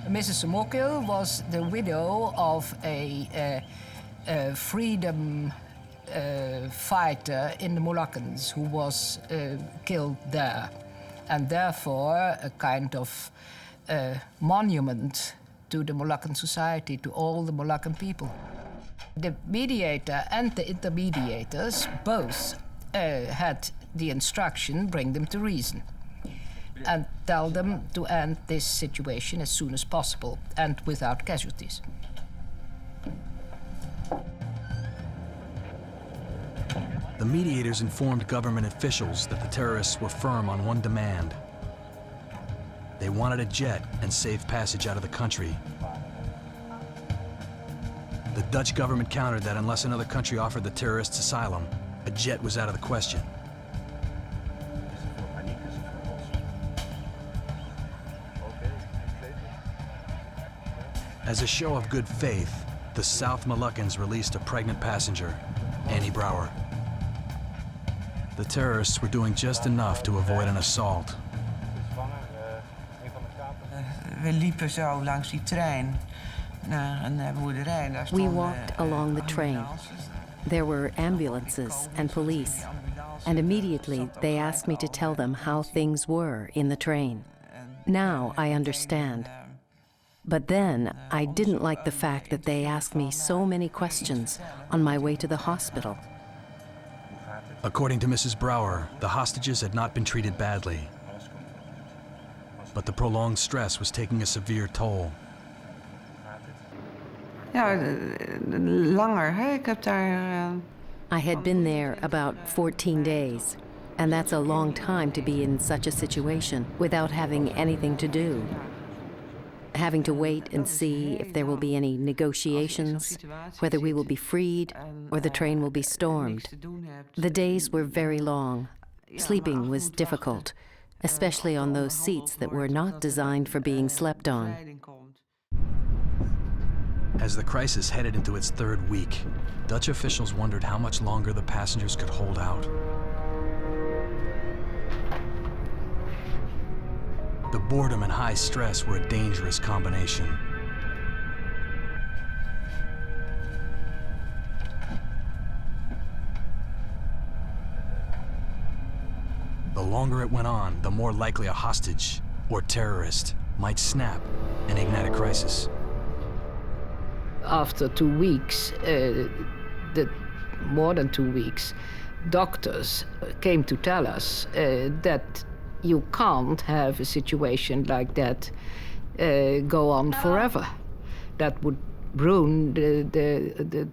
Mrs. Simokil was the widow of a freedom fighter in the Moluccans who was killed there, and therefore a kind of monument to the Moluccan society, to all the Moluccan people. The mediator and the intermediators both had the instruction, bring them to reason and tell them to end this situation as soon as possible and without casualties. The mediators informed government officials that the terrorists were firm on one demand. They wanted a jet and safe passage out of the country. The Dutch government countered that unless another country offered the terrorists asylum, a jet was out of the question. As a show of good faith, the South Moluccans released a pregnant passenger, Annie Brouwer. The terrorists were doing just enough to avoid an assault. We liepen zo langs die trein naar een boerderij. Daar We walked along the train. There were ambulances and police, and immediately they asked me to tell them how things were in the train. Now I understand. But then I didn't like the fact that they asked me so many questions on my way to the hospital. According to Mrs. Brouwer, the hostages had not been treated badly, but the prolonged stress was taking a severe toll. Ja, langer. Hè? Ik heb daar... I had been there about 14 days, and that's a long time to be in such a situation without having anything to do. Having to wait and see if there will be any negotiations, whether we will be freed or the train will be stormed. The days were very long. Sleeping was difficult, especially on those seats that were not designed for being slept on. As the crisis headed into its third week, Dutch officials wondered how much longer the passengers could hold out. The boredom and high stress were a dangerous combination. The longer it went on, the more likely a hostage or terrorist might snap and ignite a crisis. After 2 weeks, more than 2 weeks, doctors came to tell us that you can't have a situation like that go on forever. That would ruin the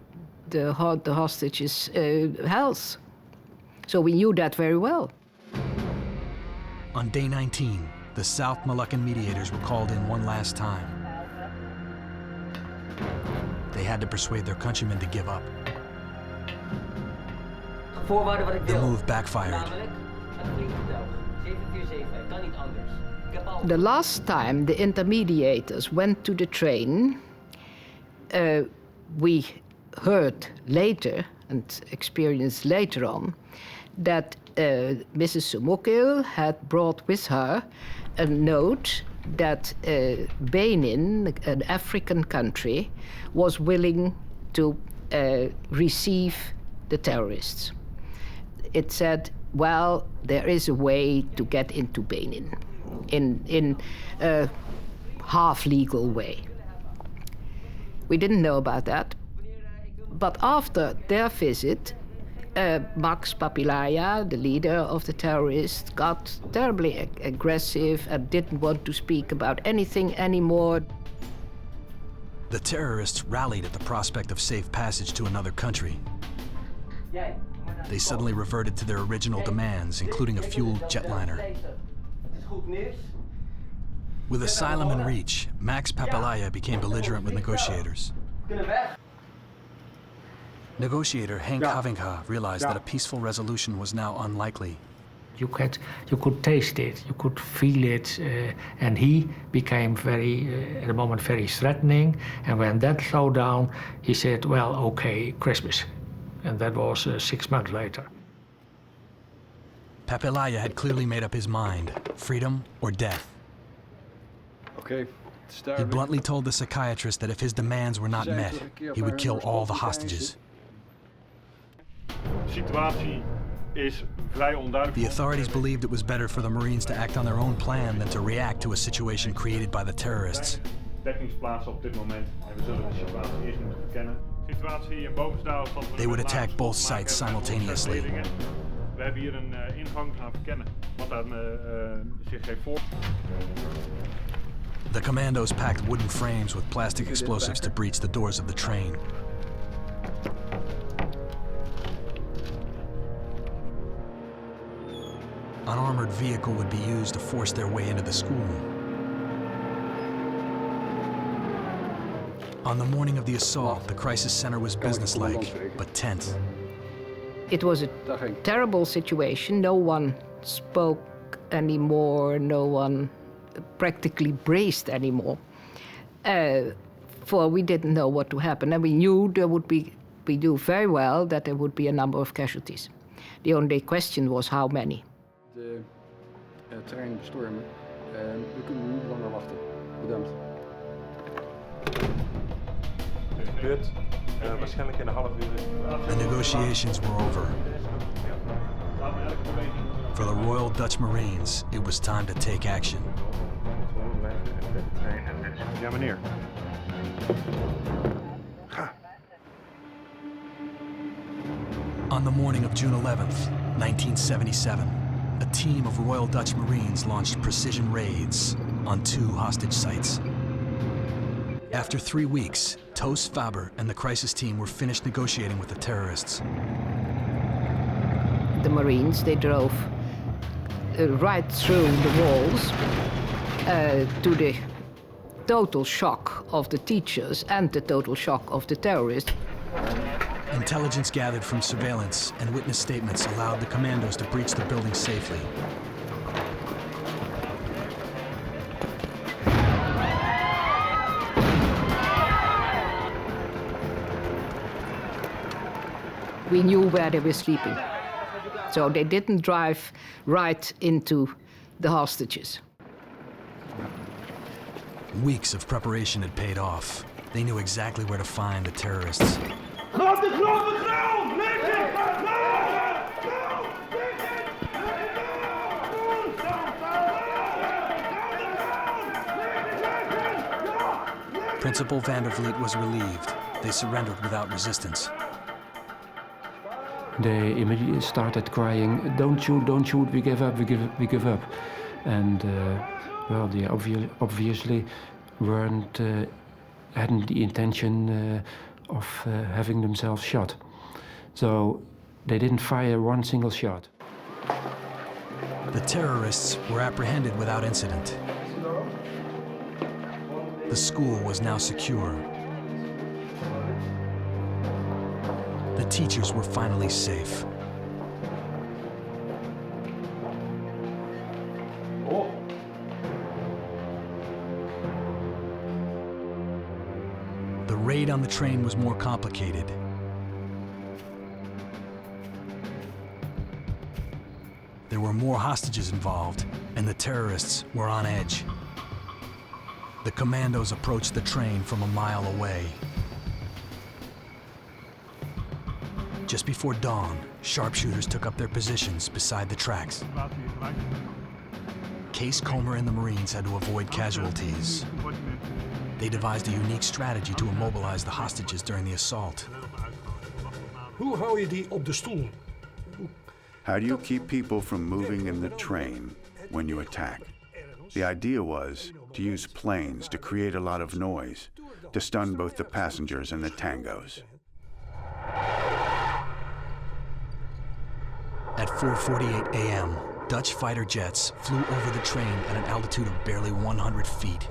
hostages' health. So we knew that very well. On day 19, the South Moluccan mediators were called in one last time. They had to persuade their countrymen to give up. The move backfired. The last time the intermediators went to the train, we heard later and experienced later on that Mrs. Sumukil had brought with her a note that Benin, an African country, was willing to receive the terrorists. It said, well, there is a way to get into Benin in a half-legal way. We didn't know about that. But after their visit, Max Papilaya, the leader of the terrorists, got terribly aggressive and didn't want to speak about anything anymore. The terrorists rallied at the prospect of safe passage to another country. They suddenly reverted to their original demands, including a fueled jetliner. With asylum in reach, Max Papilaya became belligerent with negotiators. Negotiator Henk Havinga realized that a peaceful resolution was now unlikely. You could taste it, you could feel it, and he became at the moment very threatening. And when that slowed down, he said, well, okay, Christmas. And that was 6 months later. Papilaya had clearly made up his mind, freedom or death. Okay, He bluntly told the psychiatrist that if his demands were not met, he would kill all the hostages. The authorities believed it was better for the Marines to act on their own plan than to react to a situation created by the terrorists. They would attack both sites simultaneously. The commandos packed wooden frames with plastic explosives to breach the doors of the train. An armored vehicle would be used to force their way into the school. On the morning of the assault, the crisis center was businesslike, but tense. It was a terrible situation. No one spoke anymore. No one practically braced anymore. For we didn't know what to happen. And we knew we knew very well that there would be a number of casualties. The only question was how many. De trein bestormen en we kunnen niet langer wachten. Bedankt. Gebeurt waarschijnlijk in een half uur. The negotiations were over. For the Royal Dutch Marines, it was time to take action. Ja, meneer. On the morning of June 11th, 1977, a team of Royal Dutch Marines launched precision raids on 2 hostage sites. After 3 weeks, Toos Faber and the crisis team were finished negotiating with the terrorists. The Marines, they drove right through the walls to the total shock of the teachers and the total shock of the terrorists. Intelligence gathered from surveillance and witness statements allowed the commandos to breach the building safely. We knew where they were sleeping. So they didn't drive right into the hostages. Weeks of preparation had paid off. They knew exactly where to find the terrorists. Principal Vandervliet was relieved. They surrendered without resistance. They immediately started crying, "Don't shoot, we give up, we give up." And well, they obviously hadn't the intention of having themselves shot. So they didn't fire one single shot. The terrorists were apprehended without incident. The school was now secure. The teachers were finally safe. The raid on the train was more complicated. There were more hostages involved, and the terrorists were on edge. The commandos approached the train from a mile away. Just before dawn, sharpshooters took up their positions beside the tracks. Case Comer and the Marines had to avoid casualties. They devised a unique strategy to immobilize the hostages during the assault. Hoe hou je die op de stoel? How do you keep people from moving in the train when you attack? The idea was to use planes to create a lot of noise, to stun both the passengers and the tangos. At 4:48 a.m., Dutch fighter jets flew over the train at an altitude of barely 100 feet.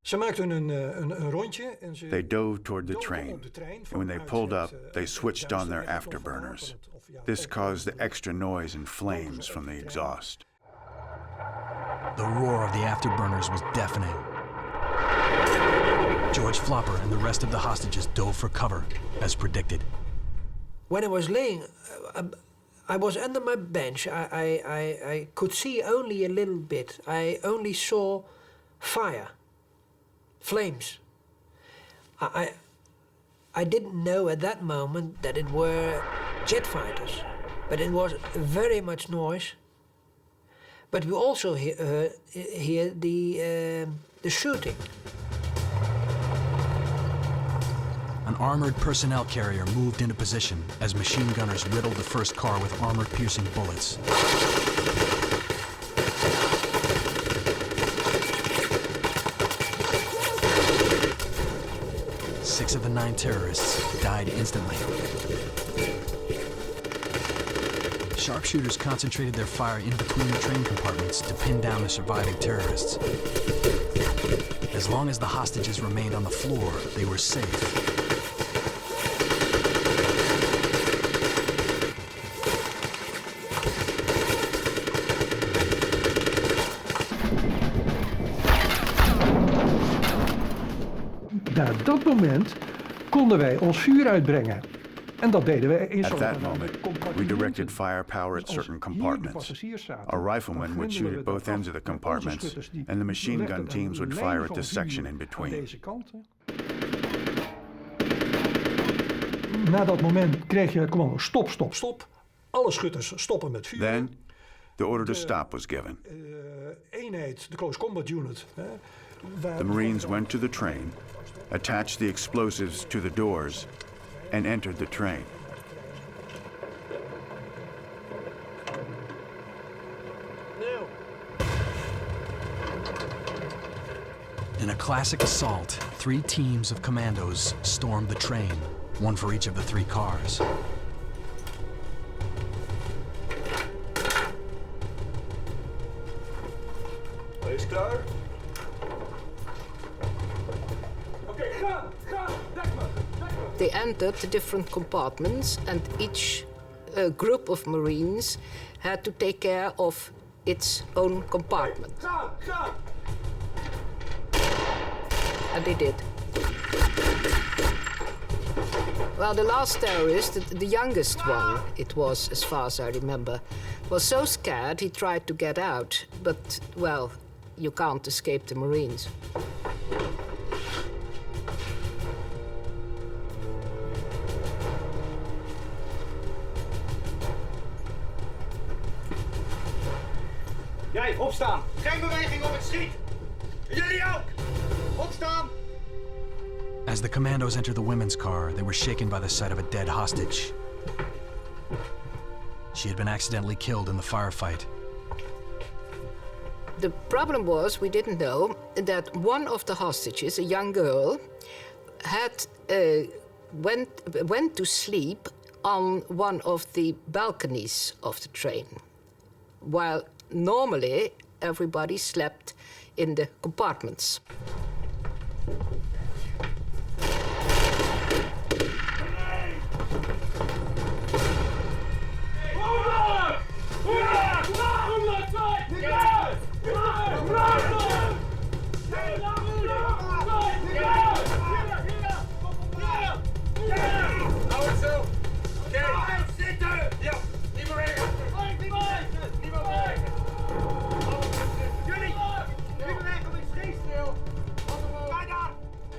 Ze maakten een rondje en ze... They dove toward the train, and when they pulled up, they switched on their afterburners. This caused the extra noise and flames from the exhaust. The roar of the afterburners was deafening. George Flopper and the rest of the hostages dove for cover, as predicted. When I was laying, I was under my bench. I could see only a little bit. I only saw fire, flames. I didn't know at that moment that it were jet fighters, but it was very much noise. But we also hear the shooting. An armored personnel carrier moved into position as machine gunners riddled the first car with armor-piercing bullets. Six of the 9 terrorists died instantly. Sharpshooters concentrated their fire in between the train compartments to pin down the surviving terrorists. As long as the hostages remained on the floor, they were safe. Na dat moment konden wij ons vuur uitbrengen. En dat deden we in At that moment, we directed firepower at certain compartments. Our riflemen would shoot at both ends of the compartments, and the machine gun teams would fire at the section in between. Na dat moment kreeg je commando stop, stop, stop. Alle schutters stoppen met vuur. Then, the order to stop was given. Eenheid, de close combat unit. The Marines went to the train, attached the explosives to the doors, and entered the train. In a classic assault, 3 teams of commandos stormed the train, one for each of the 3 cars. Is klaar? Oké, ga! Dek me! They entered the different compartments, and each group of Marines had to take care of its own compartment. Ga! And they did. Well, the last terrorist, the youngest one, it was, as far as I remember, was so scared he tried to get out. But, well, you can't escape the Marines. Jij, opstaan! Geen beweging op het schiet! Jullie ook! Opstaan! As the commandos entered the women's car, they were shaken by the sight of a dead hostage. She had been accidentally killed in the firefight. The problem was, we didn't know that one of the hostages, a young girl, had went to sleep on one of the balconies of the train, while normally everybody slept in the compartments.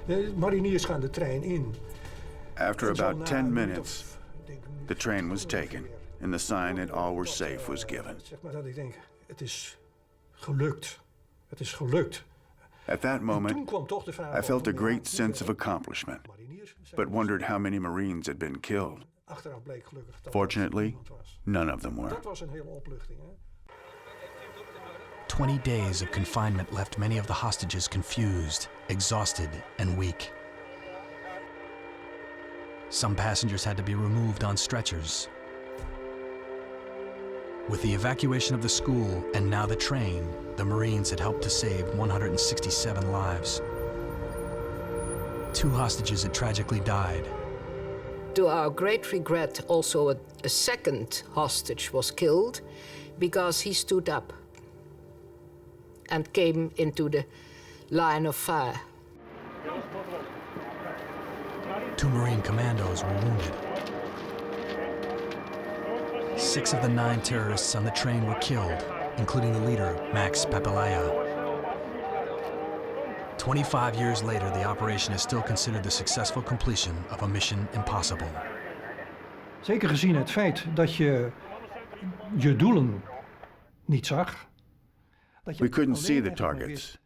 De mariniers gaan de trein in. After about 10 minutes, the train was taken, and the sign that all were safe was given. Zeg maar dat ik denk, het is gelukt. Het is gelukt. At that moment, I felt a great sense of accomplishment, but wondered how many Marines had been killed. Achteraf bleek gelukkig dat Fortunately, none of them were. dat was een hele opluchting, hè? 20 days of confinement left many of the hostages confused, exhausted, and weak. Some passengers had to be removed on stretchers. With the evacuation of the school and now the train, the Marines had helped to save 167 lives. 2 hostages had tragically died. To our great regret, also a second hostage was killed because he stood up and came into the line of fire. 2 Marine commandos were wounded. 6 of the 9 terrorists on the train were killed, including the leader, Max Papalaya. 25 years later, the operation is still considered the successful completion of a mission impossible. Zeker gezien het feit dat je je doelen niet zag. We couldn't see the targets,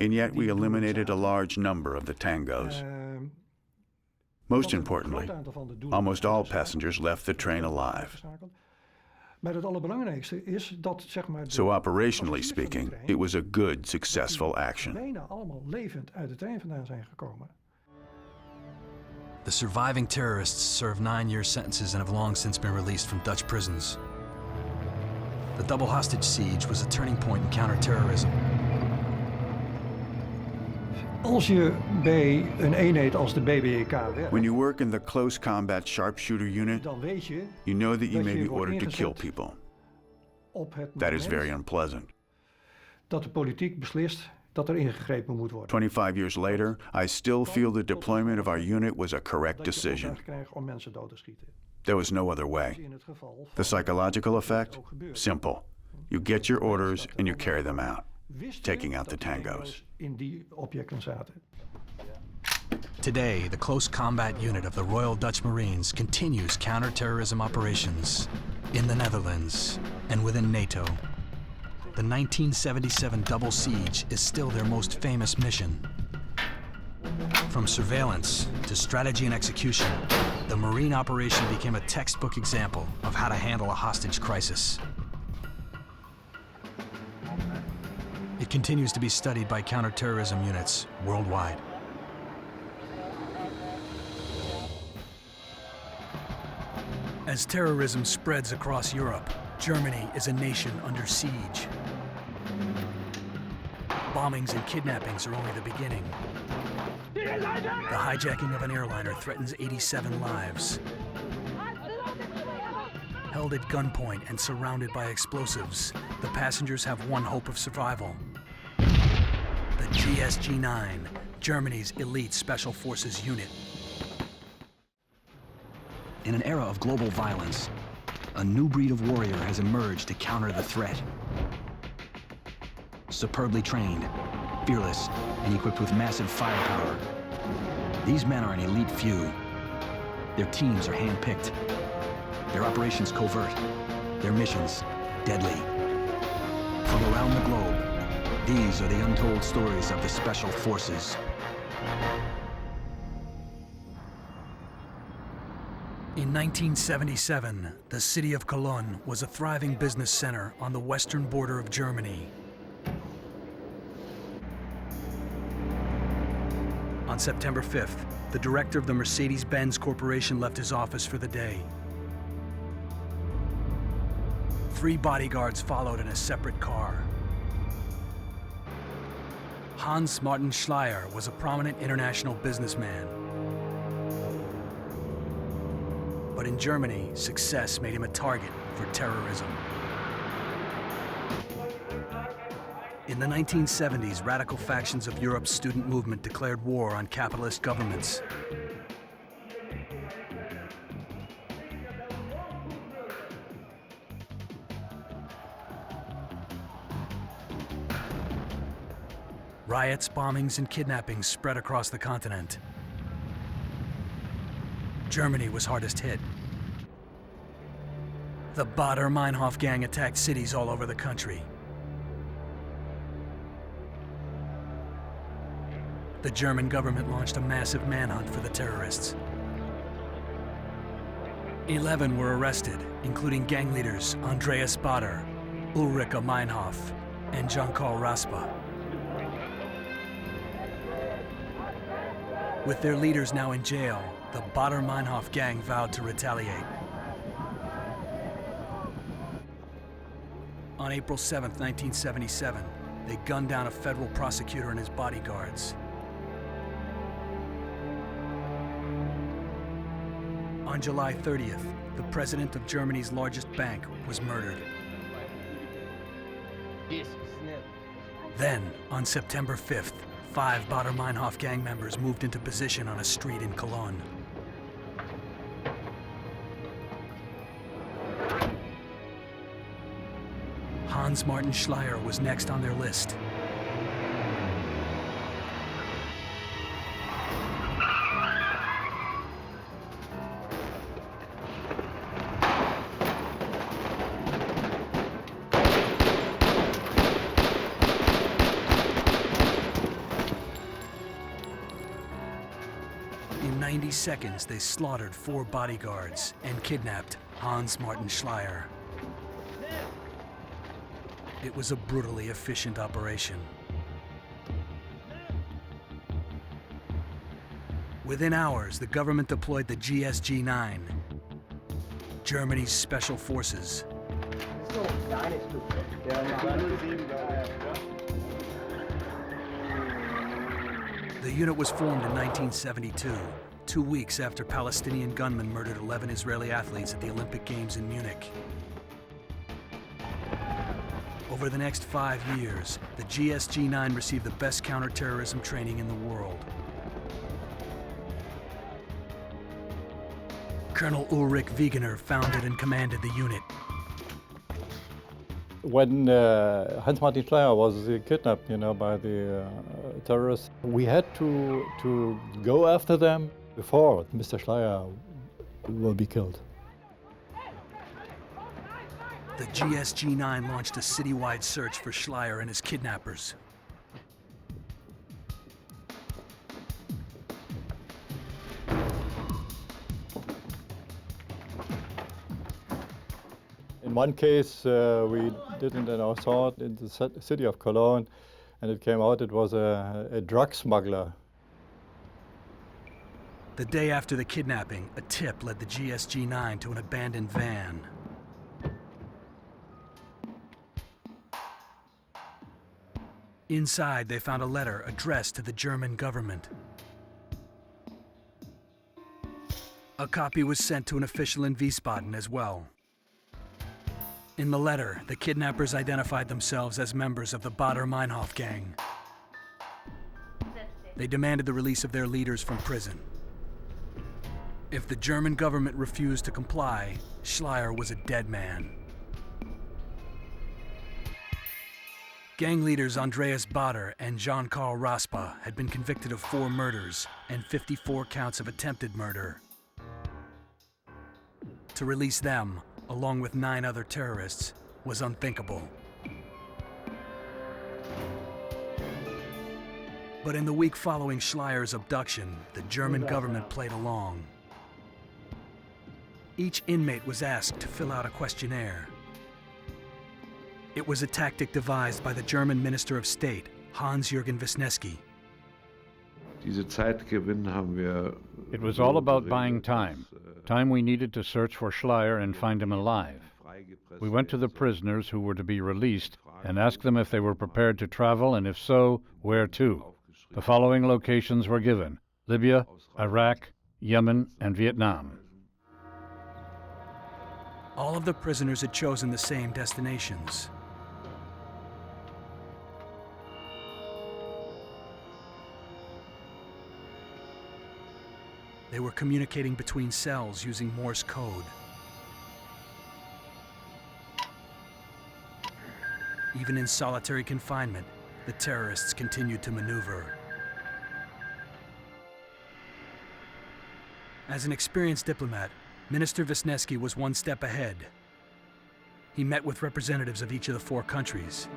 and yet we eliminated a large number of the tangos. Most importantly, almost all passengers left the train alive. Maar het allerbelangrijkste is dat, zeg maar, So operationally speaking, it was a good, successful action. bijna allemaal levend uit de trein vandaan zijn gekomen. The surviving terrorists served 9-year sentences and have long since been released from Dutch prisons. The double hostage siege was a turning point in counterterrorism. Als je bij een eenheid als de BBK werkt, When you work in the close combat sharpshooter unit, dan weet je you know that you dat may je be wordt ordered to kill ingezet people. op het That is moment very unpleasant. dat de politiek beslist dat er ingegrepen moet worden. 25 years later, I still feel the deployment of our unit was a correct Dat je decision. opdracht krijgt om mensen dood te schieten. There was no other way. In het geval The psychological effect? Simple. You get your orders and you carry them out, taking out the tangos. in die objecten zaten. Today, the close combat unit of the Royal Dutch Marines continues counterterrorism operations in the Netherlands and within NATO. The 1977 double siege is still their most famous mission. From surveillance to strategy and execution, the Marine operation became a textbook example of how to handle a hostage crisis. It It continues to be studied by counterterrorism units worldwide. As terrorism spreads across Europe, Germany is a nation under siege. Bombings and kidnappings are only the beginning. The hijacking of an airliner threatens 87 lives. Held at gunpoint and surrounded by explosives, the passengers have one hope of survival. The GSG-9, Germany's elite special forces unit. In an era of global violence, a new breed of warrior has emerged to counter the threat. Superbly trained, fearless, and equipped with massive firepower, these men are an elite few. Their teams are hand-picked, their operations covert, their missions deadly. From around the globe, these are the untold stories of the Special Forces. In 1977, the city of Cologne was a thriving business center on the western border of Germany. On September 5th, the director of the Mercedes-Benz Corporation left his office for the day. 3 bodyguards followed in a separate car. Hans Martin Schleyer was a prominent international businessman. But in Germany, success made him a target for terrorism. In the 1970s, radical factions of Europe's student movement declared war on capitalist governments. Riots, bombings, and kidnappings spread across the continent. Germany was hardest hit. The Baader-Meinhof gang attacked cities all over the country. The German government launched a massive manhunt for the terrorists. 11 were arrested, including gang leaders Andreas Baader, Ulrike Meinhof, and Jean-Carl Raspe. With their leaders now in jail, the Baader-Meinhof gang vowed to retaliate. On April 7, 1977, they gunned down a federal prosecutor and his bodyguards. On July 30th, the president of Germany's largest bank was murdered. Then, on September 5th, 5 Baader-Meinhof gang members moved into position on a street in Cologne. Hans Martin Schleyer was next on their list. In 90 seconds, they slaughtered 4 bodyguards and kidnapped Hans Martin Schleyer. It was a brutally efficient operation. Within hours, the government deployed the GSG-9, Germany's special forces. The unit was formed in 1972, 2 weeks after Palestinian gunmen murdered 11 Israeli athletes at the Olympic Games in Munich. Over the next 5 years, the GSG-9 received the best counterterrorism training in the world. Colonel Ulrich Wegener founded and commanded the unit. When Hans-Martin Schleyer was kidnapped, by the terrorists, we had to go after them before Mr. Schleyer will be killed. The GSG-9 launched a citywide search for Schleyer and his kidnappers. In one case, we did an assault in the city of Cologne. and it came out it was a drug smuggler. The day after the kidnapping, a tip led the GSG-9 to an abandoned van. Inside, they found a letter addressed to the German government. A copy was sent to an official in Wiesbaden as well. In the letter, the kidnappers identified themselves as members of the Baader-Meinhof gang. They demanded the release of their leaders from prison. If the German government refused to comply, Schleyer was a dead man. Gang leaders Andreas Baader and Jean-Karl Raspa had been convicted of 4 murders and 54 counts of attempted murder. To release them, along with 9 other terrorists, was unthinkable. But in the week following Schleyer's abduction, the German government played along. Each inmate was asked to fill out a questionnaire. It was a tactic devised by the German Minister of State, Hans-Jürgen Wisniewski. It was all about buying time. Time we needed to search for Schleyer and find him alive. We went to the prisoners who were to be released and asked them if they were prepared to travel, and if so, where to. The following locations were given: Libya, Iraq, Yemen, and Vietnam. All of the prisoners had chosen the same destinations. They were communicating between cells using Morse code. Even in solitary confinement, the terrorists continued to maneuver. As an experienced diplomat, Minister Wisniewski was one step ahead. He met with representatives of each of the 4 countries.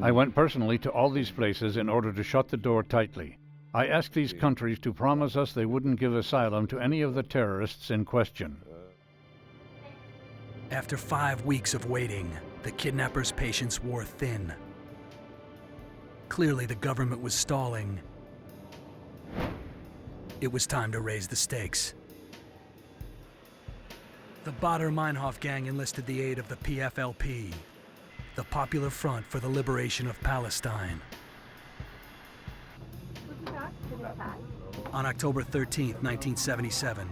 I went personally to all these places in order to shut the door tightly. I asked these countries to promise us they wouldn't give asylum to any of the terrorists in question. After 5 weeks of waiting, the kidnappers' patience wore thin. Clearly, the government was stalling. It was time to raise the stakes. The Baader-Meinhof gang enlisted the aid of the PFLP, the Popular Front for the Liberation of Palestine. On October 13, 1977,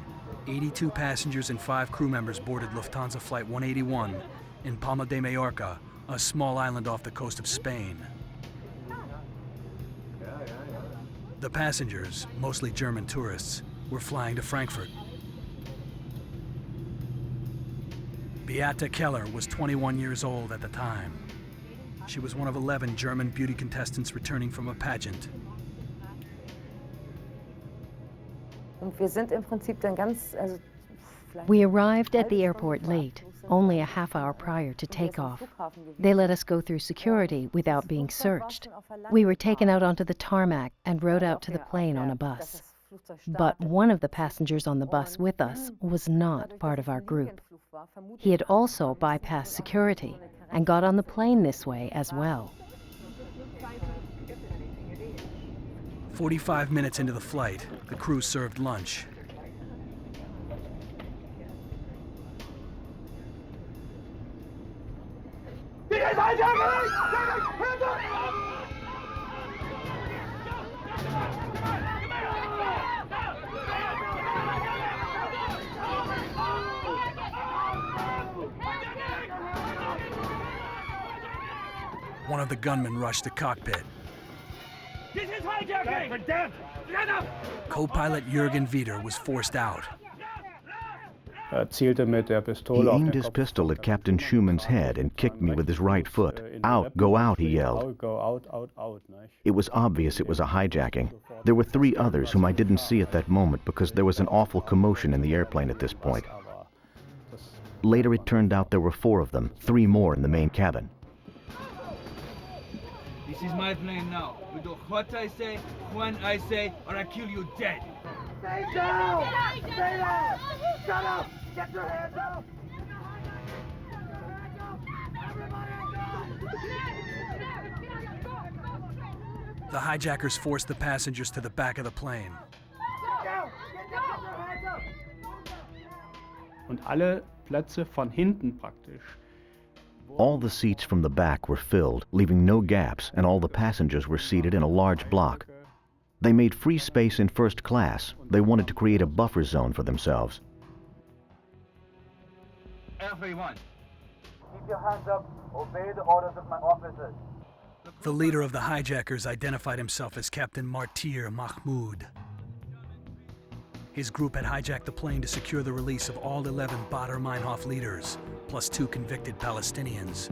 82 passengers and 5 crew members boarded Lufthansa Flight 181 in Palma de Mallorca, a small island off the coast of Spain. The passengers, mostly German tourists, were flying to Frankfurt. Beate Keller was 21 years old at the time. She was one of 11 German beauty contestants returning from a pageant. We arrived at the airport late, only a half hour prior to takeoff. They let us go through security without being searched. We were taken out onto the tarmac and rode out to the plane on a bus. But one of the passengers on the bus with us was not part of our group. He had also bypassed security and got on the plane this way as well. 45 minutes into the flight, the crew served lunch. One of the gunmen rushed the cockpit. This is hijacking! Co-pilot Jürgen Wieder was forced out. He aimed his pistol at Captain Schumann's head and kicked me with his right foot. Out, go out, he yelled. It was obvious it was a hijacking. There were 3 others whom I didn't see at that moment because there was an awful commotion in the airplane at this point. Later it turned out there were 4 of them, 3 more in the main cabin. This is my plane now. You do what I say, when I say, or I kill you dead. Stay down! Stay down! Shut up! Get your hands up! Everybody! The hijackers forced the passengers to the back of the plane. Und alle Plätze von hinten praktisch. All the seats from the back were filled, leaving no gaps, and all the passengers were seated in a large block. They made free space in first class. They wanted to create a buffer zone for themselves. Everyone, keep your hands up. Obey the orders of my officers. The leader of the hijackers identified himself as Captain Martyr Mahmoud. His group had hijacked the plane to secure the release of all 11 Badr Meinhof leaders, plus 2 convicted Palestinians.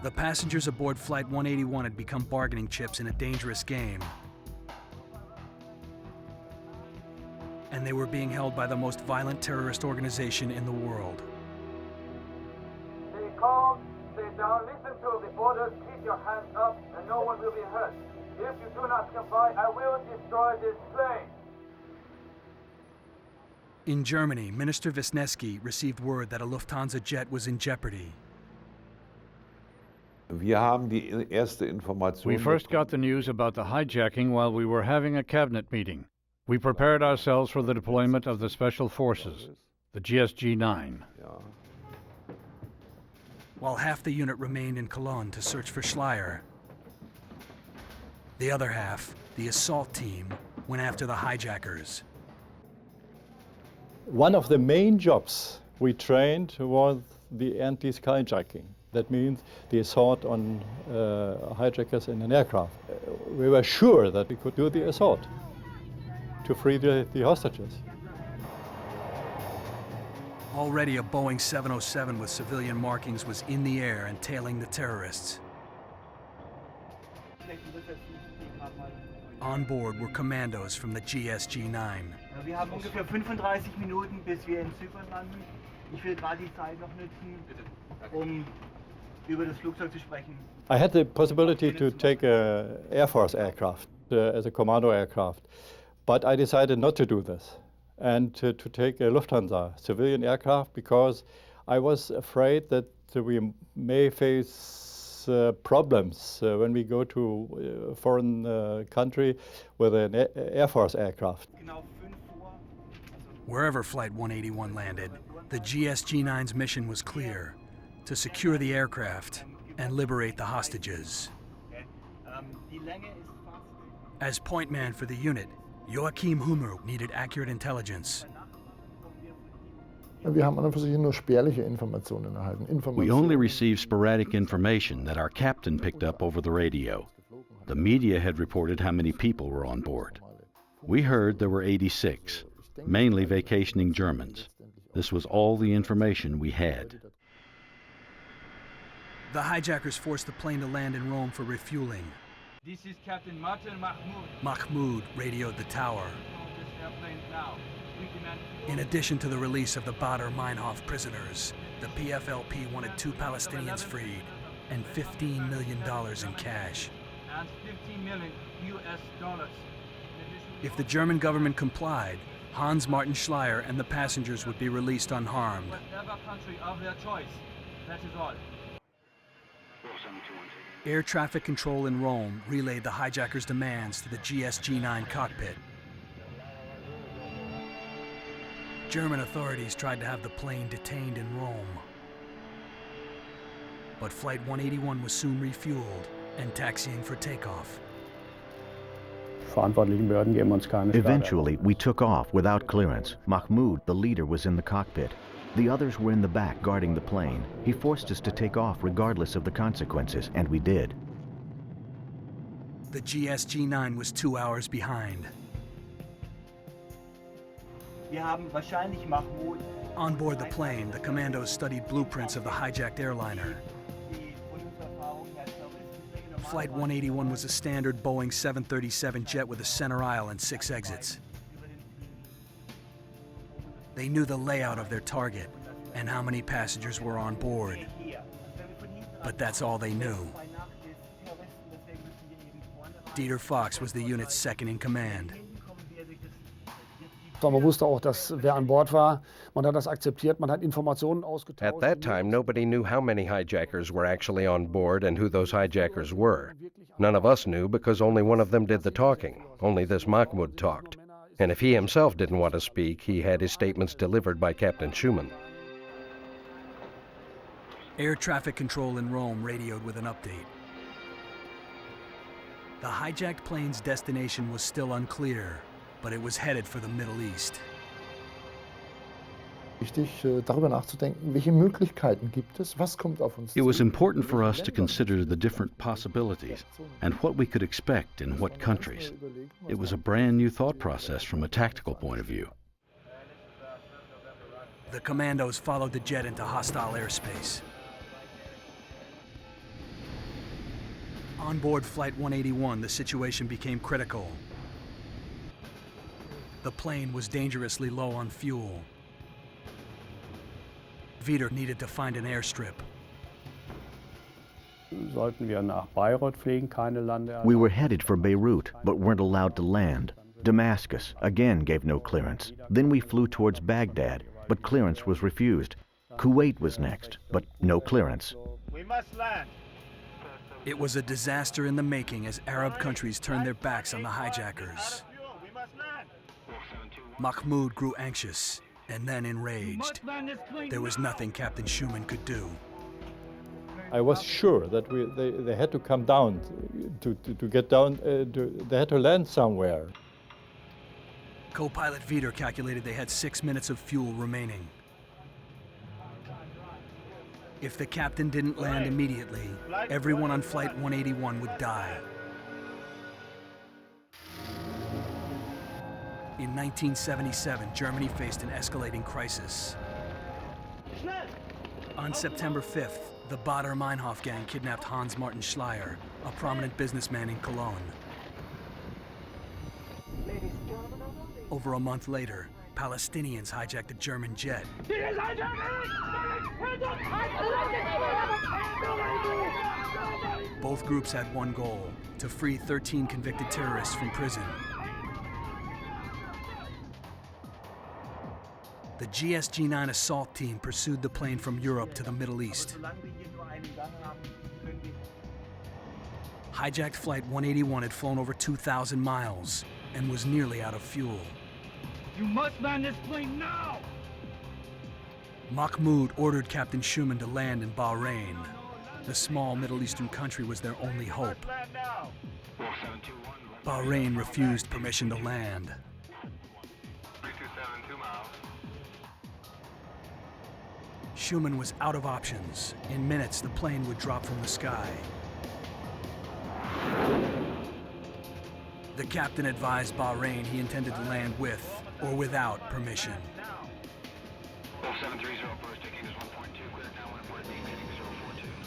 The passengers aboard Flight 181 had become bargaining chips in a dangerous game, and they were being held by the most violent terrorist organization in the world. Stay calm, stay down, listen to the orders, keep your hands up, and no one will be hurt. If you do not comply, I will destroy this plane. In Germany, Minister Wisniewski received word that a Lufthansa jet was in jeopardy. We first got the news about the hijacking while we were having a cabinet meeting. We prepared ourselves for the deployment of the Special Forces, the GSG-9. While half the unit remained in Cologne to search for Schleyer, the other half, the assault team, went after the hijackers. One of the main jobs we trained was the anti-skyjacking. That means the assault on hijackers in an aircraft. We were sure that we could do the assault to free the hostages. Already a Boeing 707 with civilian markings was in the air and tailing the terrorists. On board were commandos from the GSG-9. Wir haben ungefähr 35 Minuten, bis wir in Zypern landen. Ich will gerade die Zeit noch nutzen, über das Flugzeug zu sprechen. I had the possibility to take an Air Force aircraft as a commando aircraft, but I decided not to do this and to take a Lufthansa civilian aircraft because I was afraid that we may face problems when we go to a foreign country with an Air Force aircraft. Wherever Flight 181 landed, the GSG-9's mission was clear: to secure the aircraft and liberate the hostages. As point man for the unit, Joachim Hummer needed accurate intelligence. We only received sporadic information that our captain picked up over the radio. The media had reported how many people were on board. We heard there were 86, mainly vacationing Germans. This was all the information we had. The hijackers forced the plane to land in Rome for refueling. This is Captain Martin Mahmoud. Mahmoud radioed the tower. In addition to the release of the Badr Meinhof prisoners, the PFLP wanted 2 Palestinians freed and $15 million in cash. And $15 million US. If the German government complied, Hans Martin Schleyer and the passengers would be released unharmed. Whatever country of their choice, that is all. Air traffic control in Rome relayed the hijackers' demands to the GSG-9 cockpit. German authorities tried to have the plane detained in Rome. But Flight 181 was soon refueled and taxiing for takeoff. Eventually, we took off without clearance. Mahmoud, the leader, was in the cockpit. The others were in the back guarding the plane. He forced us to take off regardless of the consequences, and we did. The GSG-9 was 2 hours behind. On board the plane, the commandos studied blueprints of the hijacked airliner. Flight 181 was a standard Boeing 737 jet with a center aisle and 6 exits. They knew the layout of their target and how many passengers were on board. But that's all they knew. Dieter Fox was the unit's second in command. Aber man wusste auch, dass wer an Bord war. Man hat das akzeptiert, man hat Informationen ausgetauscht. At that time, nobody knew how many hijackers were actually on board and who those hijackers were. None of us knew because only one of them did the talking. Only this Mahmoud talked. And if he himself didn't want to speak, he had his statements delivered by Captain Schumann. Air traffic control in Rome radioed with an update. The hijacked plane's destination was still unclear, but it was headed for the Middle East. Darüber nachzudenken, welche Möglichkeiten gibt es, was kommt auf uns zu. It was important for us to consider the different possibilities and what we could expect in what countries. It was a brand new thought process from a tactical point of view. The commandos followed the jet into hostile airspace. On board Flight 181, the situation became critical. The plane was dangerously low on fuel. Wieder needed to find an airstrip. Sollten wir nach Beirut fliegen, keine Landeanlagen. We were headed for Beirut, but weren't allowed to land. Damascus again gave no clearance. Then we flew towards Baghdad, but clearance was refused. Kuwait was next, but no clearance. We must land. It was a disaster in the making as Arab countries turned their backs on the hijackers. Mahmoud grew anxious and then enraged. There was nothing Captain Schumann could do. I was sure that they had to come down to get down. They had to land somewhere. Co-pilot Wieder calculated they had 6 minutes of fuel remaining. If the captain didn't land immediately, everyone on Flight 181 would die. In 1977, Germany faced an escalating crisis. On September 5th, the Baader-Meinhof gang kidnapped Hans Martin Schleyer, a prominent businessman in Cologne. Over a month later, Palestinians hijacked a German jet. Both groups had one goal: to free 13 convicted terrorists from prison. The GSG-9 assault team pursued the plane from Europe to the Middle East. Hijacked Flight 181 had flown over 2,000 miles and was nearly out of fuel. You must land this plane now! Mahmoud ordered Captain Schumann to land in Bahrain. The small Middle Eastern country was their only hope. Bahrain refused permission to land. Schumann was out of options. In minutes, the plane would drop from the sky. The captain advised Bahrain he intended to land with or without permission.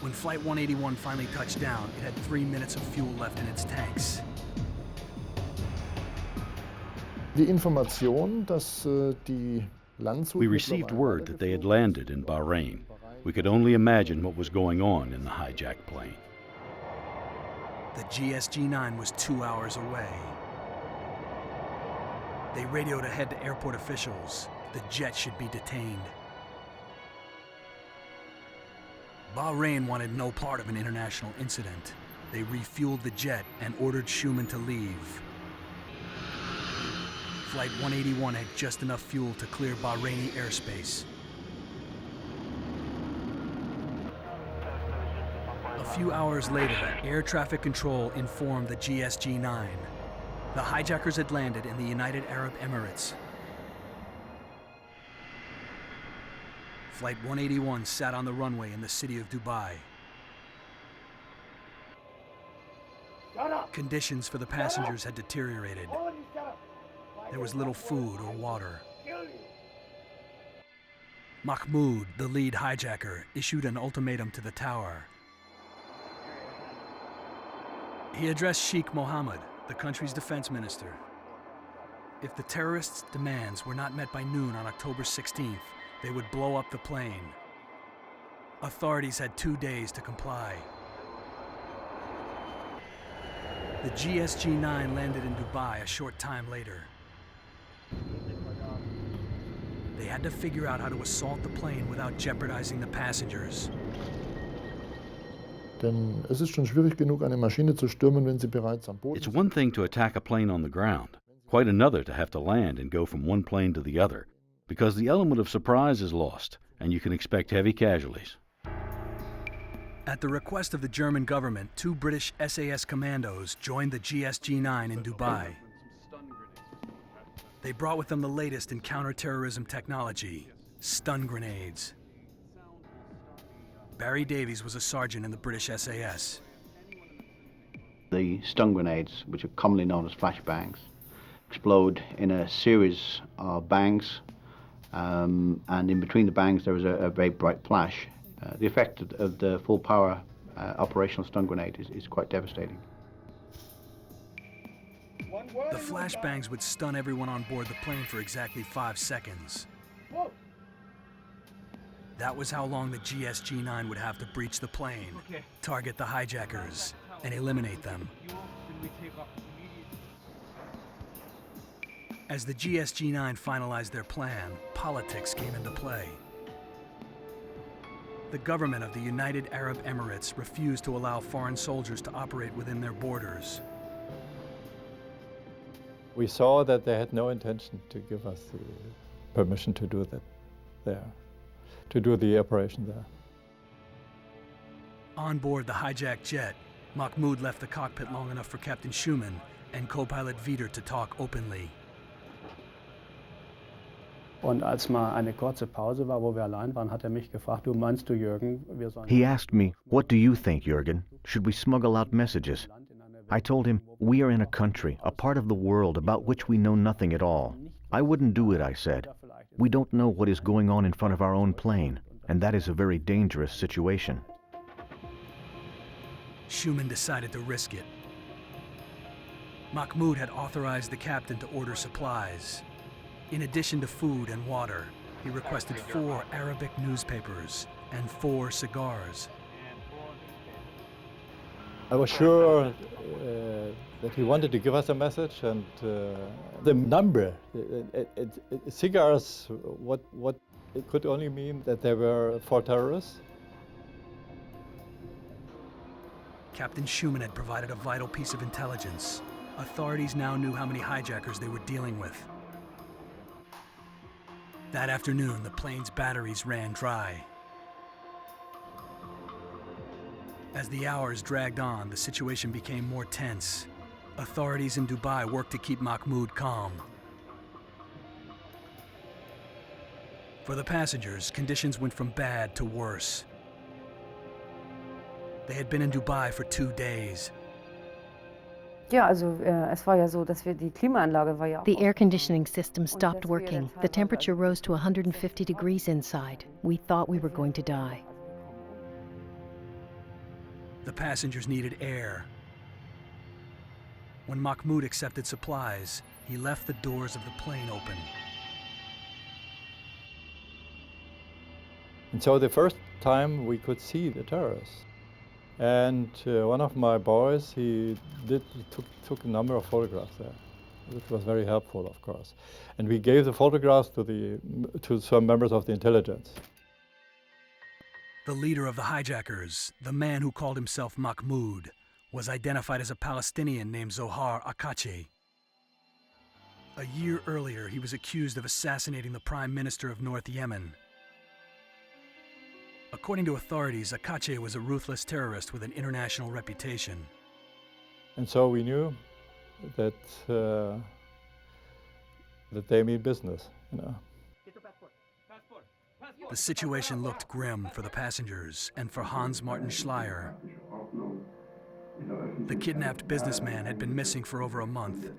When Flight 181 finally touched down, it had 3 minutes of fuel left in its tanks. Die Information, dass die We received word that they had landed in Bahrain. We could only imagine what was going on in the hijacked plane. The GSG-9 was 2 hours away. They radioed ahead to airport officials. The jet should be detained. Bahrain wanted no part of an international incident. They refueled the jet and ordered Schumann to leave. Flight 181 had just enough fuel to clear Bahraini airspace. A few hours later, air traffic control informed the GSG-9. The hijackers had landed in the United Arab Emirates. Flight 181 sat on the runway in the city of Dubai. Conditions for the passengers had deteriorated. There was little food or water. Mahmoud, the lead hijacker, issued an ultimatum to the tower. He addressed Sheikh Mohammed, the country's defense minister. If the terrorists' demands were not met by noon on October 16th, they would blow up the plane. Authorities had 2 days to comply. The GSG-9 landed in Dubai a short time later. had to figure out how to assault the plane without jeopardizing the passengers. Denn es ist schon schwierig genug, eine Maschine zu stürmen, wenn sie bereits am Boden It's one thing to attack a plane on the ground, quite another to have to land and go from one plane to the other, because the element of surprise is lost, and you can expect heavy casualties. At the request of the German government, 2 British SAS commandos joined the GSG-9 in Dubai. They brought with them the latest in counterterrorism technology, stun grenades. Barry Davies was a sergeant in the British SAS. The stun grenades, which are commonly known as flashbangs, explode in a series of bangs, and in between the bangs there is a very bright flash. The effect of the full power operational stun grenade is quite devastating. The flashbangs would stun everyone on board the plane for exactly 5 seconds. That was how long the GSG-9 would have to breach the plane, target the hijackers, and eliminate them. As the GSG-9 finalized their plan, politics came into play. The government of the United Arab Emirates refused to allow foreign soldiers to operate within their borders. We saw that they had no intention to give us the permission to do that there, to do the operation there. On board the hijacked jet, Mahmoud left the cockpit long enough for Captain Schumann and co-pilot Wieder to talk openly. Und als mal eine kurze Pause war, wo wir allein waren, hat mich gefragt, du meinst du, Jürgen, wir sollen... He asked me, "What do you think, Jürgen? Should we smuggle out messages?" I told him, "We are in a country, a part of the world about which we know nothing at all. I wouldn't do it," I said. "We don't know what is going on in front of our own plane, and that is a very dangerous situation." Schumann decided to risk it. Mahmoud had authorized the captain to order supplies. In addition to food and water, he requested 4 Arabic newspapers and 4 cigars. I was sure that he wanted to give us a message, and the number, cigars, what it could only mean that they were for terrorists. Captain Schumann had provided a vital piece of intelligence. Authorities now knew how many hijackers they were dealing with. That afternoon, the plane's batteries ran dry. As the hours dragged on, the situation became more tense. Authorities in Dubai worked to keep Mahmoud calm. For the passengers, conditions went from bad to worse. They had been in Dubai for 2 days. Ja, also es war ja so, dass wir die Klimaanlage war ja. The air conditioning system stopped working. The temperature rose to 150 degrees inside. We thought we were going to die. The passengers needed air. When Mahmoud accepted supplies, he left the doors of the plane open. And so the first time we could see the terrorists. And one of my boys, he took a number of photographs there, which was very helpful, of course. And we gave the photographs to some members of the intelligence. The leader of the hijackers, the man who called himself Mahmoud, was identified as a Palestinian named Zohar Akache. A year earlier, he was accused of assassinating the Prime Minister of North Yemen. According to authorities, Akache was a ruthless terrorist with an international reputation. And so we knew that they mean business, you know. The situation looked grim for the passengers and for Hans Martin Schleyer. The kidnapped businessman had been missing for over a month.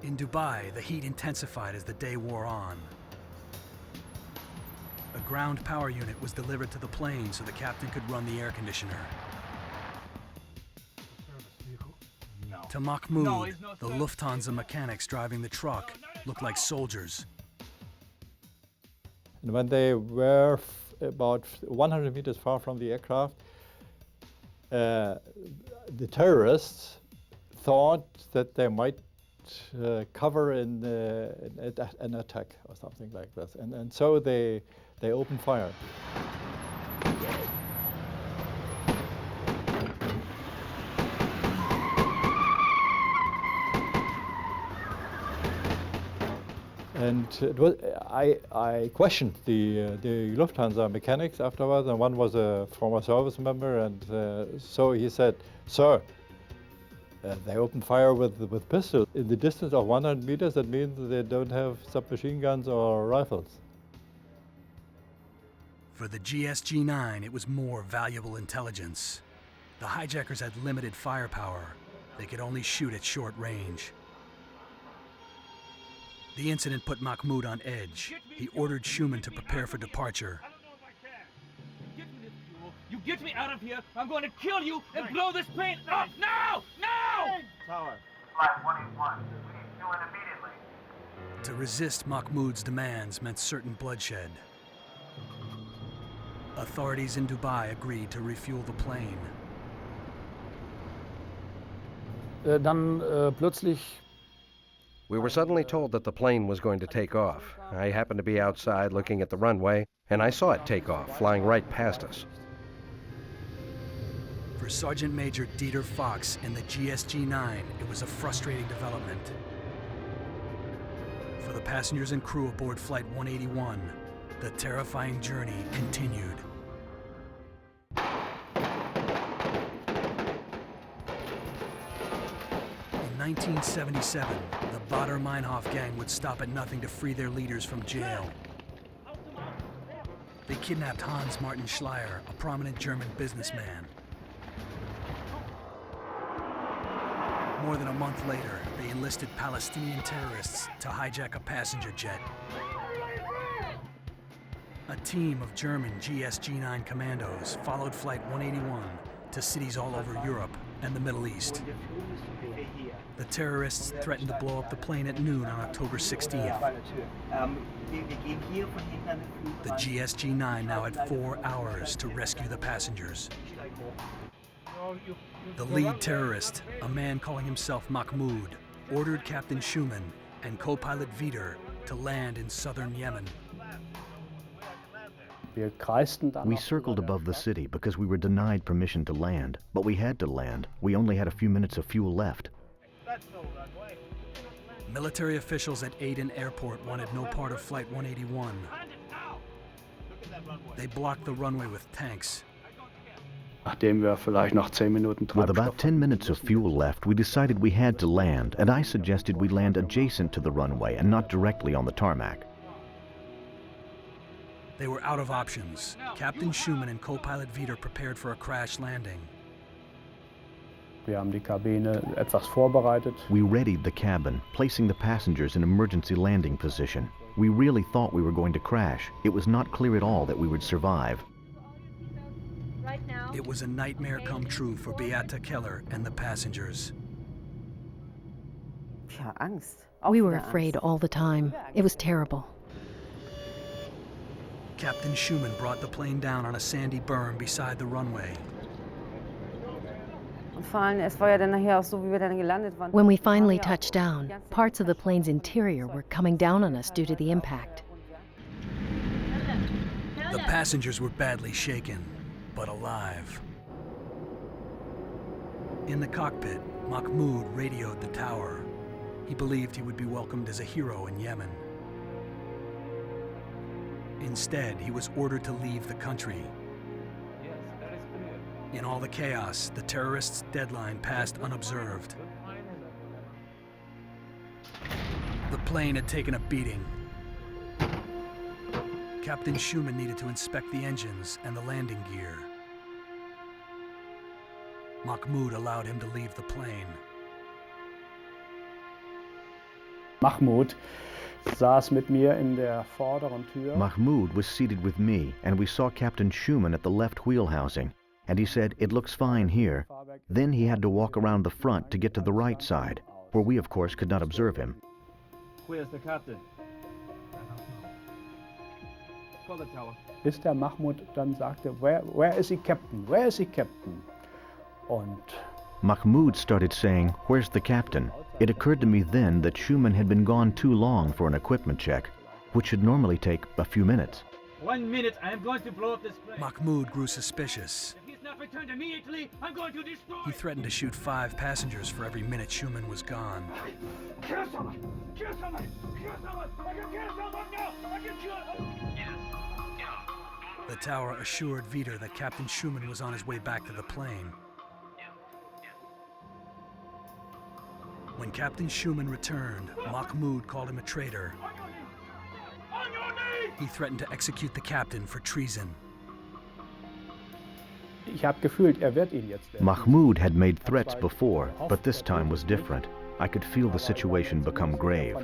In Dubai, the heat intensified as the day wore on. A ground power unit was delivered to the plane so the captain could run the air conditioner. To Mahmoud, the Lufthansa mechanics driving the truck looked like soldiers. And when they were about 100 meters far from the aircraft, the terrorists thought that they might cover in an attack or something like this. And so they opened fire. And it was, I questioned the Lufthansa mechanics afterwards, and one was a former service member, and so he said, "Sir, they opened fire with pistols. In the distance of 100 meters, that means they don't have submachine guns or rifles." For the GSG-9, it was more valuable intelligence. The hijackers had limited firepower. They could only shoot at short range. The incident put Mahmoud on edge. He ordered Schumann to prepare for departure. You get me out of here, I'm going to kill you and blow this plane up now! Now! Tower. Flight 181, we need Schumann immediately. To resist Mahmoud's demands meant certain bloodshed. Authorities in Dubai agreed to refuel the plane. Dann plötzlich. We were suddenly told that the plane was going to take off. I happened to be outside looking at the runway, and I saw it take off, flying right past us. For Sergeant Major Dieter Fox and the GSG-9, it was a frustrating development. For the passengers and crew aboard Flight 181, the terrifying journey continued. In 1977, the Baader-Meinhof gang would stop at nothing to free their leaders from jail. They kidnapped Hans Martin Schleyer, a prominent German businessman. More than a month later, they enlisted Palestinian terrorists to hijack a passenger jet. A team of German GSG-9 commandos followed Flight 181 to cities all over Europe and the Middle East. The terrorists threatened to blow up the plane at noon on October 16th. The GSG-9 now had 4 hours to rescue the passengers. The lead terrorist, a man calling himself Mahmoud, ordered Captain Schumann and co-pilot Wieder to land in southern Yemen. We circled above the city because we were denied permission to land, but we had to land. We only had a few minutes of fuel left. Military officials at Aden Airport wanted no part of Flight 181. They blocked the runway with tanks. With about 10 minutes of fuel left, we decided we had to land, and I suggested we land adjacent to the runway and not directly on the tarmac. They were out of options. Captain Schumann and co-pilot Wieder prepared for a crash landing. Wir haben die Kabine etwas vorbereitet. We readied the cabin, placing the passengers in emergency landing position. We really thought we were going to crash. It was not clear at all that we would survive. It was a nightmare come true for Beata Keller and the passengers. We were afraid all the time. It was terrible. Captain Schumann brought the plane down on a sandy berm beside the runway. When we finally touched down, parts of the plane's interior were coming down on us due to the impact. The passengers were badly shaken, but alive. In the cockpit, Mahmoud radioed the tower. He believed he would be welcomed as a hero in Yemen. Instead, he was ordered to leave the country. In all the chaos, the terrorists' deadline passed unobserved. The plane had taken a beating. Captain Schumann needed to inspect the engines and the landing gear. Mahmoud allowed him to leave the plane. Mahmoud saß mit mir in der vorderen Tür. Mahmoud was seated with me, and we saw Captain Schumann at the left wheel housing. And he said, "It looks fine here." Then he had to walk around the front to get to the right side, where we, of course, could not observe him. Where's the captain? Call the tower. Bis der Mahmoud dann sagte, where is he, Captain? Where is he, Captain? Und Mahmoud started saying, "Where's the captain?" It occurred to me then that Schumann had been gone too long for an equipment check, which should normally take a few minutes. 1 minute, I am going to blow up this plane. Mahmoud grew suspicious. If he's not returned immediately, I'm going to destroy. He threatened to shoot 5 passengers for every minute Schumann was gone. Kill someone! Kill someone! Kill someone! I can kill someone now! I can kill. The tower assured Wieder that Captain Schumann was on his way back to the plane. When Captain Schumann returned, Mahmoud called him a traitor. He threatened to execute the captain for treason. Mahmoud had made threats before, but this time was different. I could feel the situation become grave.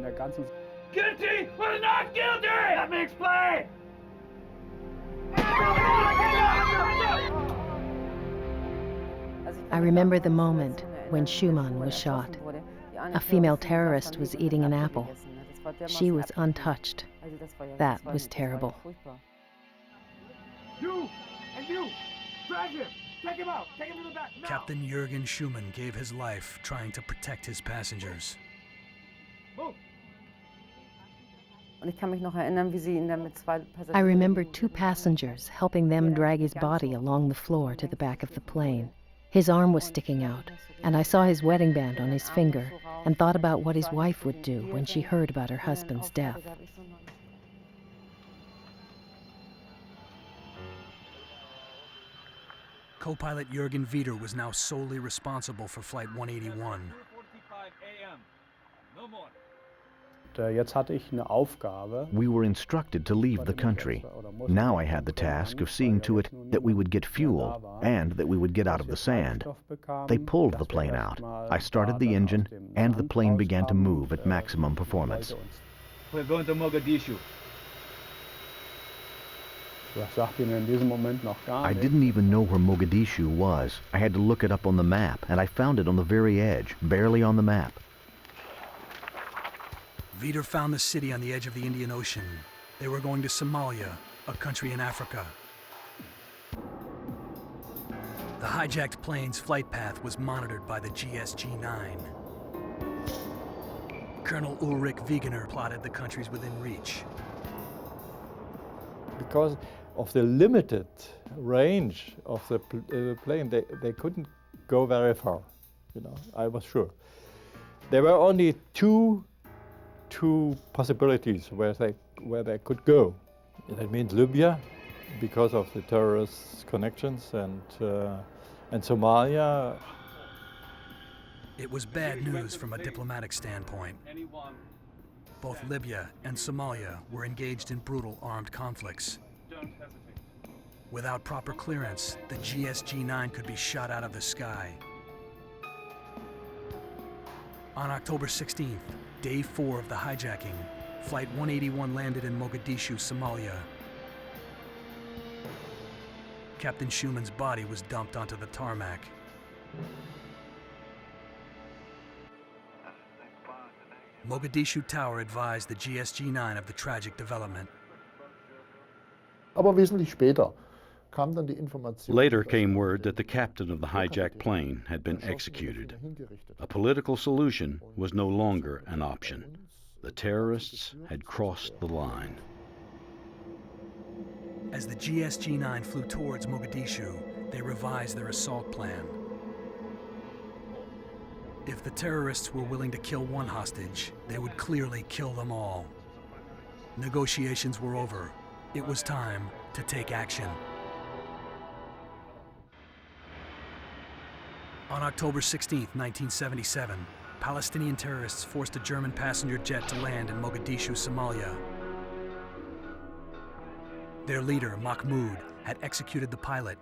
Guilty or not guilty? Let me explain! I remember the moment when Schumann was shot. A female terrorist was eating an apple. She was untouched. That was terrible. You and you! Drag him! Take him out! Take him to the back! Now. Captain Jürgen Schumann gave his life trying to protect his passengers. Move. I remember 2 passengers helping them drag his body along the floor to the back of the plane. His arm was sticking out, and I saw his wedding band on his finger and thought about what his wife would do when she heard about her husband's death. Co-pilot Jürgen Wieder was now solely responsible for Flight 181. 4:45 a.m. No more. We were instructed to leave the country. Now I had the task of seeing to it that we would get fuel and that we would get out of the sand. They pulled the plane out. I started the engine, and the plane began to move at maximum performance. We're going to Mogadishu. I didn't even know where Mogadishu was. I had to look it up on the map, and I found it on the very edge, barely on the map. Wieder found the city on the edge of the Indian Ocean. They were going to Somalia, a country in Africa. The hijacked plane's flight path was monitored by the GSG-9. Colonel Ulrich Wegener plotted the countries within reach. Because of the limited range of the plane, they couldn't go very far. You know, I was sure. There were only two possibilities where they could go. That means Libya, because of the terrorist connections, and Somalia. It was bad news from a diplomatic standpoint. Both Libya and Somalia were engaged in brutal armed conflicts. Without proper clearance, the GSG-9 could be shot out of the sky. On October 16th, day 4 of the hijacking, Flight 181 landed in Mogadishu, Somalia. Captain Schumann's body was dumped onto the tarmac. Mogadishu Tower advised the GSG-9 of the tragic development. Aber wesentlich später kam dann die Information. Later came word that the captain of the hijacked plane had been executed. A political solution was no longer an option. The terrorists had crossed the line. As the GSG-9 flew towards Mogadishu, they revised their assault plan. If the terrorists were willing to kill one hostage, they would clearly kill them all. Negotiations were over. It was time to take action. On October 16, 1977, Palestinian terrorists forced a German passenger jet to land in Mogadishu, Somalia. Their leader, Mahmoud, had executed the pilot.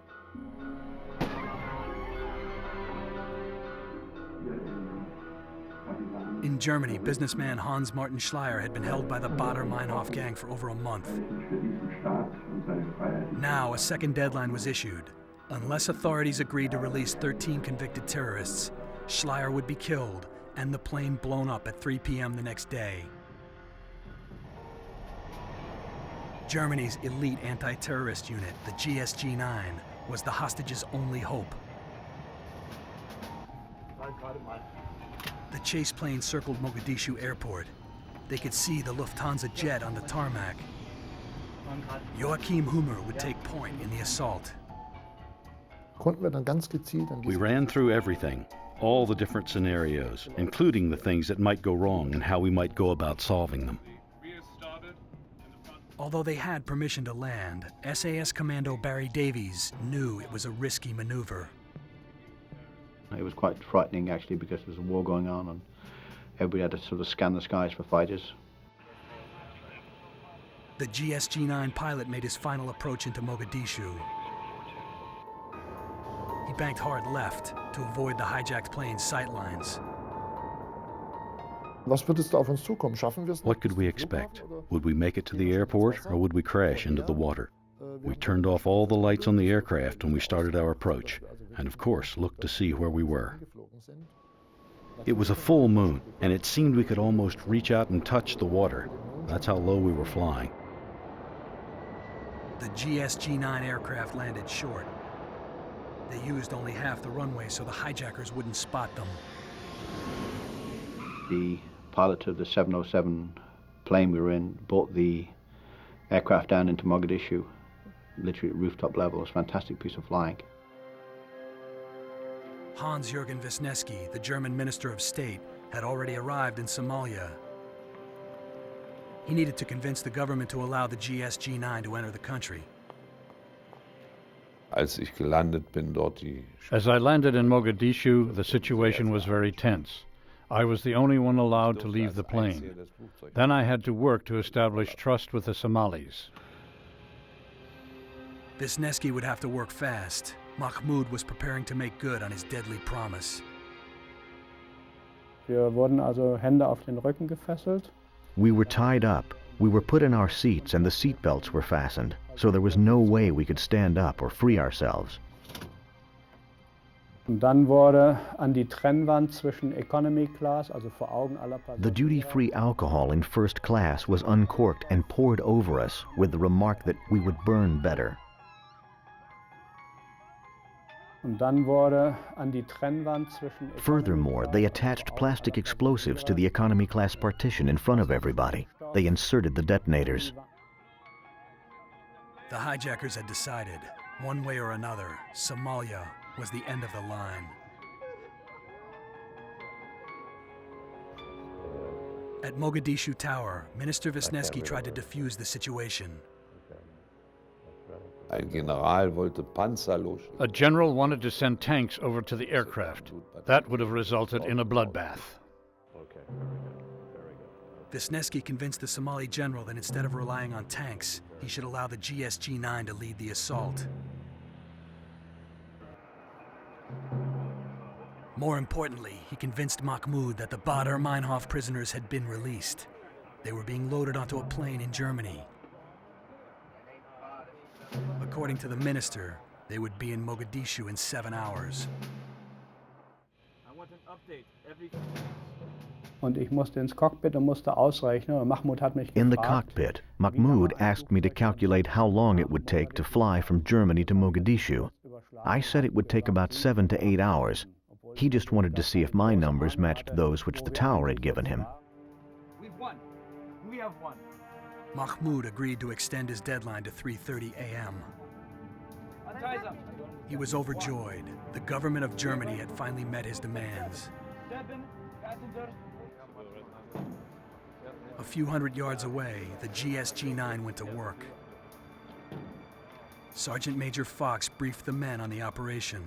In Germany, businessman Hans Martin Schleyer had been held by the Baader-Meinhof gang for over a month. Now, a second deadline was issued. Unless authorities agreed to release 13 convicted terrorists, Schleyer would be killed and the plane blown up at 3 p.m. the next day. Germany's elite anti-terrorist unit, the GSG-9, was the hostages' only hope. The chase plane circled Mogadishu airport. They could see the Lufthansa jet on the tarmac. Joachim Hummer would take point in the assault. We ran through everything, all the different scenarios, including the things that might go wrong and how we might go about solving them. Although they had permission to land, SAS Commando Barry Davies knew it was a risky maneuver. It was quite frightening actually, because there was a war going on and everybody had to sort of scan the skies for fighters. The GSG-9 pilot made his final approach into Mogadishu. He banked hard left to avoid the hijacked plane's sightlines. What could we expect? Would we make it to the airport, or would we crash into the water? We turned off all the lights on the aircraft when we started our approach, and of course looked to see where we were. It was a full moon, and it seemed we could almost reach out and touch the water. That's how low we were flying. The GSG-9 aircraft landed short. They used only half the runway so the hijackers wouldn't spot them. The pilot of the 707 plane we were in brought the aircraft down into Mogadishu, literally at rooftop level. It was a fantastic piece of flying. Hans-Jürgen Wisniewski, the German Minister of State, had already arrived in Somalia. He needed to convince the government to allow the GSG-9 to enter the country. As I landed in Mogadishu, the situation was very tense. I was the only one allowed to leave the plane. Then I had to work to establish trust with the Somalis. Wisniewski would have to work fast. Mahmoud was preparing to make good on his deadly promise. Wir wurden also Hände auf den Rücken gefesselt. We were tied up. We were put in our seats and the seat belts were fastened, so there was no way we could stand up or free ourselves. Und dann wurde an die Trennwand zwischen Economy Class, also vor Augen aller Passagiere. The duty-free alcohol in first class was uncorked and poured over us with the remark that we would burn better. Und dann wurde an die Trennwand zwischen Furthermore, they attached plastic explosives to the economy class partition in front of everybody. They inserted the detonators. The hijackers had decided, one way or another, Somalia was the end of the line. At Mogadishu Tower, Minister Wisniewski tried to defuse the situation. A general wanted to send tanks over to the aircraft. That would have resulted in a bloodbath. Wisniewski convinced the Somali general that instead of relying on tanks, he should allow the GSG-9 to lead the assault. More importantly, he convinced Mahmoud that the Baader-Meinhof prisoners had been released. They were being loaded onto a plane in Germany. According to the minister, they would be in Mogadishu in 7 hours. I want an update every... Und ich musste ins Cockpit und musste ausrechnen. Und Mahmoud hat mich gefragt. In the cockpit, Mahmoud asked me to calculate how long it would take to fly from Germany to Mogadishu. I said it would take about 7 to 8 hours. He just wanted to see if my numbers matched those which the tower had given him. We've won. We have won. Mahmoud agreed to extend his deadline to 3:30 a.m. He was overjoyed. The government of Germany had finally met his demands. A few hundred yards away, the GSG-9 went to work. Sergeant Major Fox briefed the men on the operation.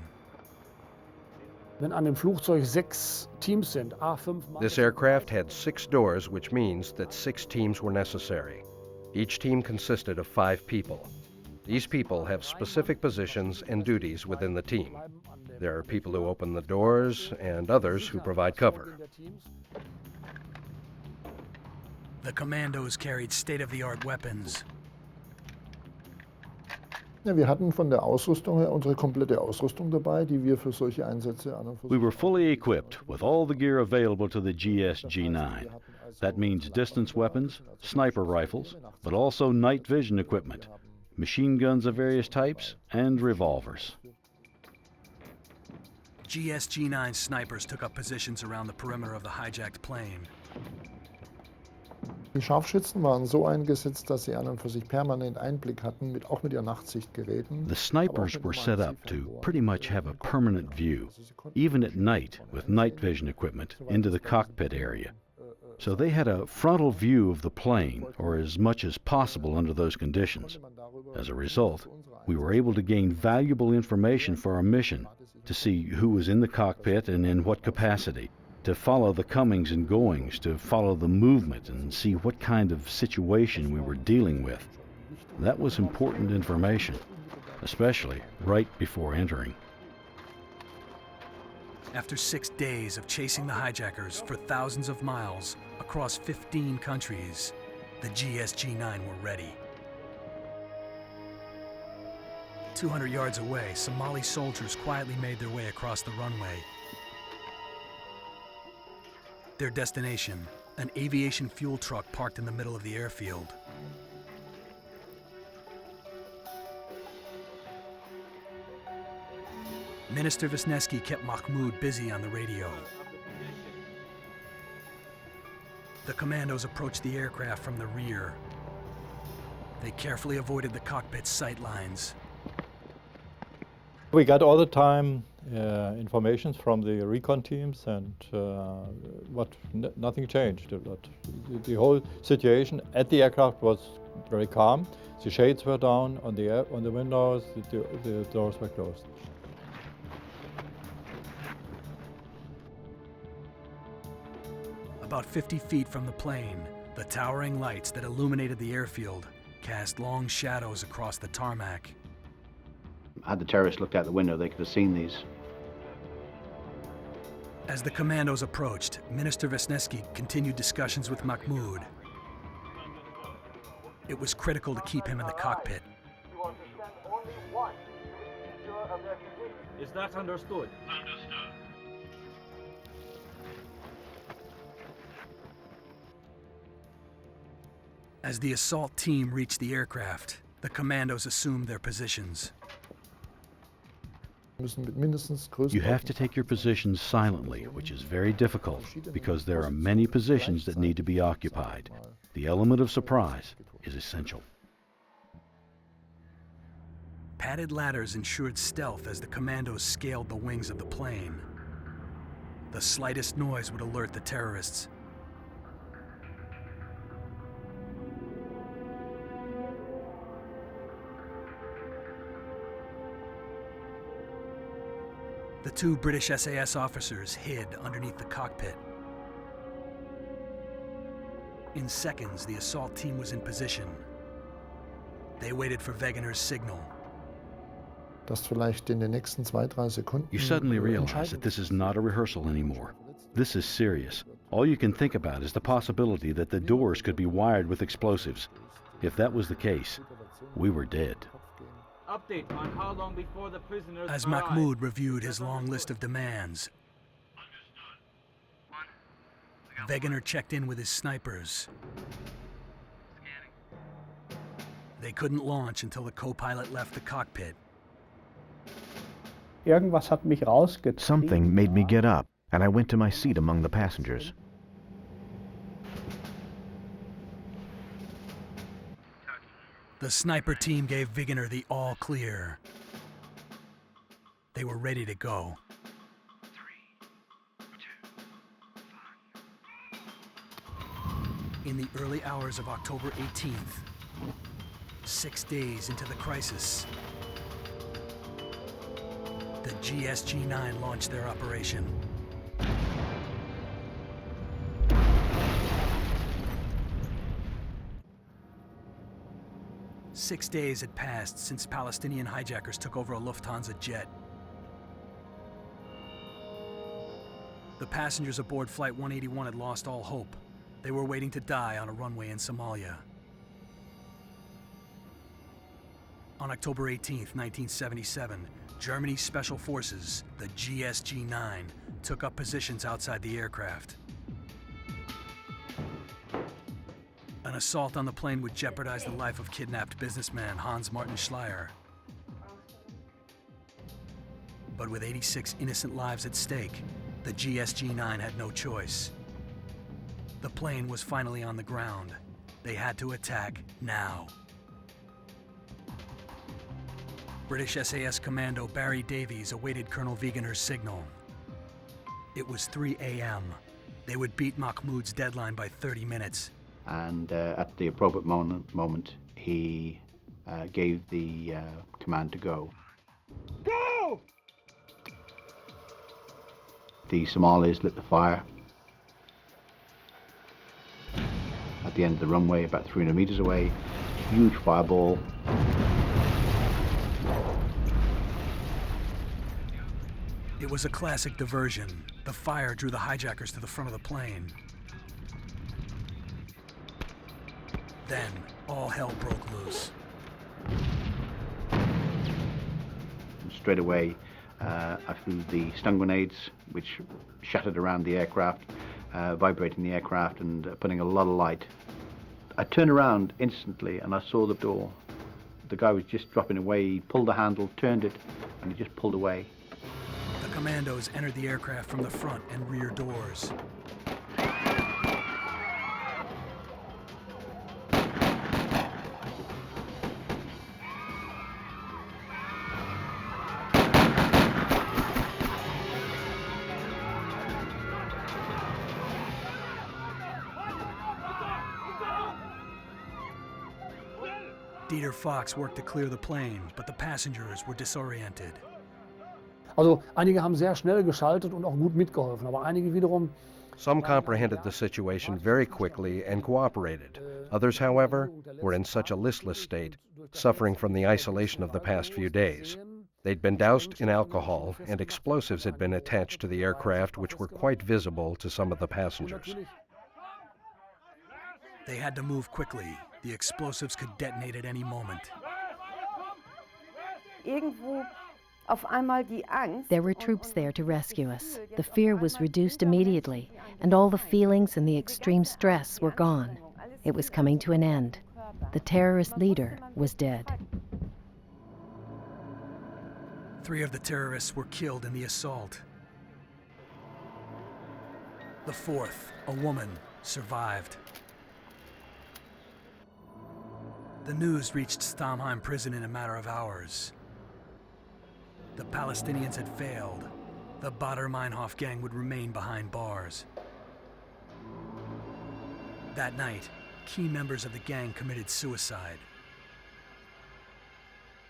Wenn an dem Flugzeug 6 Teams sind, A5 Mann. This aircraft had 6 doors, which means that 6 teams were necessary. Each team consisted of 5 people. These people have specific positions and duties within the team. There are people who open the doors and others who provide cover. The commandos carried state-of-the-art weapons. Ja, wir hatten von der Ausrüstung her unsere komplette Ausrüstung dabei, die wir für solche Einsätze an und für We were fully equipped with all the gear available to the GSG-9. That means distance weapons, sniper rifles, but also night vision equipment, machine guns of various types, and revolvers. GSG-9 snipers took up positions around the perimeter of the hijacked plane. Die Scharfschützen waren so eingesetzt, dass sie an und für sich permanent Einblick hatten, auch mit ihren Nachtsichtgeräten. The snipers were set up to pretty much have a permanent view, even at night with night vision equipment, into the cockpit area. So they had a frontal view of the plane, or as much as possible under those conditions. As a result, we were able to gain valuable information for our mission, to see who was in the cockpit and in what capacity, to follow the comings and goings, to follow the movement and see what kind of situation we were dealing with. That was important information, especially right before entering. After 6 days of chasing the hijackers for thousands of miles across 15 countries, the GSG-9 were ready. 200 yards away, Somali soldiers quietly made their way across the runway. Their destination, an aviation fuel truck parked in the middle of the airfield. Minister Wisniewski kept Mahmoud busy on the radio. The commandos approached the aircraft from the rear. They carefully avoided the cockpit's sight lines. We got all the time information from the recon teams, and nothing changed. The whole situation at the aircraft was very calm. The shades were down on the windows. The doors were closed. About 50 feet from the plane, the towering lights that illuminated the airfield cast long shadows across the tarmac. Had the terrorists looked out the window, they could have seen these. As the commandos approached, Minister Wisniewski continued discussions with Mahmoud. It was critical to keep him in the cockpit. Is that understood? Understood. As the assault team reached the aircraft, the commandos assumed their positions. You have to take your positions silently, which is very difficult because there are many positions that need to be occupied. The element of surprise is essential. Padded ladders ensured stealth as the commandos scaled the wings of the plane. The slightest noise would alert the terrorists. The 2 British SAS officers hid underneath the cockpit. In seconds, the assault team was in position. They waited for Wegener's signal. You suddenly realize that this is not a rehearsal anymore. This is serious. All you can think about is the possibility that the doors could be wired with explosives. If that was the case, we were dead. Update on how long before the prisoners As arrive. Mahmoud reviewed his long list of demands, Wegener checked in with his snipers. They couldn't launch until the co-pilot left the cockpit. Irgendwas hat mich rausgetrieben. Something made me get up, and I went to my seat among the passengers. The sniper team gave Wegener the all clear. They were ready to go. 3, 2, 5. In the early hours of October 18th, 6 days into the crisis, the GSG-9 launched their operation. Six days had passed since Palestinian hijackers took over a Lufthansa jet. The passengers aboard Flight 181 had lost all hope. They were waiting to die on a runway in Somalia. On October 18th, 1977, Germany's Special Forces, the GSG-9, took up positions outside the aircraft. An assault on the plane would jeopardize the life of kidnapped businessman Hans Martin Schleyer. But with 86 innocent lives at stake, the GSG-9 had no choice. The plane was finally on the ground. They had to attack now. British SAS Commando Barry Davies awaited Colonel Wegener's signal. It was 3 a.m. They would beat Mahmoud's deadline by 30 minutes. And at the appropriate moment, he gave the command to go. Go! The Somalis lit the fire. At the end of the runway, about 300 meters away, huge fireball. It was a classic diversion. The fire drew the hijackers to the front of the plane. Then, all hell broke loose. Straight away, I flew the stun grenades, which shattered around the aircraft, vibrating the aircraft and putting a lot of light. I turned around instantly and I saw the door. The guy was just dropping away. He pulled the handle, turned it, and he just pulled away. The commandos entered the aircraft from the front and rear doors. Dieter Fox worked to clear the plane, but the passengers were disoriented. Also einige haben sehr schnell geschaltet und auch gut mitgeholfen, aber einige wiederum. Some comprehended the situation very quickly and cooperated. Others, however, were in such a listless state, suffering from the isolation of the past few days. They'd been doused in alcohol, and explosives had been attached to the aircraft, which were quite visible to some of the passengers. They had to move quickly. The explosives could detonate at any moment. Irgendwo auf einmal die Angst. There were troops there to rescue us. The fear was reduced immediately, and all the feelings and the extreme stress were gone. It was coming to an end. The terrorist leader was dead. 3 of the terrorists were killed in the assault. The 4th, a woman, survived. The news reached Stamheim prison in a matter of hours. The Palestinians had failed. The Baader-Meinhof gang would remain behind bars. That night, key members of the gang committed suicide.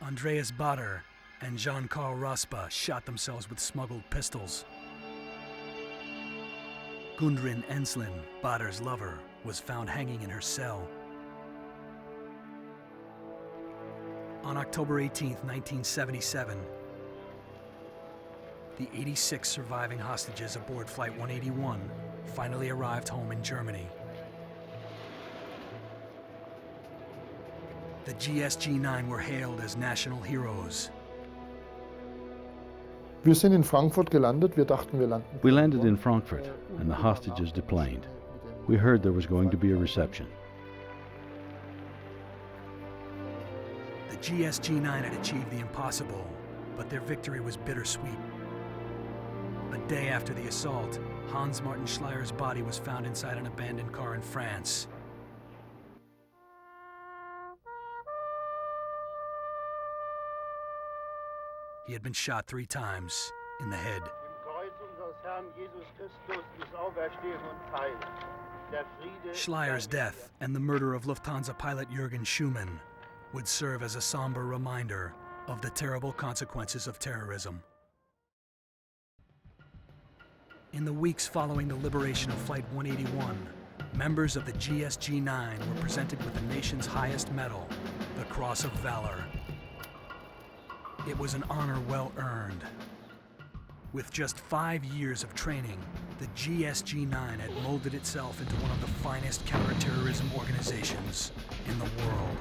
Andreas Baader and Jean-Karl Raspa shot themselves with smuggled pistols. Gundrin Enslin, Baader's lover, was found hanging in her cell. On October 18, 1977, the 86 surviving hostages aboard Flight 181 finally arrived home in Germany. The GSG-9 were hailed as national heroes. Wir sind in Frankfurt gelandet. Wir dachten, wir landen. We landed in Frankfurt, and the hostages deplaned. We heard there was going to be a reception. The GSG-9 had achieved the impossible, but their victory was bittersweet. A day after the assault, Hans Martin Schleier's body was found inside an abandoned car in France. He had been shot 3 times in the head. Schleier's death and the murder of Lufthansa pilot Jürgen Schumann would serve as a somber reminder of the terrible consequences of terrorism. In the weeks following the liberation of Flight 181, members of the GSG-9 were presented with the nation's highest medal, the Cross of Valor. It was an honor well earned. With just 5 years of training, the GSG-9 had molded itself into one of the finest counterterrorism organizations in the world.